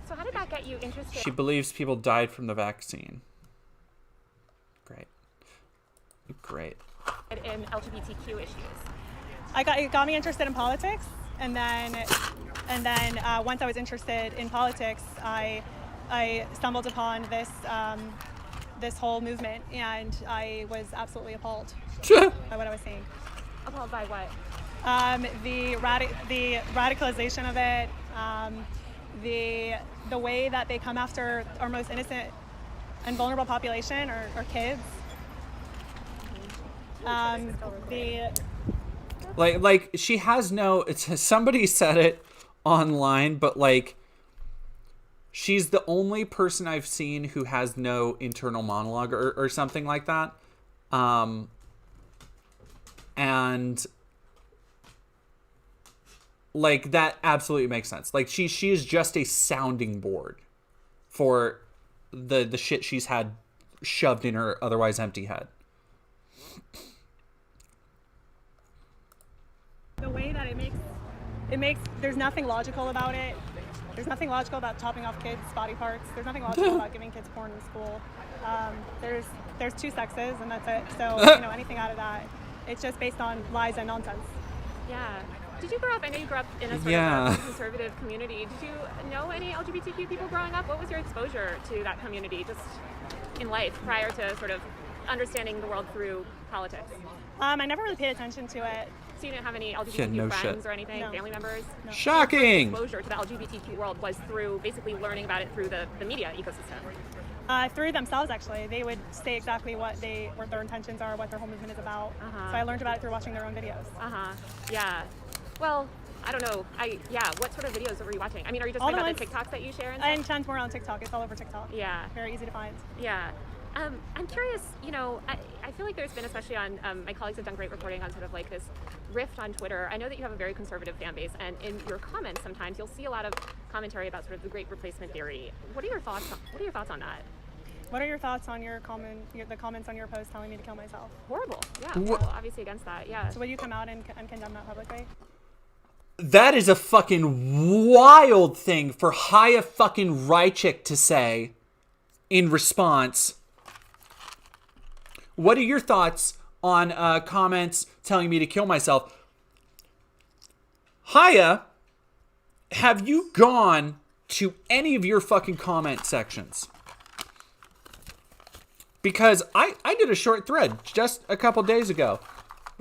S17: So how did that get you interested?
S1: She believes people died from the vaccine. Great.
S17: In LGBTQ issues.
S18: It got me interested in politics, and then once I was interested in politics, I stumbled upon this whole movement, and I was absolutely appalled by what I was seeing.
S17: Appalled by what?
S18: The radicalization of it, the way that they come after our most innocent and vulnerable population or kids.
S1: Like she has no, somebody said it online, but like she's the only person I've seen who has no internal monologue or something like that. And like that absolutely makes sense. Like she is just a sounding board for the shit she's had shoved in her otherwise empty head.
S18: The way that it makes there's nothing logical about it. There's nothing logical about chopping off kids' body parts. There's nothing logical about giving kids porn in school. There's two sexes and that's it. So anything out of that, it's just based on lies and nonsense.
S17: Yeah. Did you grow up? I know you grew up in a sort of conservative community. Did you know any LGBTQ people growing up? What was your exposure to that community just in life prior to sort of understanding the world through politics?
S18: I never really paid attention to it.
S17: So you didn't have any LGBTQ friends or anything, family members?
S18: No.
S1: Shocking!
S17: Your exposure to the LGBTQ world was through basically learning about it through the media ecosystem.
S18: Through themselves, actually. They would say exactly what their intentions are, what their whole movement is about. So I learned about it through watching their own videos.
S17: Yeah. Well, I don't know. What sort of videos were you watching? I mean, are you just talking about the TikToks that you share?
S18: And tons more on TikTok. It's all over TikTok.
S17: Yeah.
S18: Very easy to find.
S17: Yeah. I'm curious, I feel like there's been, especially on, my colleagues have done great reporting on sort of like this rift on Twitter. I know that you have a very conservative fan base, and in your comments sometimes you'll see a lot of commentary about sort of the great replacement theory. What are your thoughts on that?
S18: What are your thoughts on the comments on your post telling me to kill myself?
S17: Horrible. Yeah. Well, obviously against that. Yeah.
S18: So will you come out and condemn that publicly?
S1: That is a fucking wild thing for Chaya fucking Raichik to say in response. What are your thoughts on comments telling me to kill myself? Chaya, have you gone to any of your fucking comment sections? Because I did a short thread just a couple days ago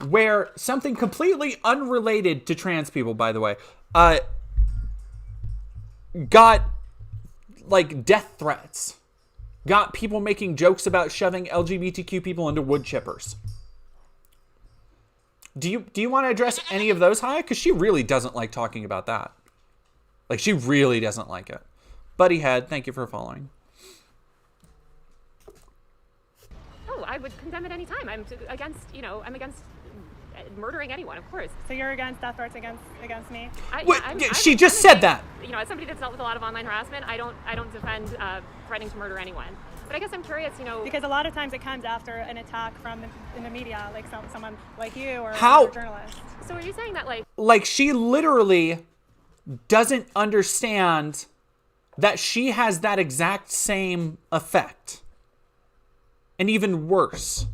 S1: where something completely unrelated to trans people, by the way, got like death threats. Got people making jokes about shoving LGBTQ people into wood chippers. Do you want to address any of those, Chaya? Because she really doesn't like talking about that. Like, she really doesn't like it. Buddy Head, thank you for following.
S17: Oh, I would condemn it anytime. I'm against murdering anyone, of course.
S18: So you're against death threats against me?
S1: She just said that.
S17: As somebody that's dealt with a lot of online harassment, I don't defend threatening to murder anyone. But I guess I'm curious,
S18: because a lot of times it comes after an attack in the media, like someone like you or a journalist.
S17: So are you saying that
S1: like she literally doesn't understand that she has that exact same effect, and even worse?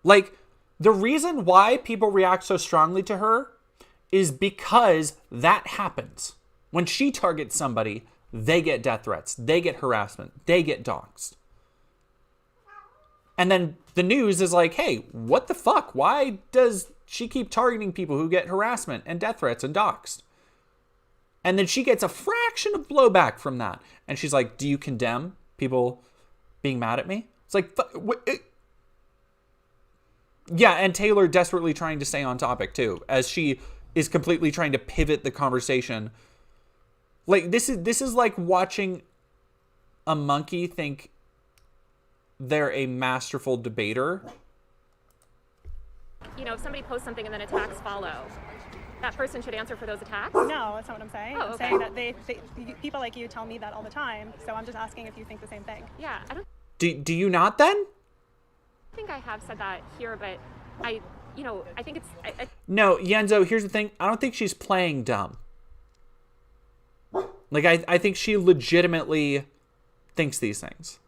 S1: Like, the reason why people react so strongly to her is because that happens. When she targets somebody, they get death threats, they get harassment, they get doxxed. And then the news is like, hey, what the fuck? Why does she keep targeting people who get harassment and death threats and doxxed? And then she gets a fraction of blowback from that. And she's like, do you condemn people being mad at me? It's like, yeah, and Taylor desperately trying to stay on topic too, as she is completely trying to pivot the conversation. Like, this is like watching a monkey think they're a masterful debater.
S17: If somebody posts something and then attacks follow, that person should answer for those attacks?
S18: No, that's not what I'm saying.
S17: Oh, okay.
S18: I'm saying that people like you tell me that all the time, so I'm just asking if you think the same thing.
S17: Yeah, I don't
S1: Do you not then?
S17: think I have said that here, but I think it's...
S1: No, Yenzo, here's the thing. I don't think she's playing dumb. Like, I think she legitimately thinks these things.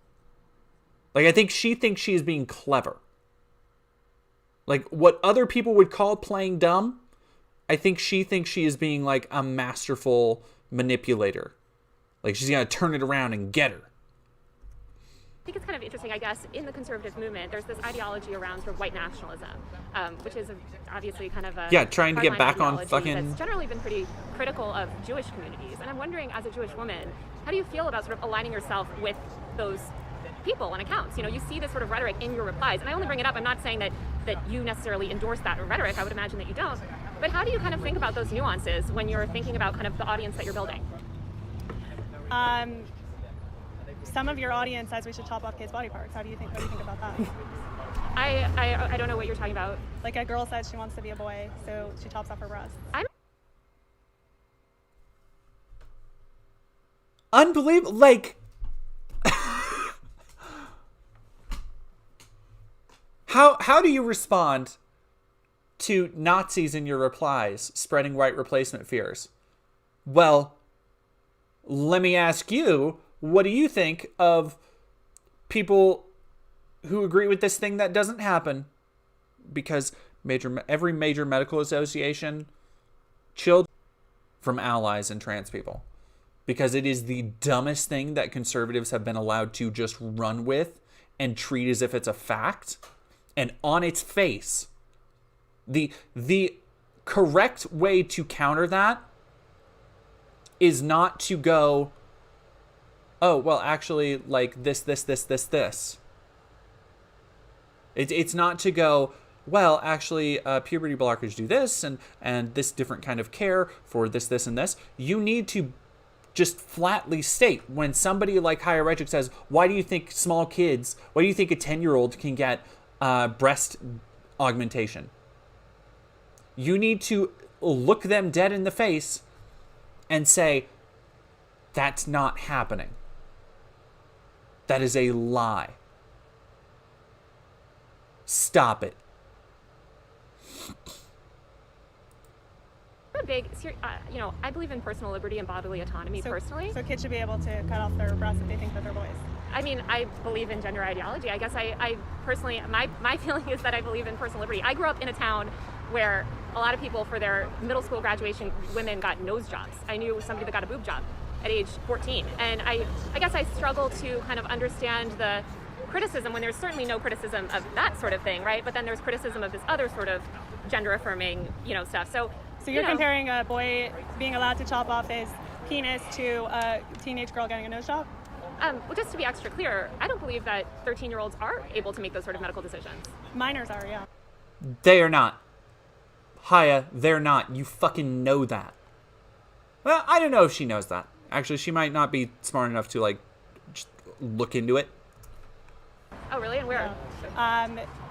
S1: Like, I think she thinks she is being clever. Like, what other people would call playing dumb, I think she thinks she is being, like, a masterful manipulator. Like, she's going to turn it around and get her.
S17: I think it's kind of interesting, I guess, in the conservative movement, there's this ideology around sort of white nationalism, which is obviously kind of a
S1: trying to get back on fucking.
S17: That's generally been pretty critical of Jewish communities. And I'm wondering, as a Jewish woman, how do you feel about sort of aligning yourself with those people and accounts? You know, you see this sort of rhetoric in your replies, and I only bring it up. I'm not saying that you necessarily endorse that rhetoric. I would imagine that you don't. But how do you kind of think about those nuances when you're thinking about kind of the audience that you're building?
S18: Some of your audience says we should chop off kids' body parts. What do you think about that?
S17: I don't know what you're talking about.
S18: Like a girl says she wants to be a boy, so she chops off her breasts.
S1: Unbelievable. Like, how do you respond to Nazis in your replies spreading white replacement fears? Well, let me ask you, what do you think of people who agree with this thing that doesn't happen? Because every major medical association chilled from allies and trans people. Because it is the dumbest thing that conservatives have been allowed to just run with and treat as if it's a fact. And on its face, the correct way to counter that is not to go, oh, well, actually, like this. It's not to go, well, actually, puberty blockers do this and this different kind of care for this, and this. You need to just flatly state when somebody like Chaya Raichik says, why do you think a 10-year-old can get breast augmentation? You need to look them dead in the face and say, that's not happening. That is a lie. Stop it.
S17: I believe in personal liberty and bodily autonomy personally.
S18: So kids should be able to cut off their breasts if they think that they're boys.
S17: I mean, I believe in gender ideology. I guess I personally, my feeling is that I believe in personal liberty. I grew up in a town where a lot of people, for their middle school graduation, women got nose jobs. I knew somebody that got a boob job at age 14. And I guess I struggle to kind of understand the criticism when there's certainly no criticism of that sort of thing, right? But then there's criticism of this other sort of gender-affirming, stuff. So
S18: you're comparing a boy being allowed to chop off his penis to a teenage girl getting a nose job?
S17: Well, just to be extra clear, I don't believe that 13-year-olds are able to make those sort of medical decisions.
S18: Minors are, yeah.
S1: They are not. Chaya, they're not. You fucking know that. Well, I don't know if she knows that. Actually, she might not be smart enough to, just look into it.
S17: Oh, really? And where?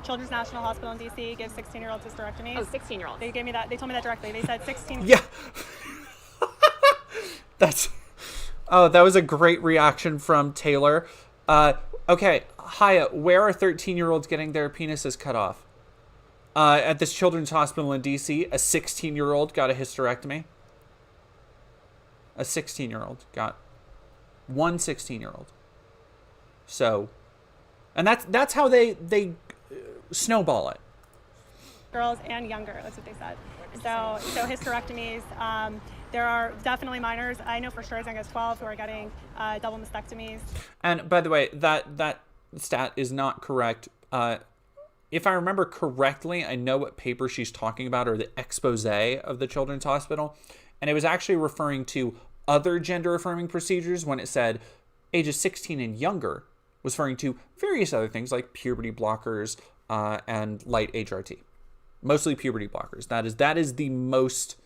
S18: Children's National Hospital in D.C. gives 16-year-olds hysterectomies.
S17: Oh, 16-year-olds.
S18: They gave me that. They told me that directly. They said 16.
S1: Yeah. That was a great reaction from Taylor. Okay, Chaya, where are 13-year-olds getting their penises cut off? At this children's hospital in D.C., a 16-year-old got a hysterectomy. A 16-year-old got one 16-year-old. So, and that's how they snowball it.
S18: Girls and younger, that's what they said. So hysterectomies, there are definitely minors. I know for sure as young as 12 who are getting double mastectomies.
S1: And by the way, that stat is not correct. If I remember correctly, I know what paper she's talking about, or the expose of the Children's Hospital. And it was actually referring to other gender-affirming procedures when it said ages 16 and younger, was referring to various other things like puberty blockers and light HRT. Mostly puberty blockers. That is the most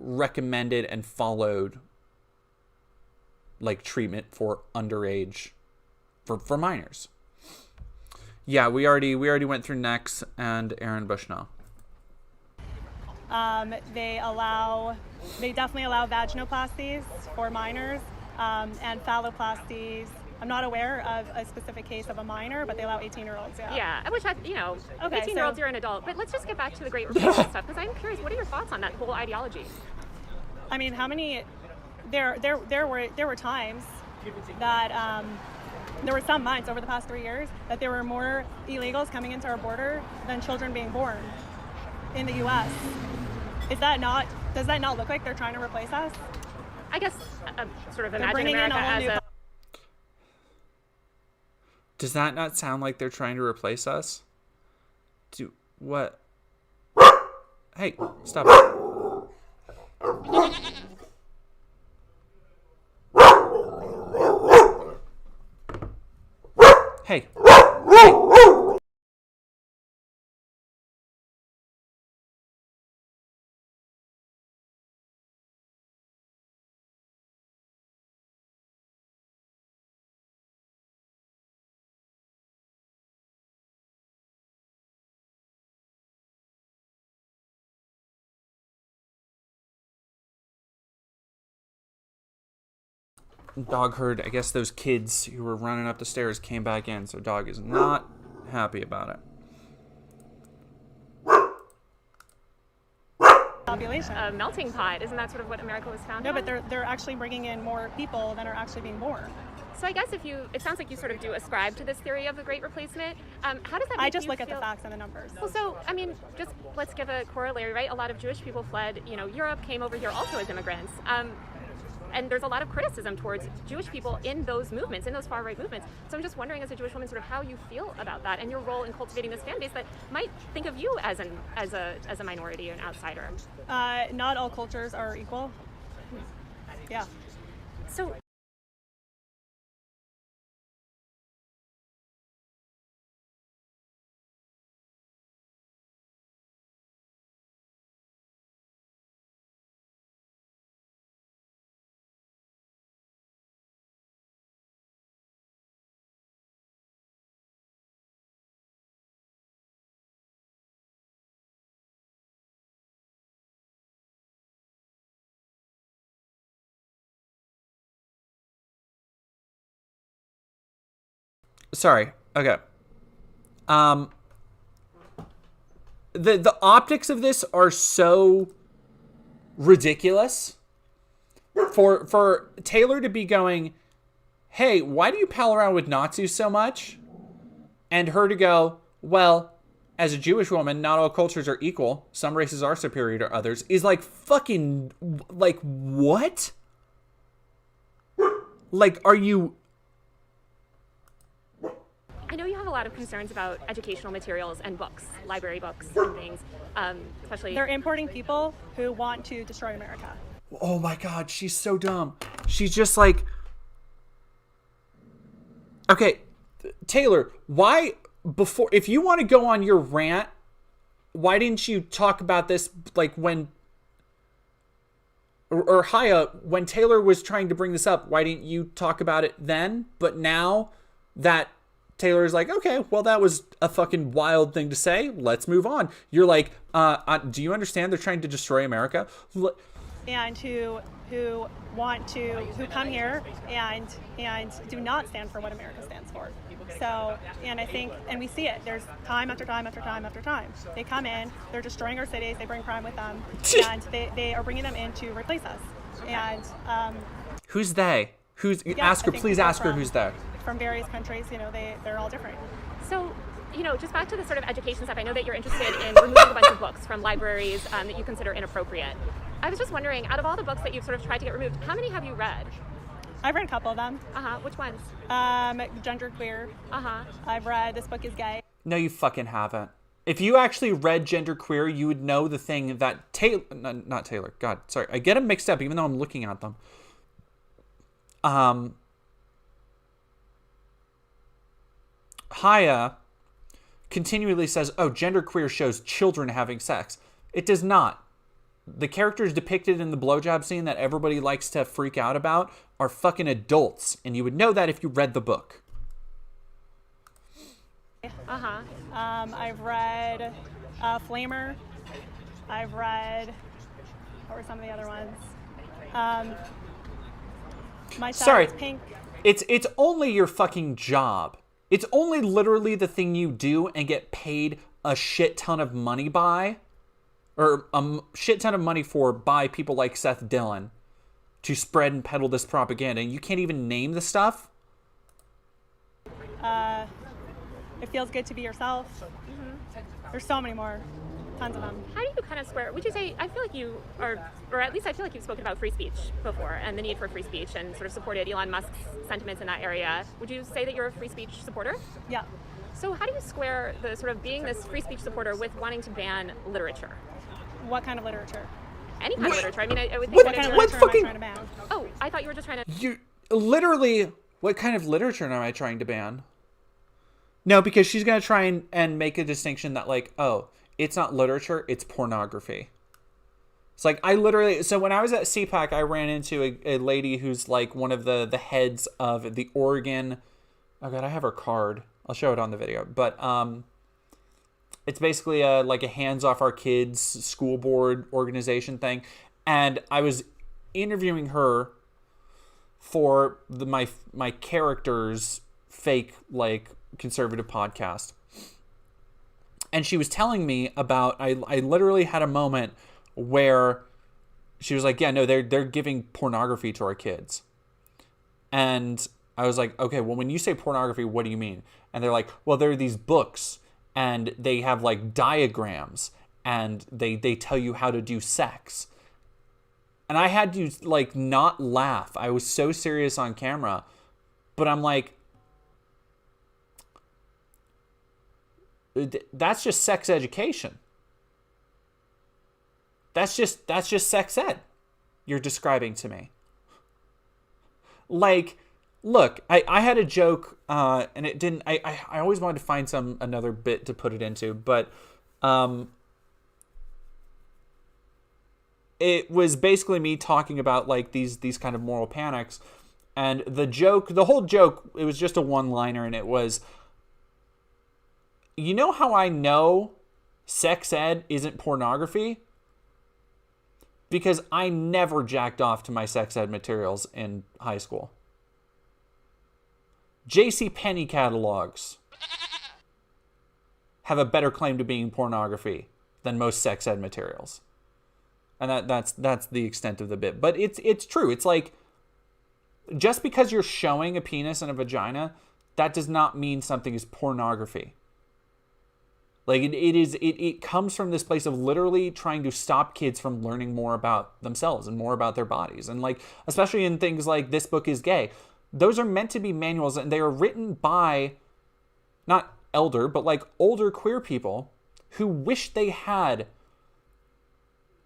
S1: recommended and followed treatment for underage, for minors. Yeah, we already went through Nex and Aaron Bushnell.
S18: They definitely allow vaginoplasties for minors and phalloplasties. I'm not aware of a specific case of a minor, but they allow 18-year-olds.
S17: Yeah, which 18-year-olds, you're an adult. But let's just get back to the Great Replacement stuff, because I'm curious, what are your thoughts on that whole ideology?
S18: I mean, how many? There were times that there were some months over the past 3 years that there were more illegals coming into our border than children being born in the U.S. Does that not look like they're trying to replace us?
S17: I guess sort of imagine America as a...
S1: Does that not sound like they're trying to replace us? Do what? Hey, stop it. Hey. Hey. Dog heard, I guess those kids who were running up the stairs came back in, so dog is not happy about it.
S18: Population.
S17: A melting pot. Isn't that sort of what America was founded
S18: No,
S17: on?
S18: but they're actually bringing in more people than are actually being born.
S17: So I guess it sounds like you sort of do ascribe to this theory of the Great Replacement. How does that make
S18: I just
S17: you
S18: look at
S17: feel?
S18: the facts and the numbers.
S17: Well, so, I mean, just let's give a corollary, right? A lot of Jewish people fled, Europe, came over here also as immigrants. And there's a lot of criticism towards Jewish people in those movements, in those far-right movements. So I'm just wondering, as a Jewish woman, sort of how you feel about that and your role in cultivating this fan base that might think of you as a minority or an outsider.
S18: Not all cultures are equal. Yeah.
S17: So
S1: Sorry. Okay. The optics of this are so ridiculous. For Taylor to be going, hey, why do you pal around with Nazis so much? And her to go, well, as a Jewish woman, not all cultures are equal. Some races are superior to others. Is like fucking, like, what? Like, are you...
S17: I know you have a lot of concerns about educational materials and books, library books and things, especially...
S18: They're importing people who want to destroy America.
S1: Oh my God, she's so dumb. She's just like... Okay, Taylor, why... Before, if you want to go on your rant, why didn't you talk about this like when... Or Chaya, when Taylor was trying to bring this up, why didn't you talk about it then? But now that... Taylor's like, okay, well, that was a fucking wild thing to say. Let's move on. You're like, do you understand they're trying to destroy America?
S18: And who come here and do not stand for what America stands for. So, and I think, and we see it, there's time after time after time after time. They come in, they're destroying our cities, they bring crime with them, and they are bringing them in to replace us. And
S1: who's they? Who's ask her, please ask her who's there.
S18: From various countries, they're all different.
S17: So, just back to the sort of education stuff, I know that you're interested in removing a bunch of books from libraries that you consider inappropriate. I was just wondering, out of all the books that you've sort of tried to get removed, how many have you read?
S18: I've read a couple of them.
S17: Which ones?
S18: Genderqueer. I've read This Book is Gay.
S1: No, you fucking haven't. If you actually read Genderqueer, you would know the thing that Taylor, not Taylor, God, sorry. I get them mixed up even though I'm looking at them. Chaya continually says, oh, genderqueer shows children having sex. It does not. The characters depicted in the blowjob scene that everybody likes to freak out about are fucking adults, and you would know that if you read the book.
S18: I've read Flamer. I've read, what were some of the other ones? My Shadow is Pink.
S1: It's only your fucking job. It's only literally the thing you do and get paid a shit ton of money by, or a shit ton of money for by people like Seth Dillon to spread and peddle this propaganda, and you can't even name the stuff?
S18: It Feels Good to Be Yourself. There's so many more. tons of them.
S17: How do you kind of square, would you say, I feel like you are, or at least I feel like you've spoken about free speech before and the need for free speech and sort of supported Elon Musk's sentiments in that area. Would you say that you're a free speech supporter?
S18: Yeah.
S17: So how do you square the sort of being this free speech supporter with wanting to ban literature?
S18: What kind of literature?
S17: Any kind of literature. I mean, I would think
S18: what kind of literature am I trying to ban?
S17: Oh, I thought you were just trying to...
S1: You literally, what kind of literature am I trying to ban? No, because she's going to try and make a distinction that like, oh, it's not literature, it's pornography. It's like, I literally, so when I was at CPAC, I ran into a lady who's like one of the heads of the Oregon, oh God, I have her card. I'll show it on the video. But it's basically like a hands off our kids school board organization thing. And I was interviewing her for my character's fake like conservative podcast. And she was telling me about, I literally had a moment where she was like, yeah, no, they're giving pornography to our kids. And I was like, okay, well, when you say pornography, what do you mean? And they're like, well, there are these books and they have like diagrams and they tell you how to do sex. And I had to like not laugh. I was so serious on camera, but I'm like, that's just sex education. That's just sex ed you're describing to me. Like, look, I had a joke, and it didn't, I always wanted to find another bit to put it into, but it was basically me talking about like these kind of moral panics, and the whole joke, it was just a one-liner, and it was, you know how I know sex ed isn't pornography? Because I never jacked off to my sex ed materials in high school. JCPenney catalogs have a better claim to being pornography than most sex ed materials. And that's the extent of the bit. But it's true. It's like, just because you're showing a penis and a vagina, that does not mean something is pornography. Like it comes from this place of literally trying to stop kids from learning more about themselves and more about their bodies. And like, especially in things like This Book is Gay, those are meant to be manuals, and they are written by not elder, but like older queer people who wish they had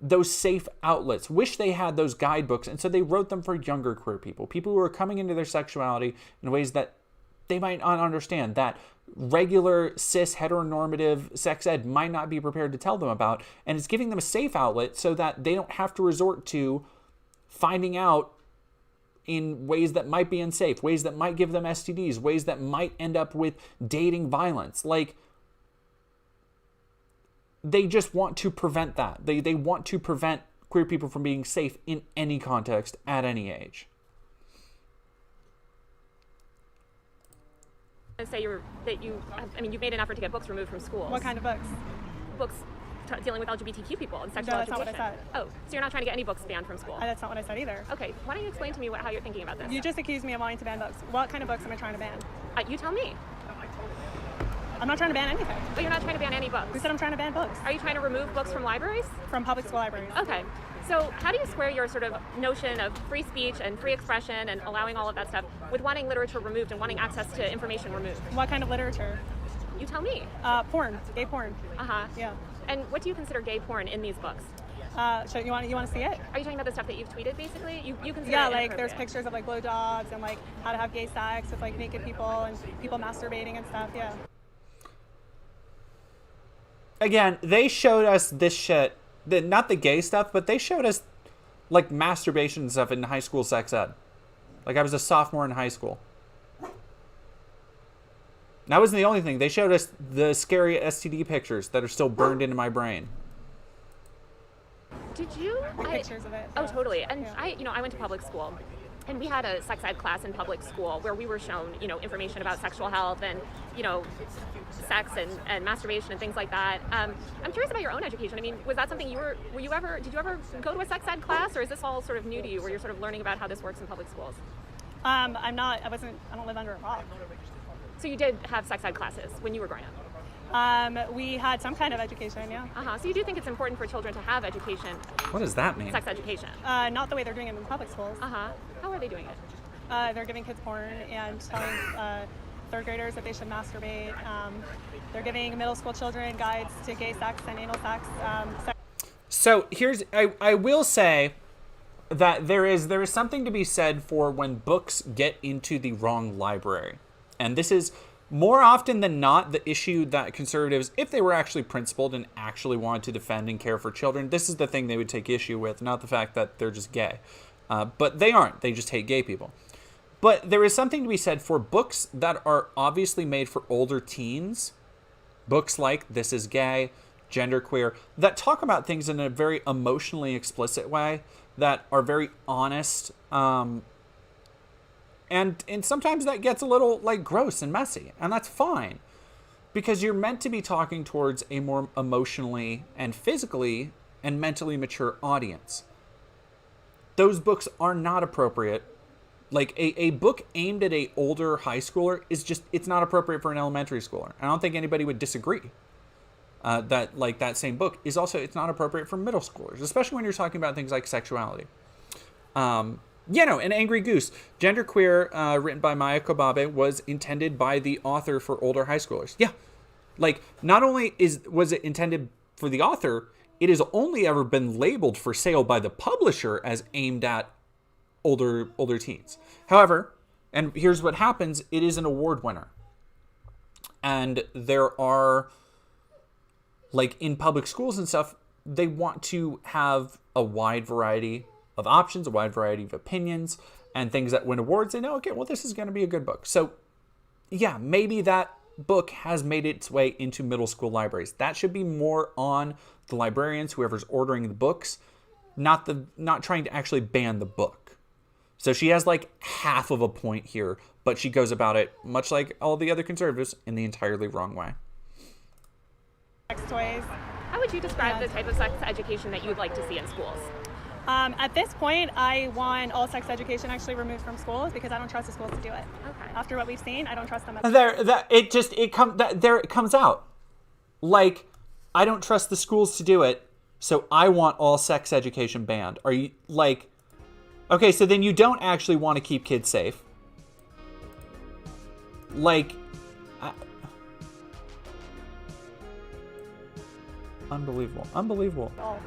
S1: those safe outlets, wish they had those guidebooks. And so they wrote them for younger queer people who are coming into their sexuality in ways that they might not understand, that regular cis heteronormative sex ed might not be prepared to tell them about. And it's giving them a safe outlet so that they don't have to resort to finding out in ways that might be unsafe, ways that might give them STDs, ways that might end up with dating violence. Like, they just want to prevent that. They want to prevent queer people from being safe in any context at any age.
S17: Say you've made an effort to get books removed from schools.
S18: What kind of books?
S17: Books dealing with LGBTQ people and sexual
S18: education.
S17: That's not what I said. Oh, so you're not trying to get any books banned from school?
S18: That's not what I said either.
S17: Okay, why don't you explain to me how you're thinking about this?
S18: You just accused me of wanting to ban books. What kind of books am I trying to ban?
S17: You tell me.
S18: I'm not trying to ban anything.
S17: But you're not trying to ban any books?
S18: Who said I'm trying to ban books?
S17: Are you trying to remove books from libraries?
S18: From public school libraries.
S17: Okay. So how do you square your sort of notion of free speech and free expression and allowing all of that stuff with wanting literature removed and wanting access to information removed?
S18: What kind of literature?
S17: You tell me.
S18: Porn. Gay porn.
S17: Uh-huh.
S18: Yeah.
S17: And what do you consider gay porn in these books?
S18: So you want to see it?
S17: Are you talking about the stuff that you've tweeted, basically? You consider
S18: yeah,
S17: it
S18: like there's pictures of like blowjobs and like how to have gay sex with like naked people and people masturbating and stuff, yeah.
S1: Again, they showed us this shit, not the gay stuff, but they showed us like masturbation stuff in high school sex ed. Like I was a sophomore in high school. That wasn't the only thing. They showed us the scary STD pictures that are still burned into my brain.
S17: Did you?
S18: Pictures of it.
S17: Oh, totally. And yeah. I went to public school, and we had a sex ed class in public school where we were shown, information about sexual health and, sex and masturbation and things like that. I'm curious about your own education. I mean, was that something did you ever go to a sex ed class, or is this all sort of new to you, where you're sort of learning about how this works in public schools?
S18: I don't live under a rock.
S17: So you did have sex ed classes when you were growing up?
S18: We had some kind of education, yeah.
S17: So you do think it's important for children to have education?
S1: What does that mean?
S17: Sex education.
S18: Not the way they're doing it in public schools.
S17: How are they doing it?
S18: They're giving kids porn and telling third graders that they should masturbate. They're giving middle school children guides to gay sex and anal sex.
S1: So I will say that there is something to be said for when books get into the wrong library. And this is more often than not the issue that conservatives, if they were actually principled and actually wanted to defend and care for children, this is the thing they would take issue with, not the fact that they're just gay. But they aren't. They just hate gay people. But there is something to be said for books that are obviously made for older teens. Books like This Is Gay, Genderqueer, that talk about things in a very emotionally explicit way, that are very honest. And sometimes that gets a little like gross and messy, and that's fine. Because you're meant to be talking towards a more emotionally and physically and mentally mature audience. Those books are not appropriate. Like a book aimed at a older high schooler it's not appropriate for an elementary schooler. I don't think anybody would disagree that same book is also, it's not appropriate for middle schoolers, especially when you're talking about things like sexuality. An Angry Goose, Genderqueer, written by Maya Kobabe, was intended by the author for older high schoolers. Yeah. Like, not only was it intended for the author, it has only ever been labeled for sale by the publisher as aimed at older teens. However, and here's what happens, it is an award winner. And there are, like in public schools and stuff, they want to have a wide variety of options, a wide variety of opinions, and things that win awards. They know, okay, well, this is going to be a good book. So, yeah, maybe that book has made its way into middle school libraries. That should be more on the librarians, whoever's ordering the books, not trying to actually ban the book. So she has like half of a point here, but she goes about it, much like all the other conservatives, in the entirely wrong way.
S18: Sex toys.
S17: How would you describe the type of sex education that you'd like to see in schools?
S18: At this point, I want all sex education actually removed from schools because I don't trust the schools to do it. Okay. After what we've seen, I don't trust them.
S1: It comes out. Like, I don't trust the schools to do it, so I want all sex education banned. Are you like? Okay, so then you don't actually want to keep kids safe. Like, unbelievable.
S18: Oh,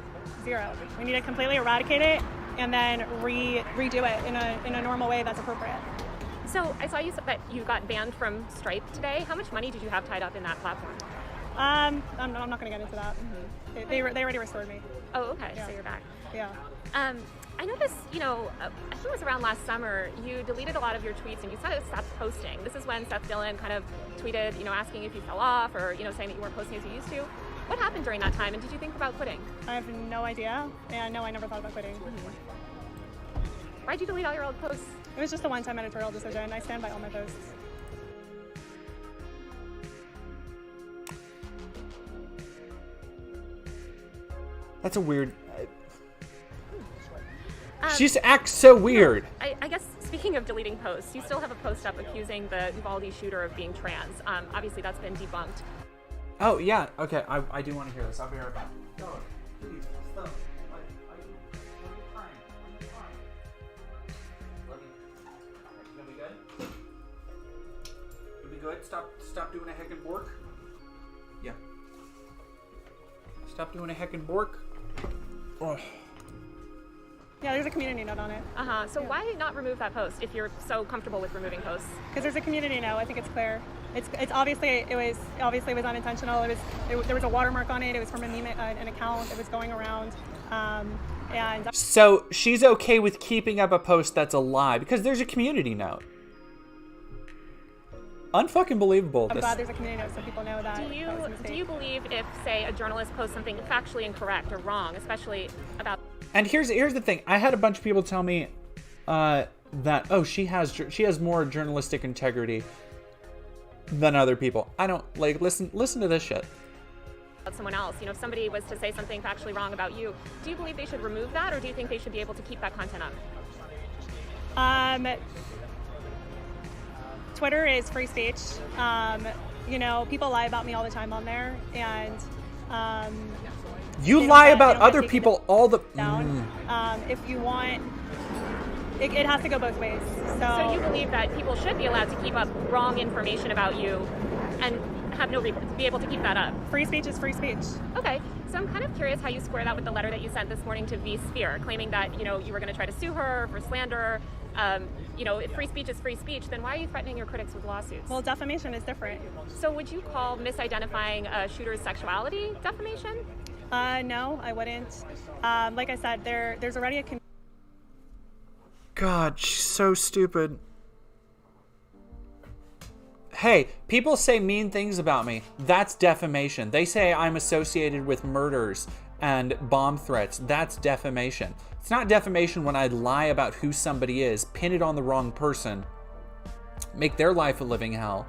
S18: zero. We need to completely eradicate it and then redo it in a normal way that's appropriate.
S17: So I saw you said that you got banned from Stripe today. How much money did you have tied up in that platform?
S18: I'm not going to get into that. Mm-hmm. They already restored me.
S17: Oh, okay. Yeah. So you're back.
S18: Yeah.
S17: I noticed, I think it was around last summer, you deleted a lot of your tweets and you kind of stopped posting. This is when Seth Dillon kind of tweeted, asking if you fell off or, saying that you weren't posting as you used to. What happened during that time and did you think about quitting?
S18: I have no idea. And no, I never thought about quitting.
S17: Mm-hmm. Why'd you delete all your old posts?
S18: It was just a one-time editorial decision. I stand by all my posts.
S1: That's a weird... She just acts so weird.
S17: I guess, speaking of deleting posts, you still have a post up accusing the Uvalde shooter of being trans. Obviously, that's been debunked.
S1: Oh, yeah. Okay, I do want to hear this. I'll be right back. Go, please, stop. Are we good? Are we good? Stop doing a heck and bork? Yeah. Stop doing a heck and bork? Oh.
S18: Yeah, there's a community note on it.
S17: So why not remove that post if you're so comfortable with removing posts?
S18: Because there's a community note. I think it's clear. It's obviously it was unintentional. There was a watermark on it. It was from an account that was going around. And
S1: so she's okay with keeping up a post that's a lie because there's a community note. Unfucking believable.
S18: I'm glad there's a community note so people know that.
S17: Do you believe if, say, a journalist posts something factually incorrect or wrong, especially about?
S1: And here's the thing. I had a bunch of people tell me that she has more journalistic integrity than other people. I don't listen to this shit.
S17: About someone else, if somebody was to say something factually wrong about you, do you believe they should remove that, or do you think they should be able to keep that content up?
S18: Twitter is free speech. You know, people lie about me all the time on there, and
S1: you lie about other people all the
S18: if you want, it has to go both ways.
S17: So you believe that people should be allowed to keep up wrong information about you and have no recourse, be able to keep that up?
S18: Free speech is free speech.
S17: Okay, so I'm kind of curious how you square that with the letter that you sent this morning to V Sphere, claiming that, you know, you were going to try to sue her for slander. You know, if free speech is free speech, then why are you threatening your critics with lawsuits?
S18: Well, defamation is different.
S17: So would you call misidentifying a shooter's sexuality defamation?
S18: No, I wouldn't. Like I said, there's already a...
S1: God, she's so stupid. Hey, people say mean things about me. That's defamation. They say I'm associated with murders and bomb threats. That's defamation. It's not defamation when I lie about who somebody is, pin it on the wrong person, make their life a living hell.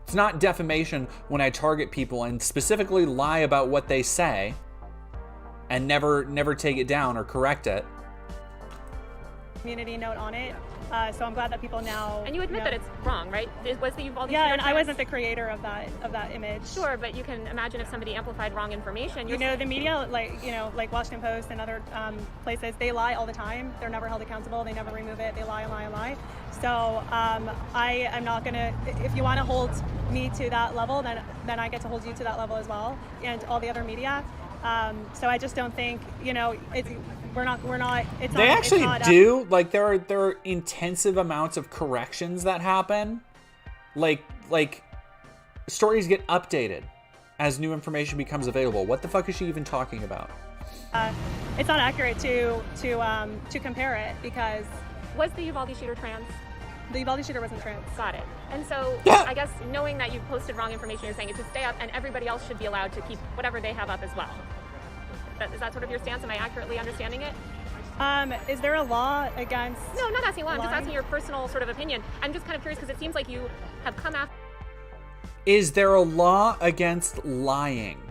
S1: It's not defamation when I target people and specifically lie about what they say and never take it down or correct it.
S18: Community note on it, so I'm glad that people now.
S17: And you admit that it's wrong, right? Was the Uvalde
S18: yeah,
S17: shooter
S18: and
S17: trans?
S18: I wasn't the creator of that image.
S17: Sure, but you can imagine if somebody amplified wrong information.
S18: You know, the media, like Washington Post and other places, they lie all the time. They're never held accountable. They never remove it. They lie and lie and lie. So I am not gonna. If you want to hold me to that level, then I get to hold you to that level as well, and all the other media. So I just don't think, you know, we're not. It's
S1: they
S18: not,
S1: actually
S18: it's not,
S1: do. Like there are intensive amounts of corrections that happen. Like stories get updated as new information becomes available. What the fuck is she even talking about?
S18: It's not accurate to compare it because
S17: was the Uvalde shooter trans?
S18: The Uvalde shooter wasn't trans.
S17: Got it. And so I guess knowing that you posted wrong information, you're saying it should stay up and everybody else should be allowed to keep whatever they have up as well. Is that sort of your stance? Am I accurately understanding it?
S18: Is there a law against...
S17: No, I'm not asking law. I'm
S18: lying?
S17: just asking your personal sort of opinion. I'm just kind of curious because it seems like you have come after...
S1: Is there a law against lying?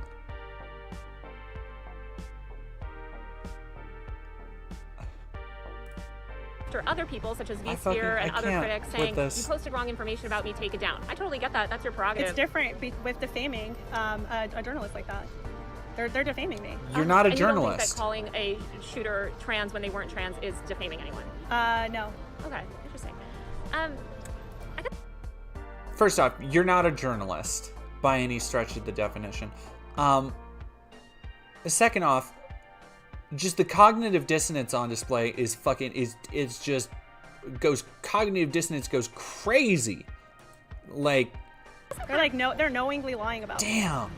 S17: Other people, such as V-Sphere and other critics, saying you posted wrong information about me, take it down. I totally get that. That's your prerogative.
S18: It's different with defaming a journalist like that. They're defaming me.
S1: You're not a
S17: and
S1: journalist.
S17: You don't think that calling a shooter trans when they weren't trans is defaming anyone?
S18: No.
S17: Okay, interesting.
S1: First off, you're not a journalist by any stretch of the definition. Second off, just the cognitive dissonance on display is cognitive dissonance goes crazy. Like
S18: they're knowingly lying about it.
S1: Damn.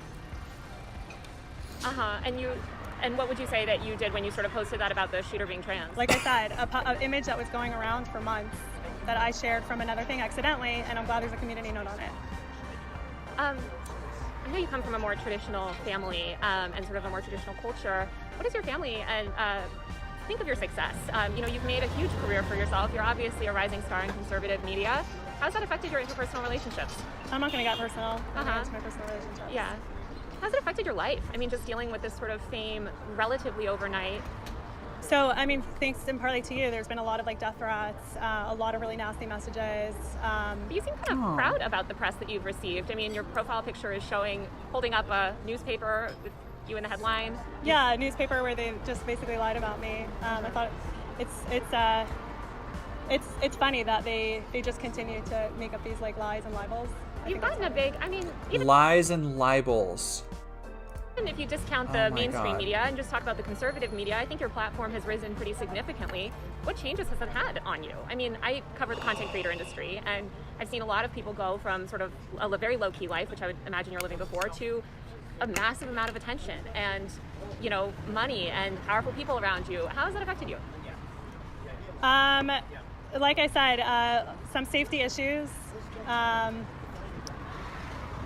S17: And what would you say that you did when you sort of posted that about the shooter being trans?
S18: Like I said, an image that was going around for months that I shared from another thing accidentally, and I'm glad there's a community note on it.
S17: I know you come from a more traditional family and sort of a more traditional culture. What is your family and think of your success? You've made a huge career for yourself. You're obviously a rising star in conservative media. How's that affected your interpersonal relationships?
S18: I'm not going to get personal. Into my personal relationships.
S17: Yeah. How's it affected your life? I mean, just dealing with this sort of fame relatively overnight.
S18: So, I mean, thanks in partly to you, there's been a lot of death threats, a lot of really nasty messages.
S17: You seem kind of proud about the press that you've received. I mean, your profile picture is holding up a newspaper with you in the headline.
S18: Yeah, a newspaper where they just basically lied about me. I thought it's funny that they just continue to make up these lies and libels.
S17: You've gotten a big, even
S1: lies and libels.
S17: If you discount the mainstream media and just talk about the conservative media, I think your platform has risen pretty significantly. What changes has it had on you? I mean, I cover the content creator industry, and I've seen a lot of people go from sort of a very low-key life, which I would imagine you're living before, to a massive amount of attention and, money and powerful people around you. How has that affected you?
S18: Like I said, some safety issues.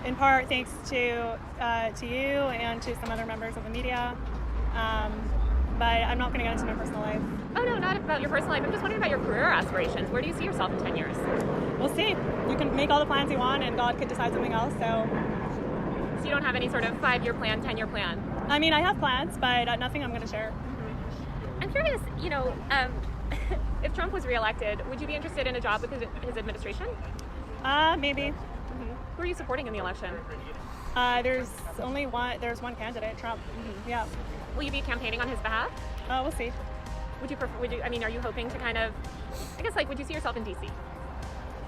S18: In part thanks to you and to some other members of the media. But I'm not going to get into my personal life.
S17: Oh, no, not about your personal life. I'm just wondering about your career aspirations. Where do you see yourself in 10 years?
S18: We'll see. You can make all the plans you want, and God could decide something else. So
S17: you don't have any sort of 5-year plan, 10-year plan?
S18: I mean, I have plans, but nothing I'm going to share.
S17: Mm-hmm. I'm curious, if Trump was reelected, would you be interested in a job with his administration?
S18: Maybe.
S17: Mm-hmm. Who are you supporting in the election?
S18: There's one candidate, Trump. Mm-hmm. Yeah.
S17: Will you be campaigning on his behalf?
S18: We'll see.
S17: Are you hoping to kind of, I guess, like, would you see yourself in DC?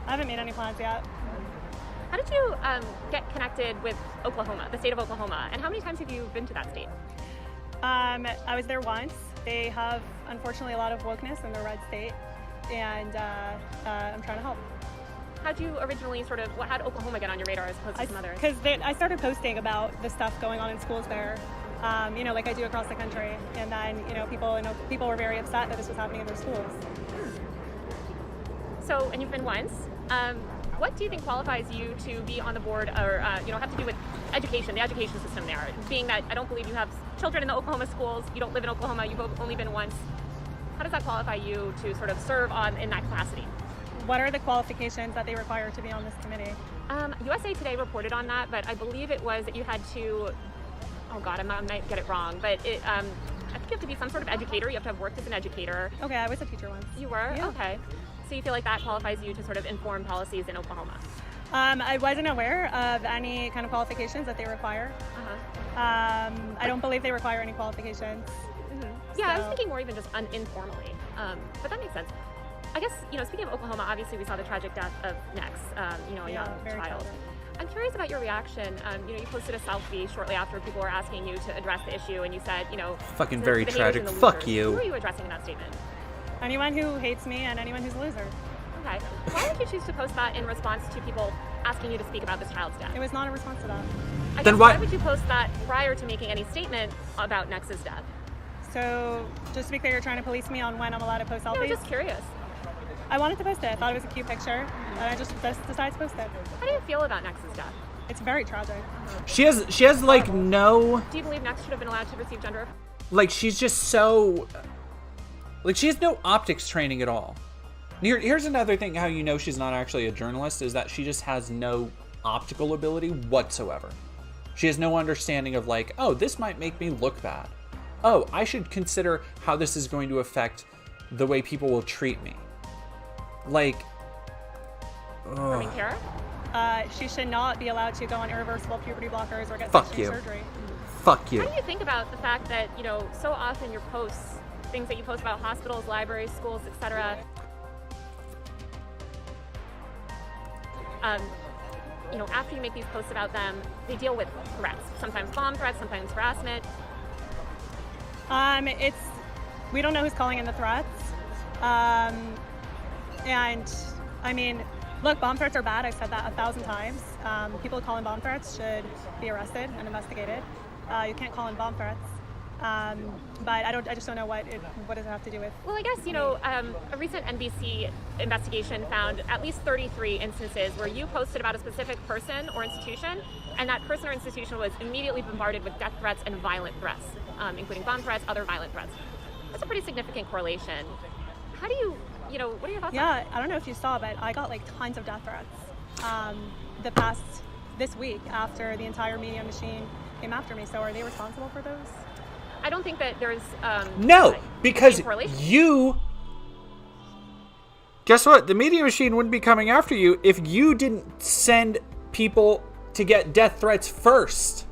S18: I haven't made any plans yet.
S17: How did you get connected with Oklahoma, the state of Oklahoma, and how many times have you been to that state?
S18: I was there once. They have, unfortunately, a lot of wokeness in the red state, and I'm trying to help.
S17: How'd you originally how did Oklahoma get on your radar as opposed to some others?
S18: Because I started posting about the stuff going on in schools there, like I do across the country, and then, people were very upset that this was happening in their schools.
S17: So, and you've been once. What do you think qualifies you to be on the board or, have to do with education, the education system there? Being that I don't believe you have children in the Oklahoma schools, you don't live in Oklahoma, you've only been once. How does that qualify you to sort of serve in that capacity?
S18: What are the qualifications that they require to be on this committee?
S17: USA Today reported on that, but I believe it was that you had to, I might get it wrong, but I think you have to be some sort of educator. You have to have worked as an educator.
S18: Okay, I was a teacher once.
S17: You were?
S18: Yeah.
S17: Okay. So you feel like that qualifies you to sort of inform policies in Oklahoma?
S18: I wasn't aware of any kind of qualifications that they require. I don't believe they require any qualifications.
S17: Mm-hmm. Yeah, I was thinking more even just informally, but that makes sense. I guess, speaking of Oklahoma, obviously we saw the tragic death of Nex, a young child. I'm curious about your reaction. You posted a selfie shortly after people were asking you to address the issue, and you said,
S1: fucking very tragic. Fuck you.
S17: Who are you addressing in that statement?
S18: Anyone who hates me and anyone who's a loser.
S17: Okay. Why did you choose to post that in response to people asking you to speak about this child's death?
S18: It was not a response to that.
S17: Then why would you post that prior to making any statement about Nex's death?
S18: So, just to be clear, you're trying to police me on when I'm allowed to post selfies?
S17: No, just curious.
S18: I wanted to post it. I thought it was a cute picture, and I just decided to post it.
S17: How do you feel about Nex's death?
S18: It's very tragic.
S1: She has like no.
S17: Do you believe Nex should have been allowed to receive gender?
S1: Like, she's just so. Like, she has no optics training at all. Here's another thing how she's not actually a journalist is that she just has no optical ability whatsoever. She has no understanding of like, oh, this might make me look bad. Oh, I should consider how this is going to affect the way people will treat me. Like,
S18: she should not be allowed to go on irreversible puberty blockers or get surgery.
S1: Fuck you.
S17: How do you think about the fact that, so often your posts, things that you post about hospitals, libraries, schools, etc., after you make these posts about them, they deal with threats. Sometimes bomb threats, sometimes harassment.
S18: We don't know who's calling in the threats. And I mean, look, bomb threats are bad. I've said that 1,000 times. People calling bomb threats should be arrested and investigated. You can't call in bomb threats. But I just don't know what does it have to do with.
S17: Well, I guess, a recent NBC investigation found at least 33 instances where you posted about a specific person or institution, and that person or institution was immediately bombarded with death threats and violent threats, including bomb threats, other violent threats. That's a pretty significant correlation. How do you, what are your thoughts on that?
S18: I don't know if you saw, but I got like tons of death threats this week after the entire media machine came after me. So are they responsible for those?
S17: I don't think that there's
S1: no, because you guess what? The media machine wouldn't be coming after you if you didn't send people to get death threats first.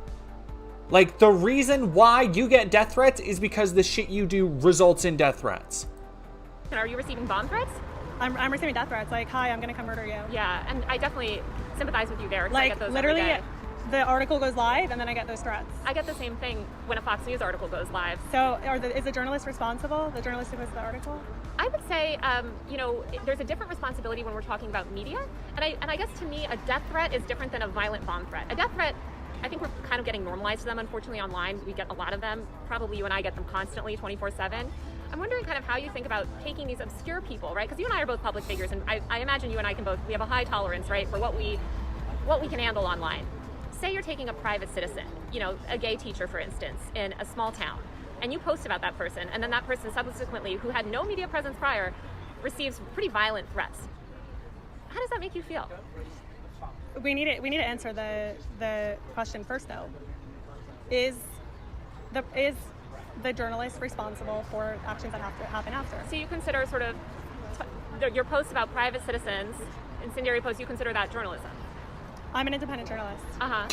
S1: Like, the reason why you get death threats is because the shit you do results in death threats.
S17: And are you receiving bomb threats?
S18: I'm receiving death threats. Like, hi, I'm gonna come murder you.
S17: Yeah, and I definitely sympathize with you there.
S18: Like,
S17: I get those
S18: literally,
S17: every day.
S18: The article goes live, and then I get those threats.
S17: I get the same thing when a Fox News article goes live.
S18: So, is the journalist responsible? The journalist who posted the article?
S17: I would say, there's a different responsibility when we're talking about media, and I guess to me, a death threat is different than a violent bomb threat. A death threat, I think we're kind of getting normalized to them, unfortunately, online. We get a lot of them. Probably you and I get them constantly, 24/7. I'm wondering kind of how you think about taking these obscure people, right? Because you and I are both public figures, and I imagine you and I we have a high tolerance, right, for what we can handle online. Say you're taking a private citizen, a gay teacher, for instance, in a small town, and you post about that person, and then that person subsequently, who had no media presence prior, receives pretty violent threats. How does that make you feel?
S18: We need to answer the question first, though. Is the journalist responsible for actions that have to happen after?
S17: So you consider sort of your posts about private citizens incendiary posts, you consider that journalism?
S18: I'm an independent journalist.
S17: Uh-huh.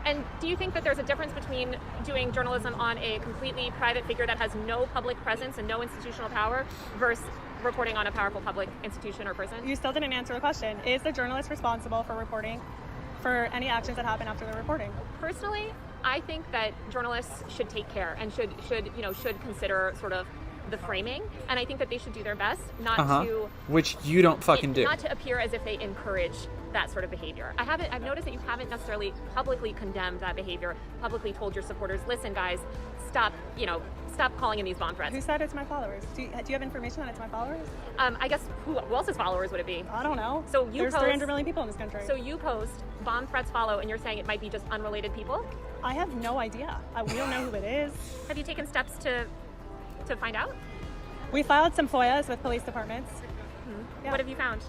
S17: And do you think that there's a difference between doing journalism on a completely private figure that has no public presence and no institutional power versus reporting on a powerful public institution or person?
S18: You still didn't answer the question. Is the journalist responsible for reporting for any actions that happen after the reporting?
S17: Personally, I think that journalists should take care and should consider sort of the framing, and I think that they should do their best not to,
S1: which you don't fucking do,
S17: not to appear as if they encourage that sort of behavior. I've noticed that you haven't necessarily publicly condemned that behavior, publicly told your supporters, listen guys, stop calling in these bomb threats.
S18: Who said it's my followers? Do you have information that it's my followers?
S17: I guess who else's followers would it be?
S18: I don't know.
S17: So
S18: there's 300 million people in this country.
S17: So you post bomb threats follow, and you're saying it might be just unrelated people?
S18: I have no idea. We don't know who it is.
S17: Have you taken steps to find out?
S18: We filed some FOIAs with police departments.
S17: Mm-hmm. Yeah. What have you found?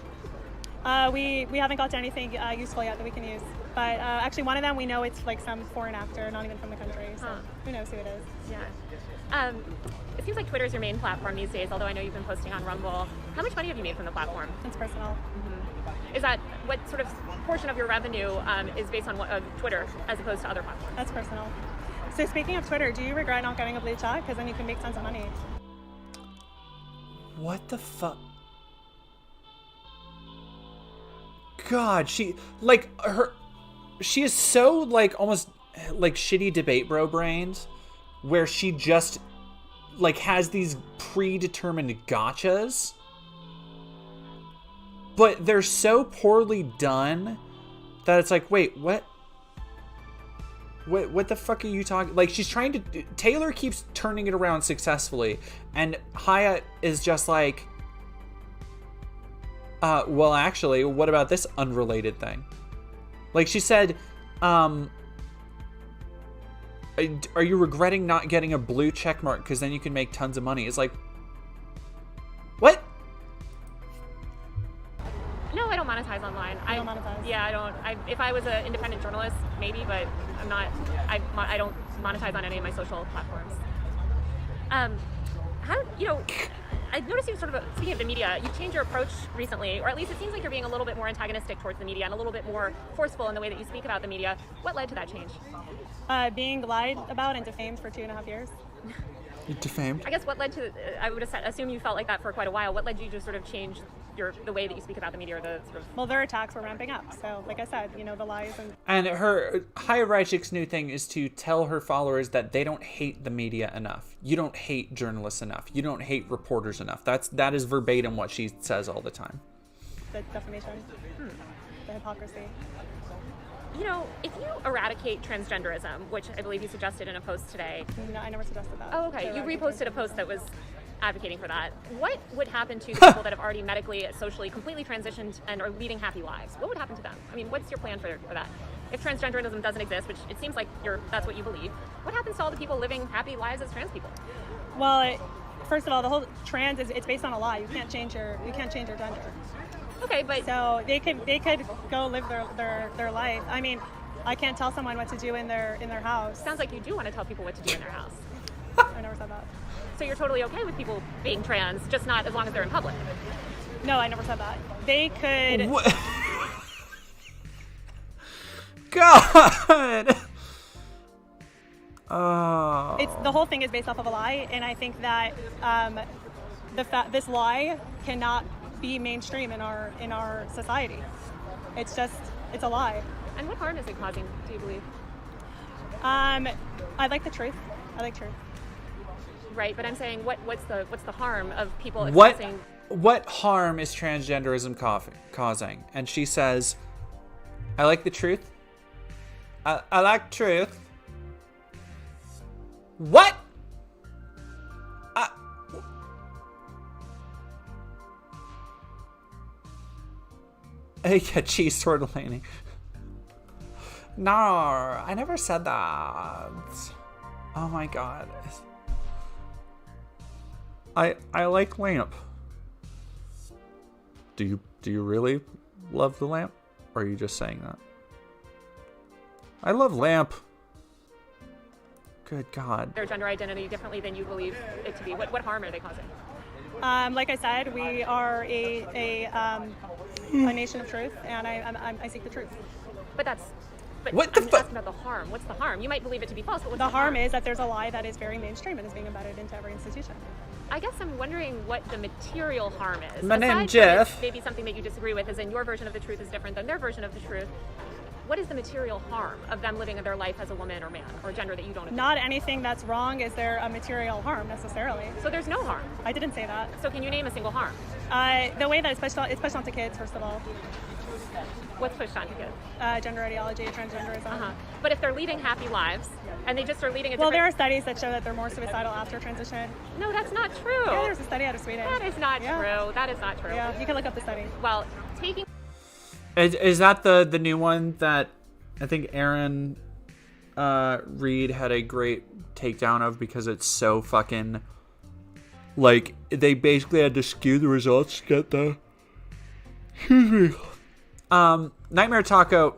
S18: We haven't got to anything useful yet that we can use. But actually one of them, we know it's like some foreign actor, not even from the country. So who knows who it is.
S17: Yeah. It seems like Twitter's your main platform these days, although I know you've been posting on Rumble. How much money have you made from the platform?
S18: It's personal.
S17: Mm-hmm. Is that what sort of portion of your revenue is based on Twitter as opposed to other platforms?
S18: That's personal. So speaking of Twitter, do you regret not getting a blue check? Because then you can make tons of money.
S1: What the fuck? God, she is so like almost like shitty debate bro brains, where she just like has these predetermined gotchas, but they're so poorly done that it's like, wait, what the fuck are you talking? Like, she's trying to... Taylor keeps turning it around successfully, and Chaya is just like, well, actually, what about this unrelated thing? Like, she said, are you regretting not getting a blue check mark because then you can make tons of money? It's like, what?
S17: No, I don't monetize online. I don't monetize. Yeah, I don't. If I was an independent journalist, maybe, but I'm not. I don't monetize on any of my social platforms. I noticed you sort of, speaking of the media, you've changed your approach recently, or at least it seems like you're being a little bit more antagonistic towards the media and a little bit more forceful in the way that you speak about the media. What led to that change?
S18: Being lied about and defamed for 2.5 years.
S1: Defamed?
S17: I guess what led to, I would assume you felt like that for quite a while. What led you to sort of change the way that you speak about the media, or the sort of...
S18: Well, their attacks were ramping up. So, like I said, the lies and...
S1: And Chaya Raichik's new thing is to tell her followers that they don't hate the media enough. You don't hate journalists enough. You don't hate reporters enough. That is verbatim what she says all the time.
S18: The defamation. The hypocrisy.
S17: If you eradicate transgenderism, which I believe you suggested in a post today...
S18: No, I never suggested that.
S17: Oh, okay. You reposted a post that was advocating for that. What would happen to the people that have already medically, socially, completely transitioned and are leading happy lives? What would happen to them? I mean, what's your plan for that? If transgenderism doesn't exist, which it seems like that's what you believe, what happens to all the people living happy lives as trans people?
S18: Well, first of all, the whole trans it's based on a lie. You can't change your gender.
S17: Okay, but so
S18: they could go live their life. I mean, I can't tell someone what to do in their house.
S17: Sounds like you do want to tell people what to do in their house.
S18: I never said that.
S17: So you're totally okay with people being trans, just not as long as they're in public?
S18: No, I never said that. They could...
S1: What? God! Oh.
S18: The whole thing is based off of a lie, and I think that this lie cannot be mainstream in our society. It's a lie.
S17: And what harm is it causing, do you believe?
S18: I like the truth. I like truth.
S17: Right, but I'm saying what's the harm of people
S1: expressing... What harm is transgenderism causing? And she says, I like the truth. I like truth. What? Hey, cheese tortellini. No, I never said that. Oh my god. I like lamp. Do you really love the lamp? Or are you just saying that? I love lamp. Good God.
S17: Their gender identity differently than you believe it to be. What harm are they causing?
S18: Like I said, we are a nation of truth, and I seek the truth.
S17: But
S1: What the
S17: I'm
S1: fuck?
S17: asking about the harm. What's the harm? You might believe it to be false, but what's
S18: The harm is that there's a lie that is very mainstream and is being embedded into every institution.
S17: I guess I'm wondering what the material harm is.
S1: My name's
S17: Aside from
S1: Jeff.
S17: Maybe something that you disagree with is in your version of the truth is different than their version of the truth. What is the material harm of them living their life as a woman or man or gender that you don't agree?
S18: Not anything that's wrong is there a material harm necessarily.
S17: So there's no harm.
S18: I didn't say that.
S17: So can you name a single harm?
S18: The way that it's pushed onto kids, first of all.
S17: What's pushed onto kids?
S18: Gender ideology, transgenderism.
S17: But if they're leading happy lives and they just are leading a
S18: Well,
S17: different...
S18: there are studies that show that they're more suicidal after transition.
S17: No, that's not true.
S18: Yeah, there's a study out of Sweden.
S17: That is not true. That is not true.
S18: Yeah, you can look up the study.
S17: Well, taking...
S1: Is that the new one that I think Aaron Reed had a great takedown of because it's so fucking... Like, they basically had to skew the results to get the... Excuse me. Nightmare Taco,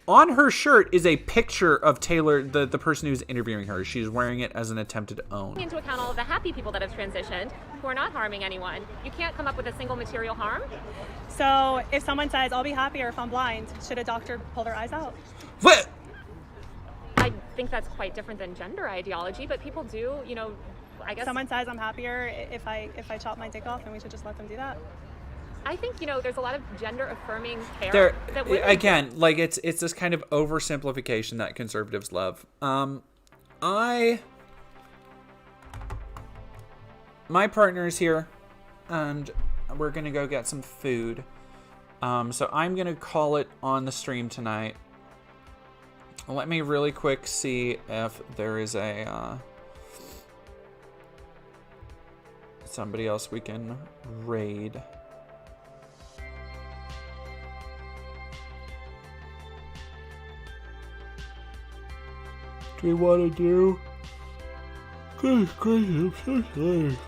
S1: on her shirt is a picture of Taylor, the person who's interviewing her. She's wearing it as an attempted own.
S17: Into account all of the happy people that have transitioned who are not harming anyone. You can't come up with a single material harm.
S18: So if someone says, I'll be happier if I'm blind, should a doctor pull their eyes out?
S1: What?
S17: I think that's quite different than gender ideology, but people do, I guess...
S18: Someone says I'm happier if I chop my dick off, then we should just let them do that.
S17: I think, there's a lot of gender affirming care that women...
S1: Again, like it's this kind of oversimplification that conservatives love. My partner's here and we're gonna go get some food. So I'm gonna call it on the stream tonight. Let me really quick see if there is a somebody else we can raid. Do we want to do? Goodness gracious, I'm so sorry.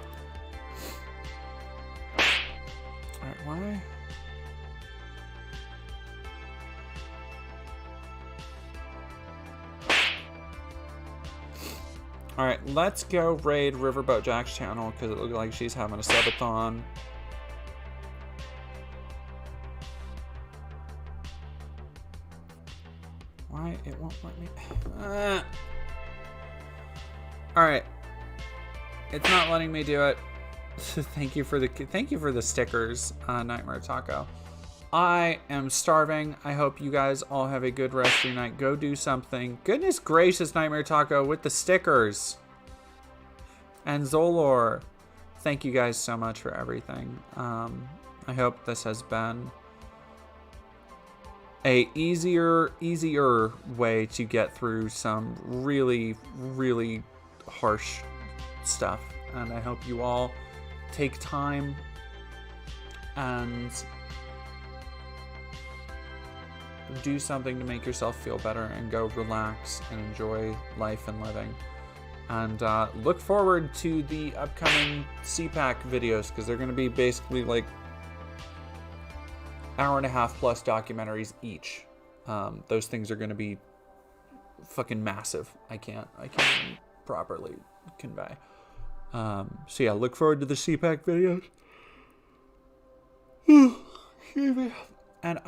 S1: Alright, why? Alright, let's go raid Riverboat Jack's channel because it looks like she's having a subathon. Why it won't let me? All right, it's not letting me do it. Thank you for the stickers, Nightmare Taco. I am starving. I hope you guys all have a good rest of your night. Go do something. Goodness gracious, Nightmare Taco with the stickers. And Zolor, thank you guys so much for everything. I hope this has been a easier way to get through some really, really harsh stuff. And I hope you all take time and do something to make yourself feel better and go relax and enjoy life and living. And look forward to the upcoming CPAC videos because they're going to be basically like hour-and-a-half plus documentaries each. Those things are going to be fucking massive. I can't even properly convey. So yeah, look forward to the CPAC videos. Excuse me. And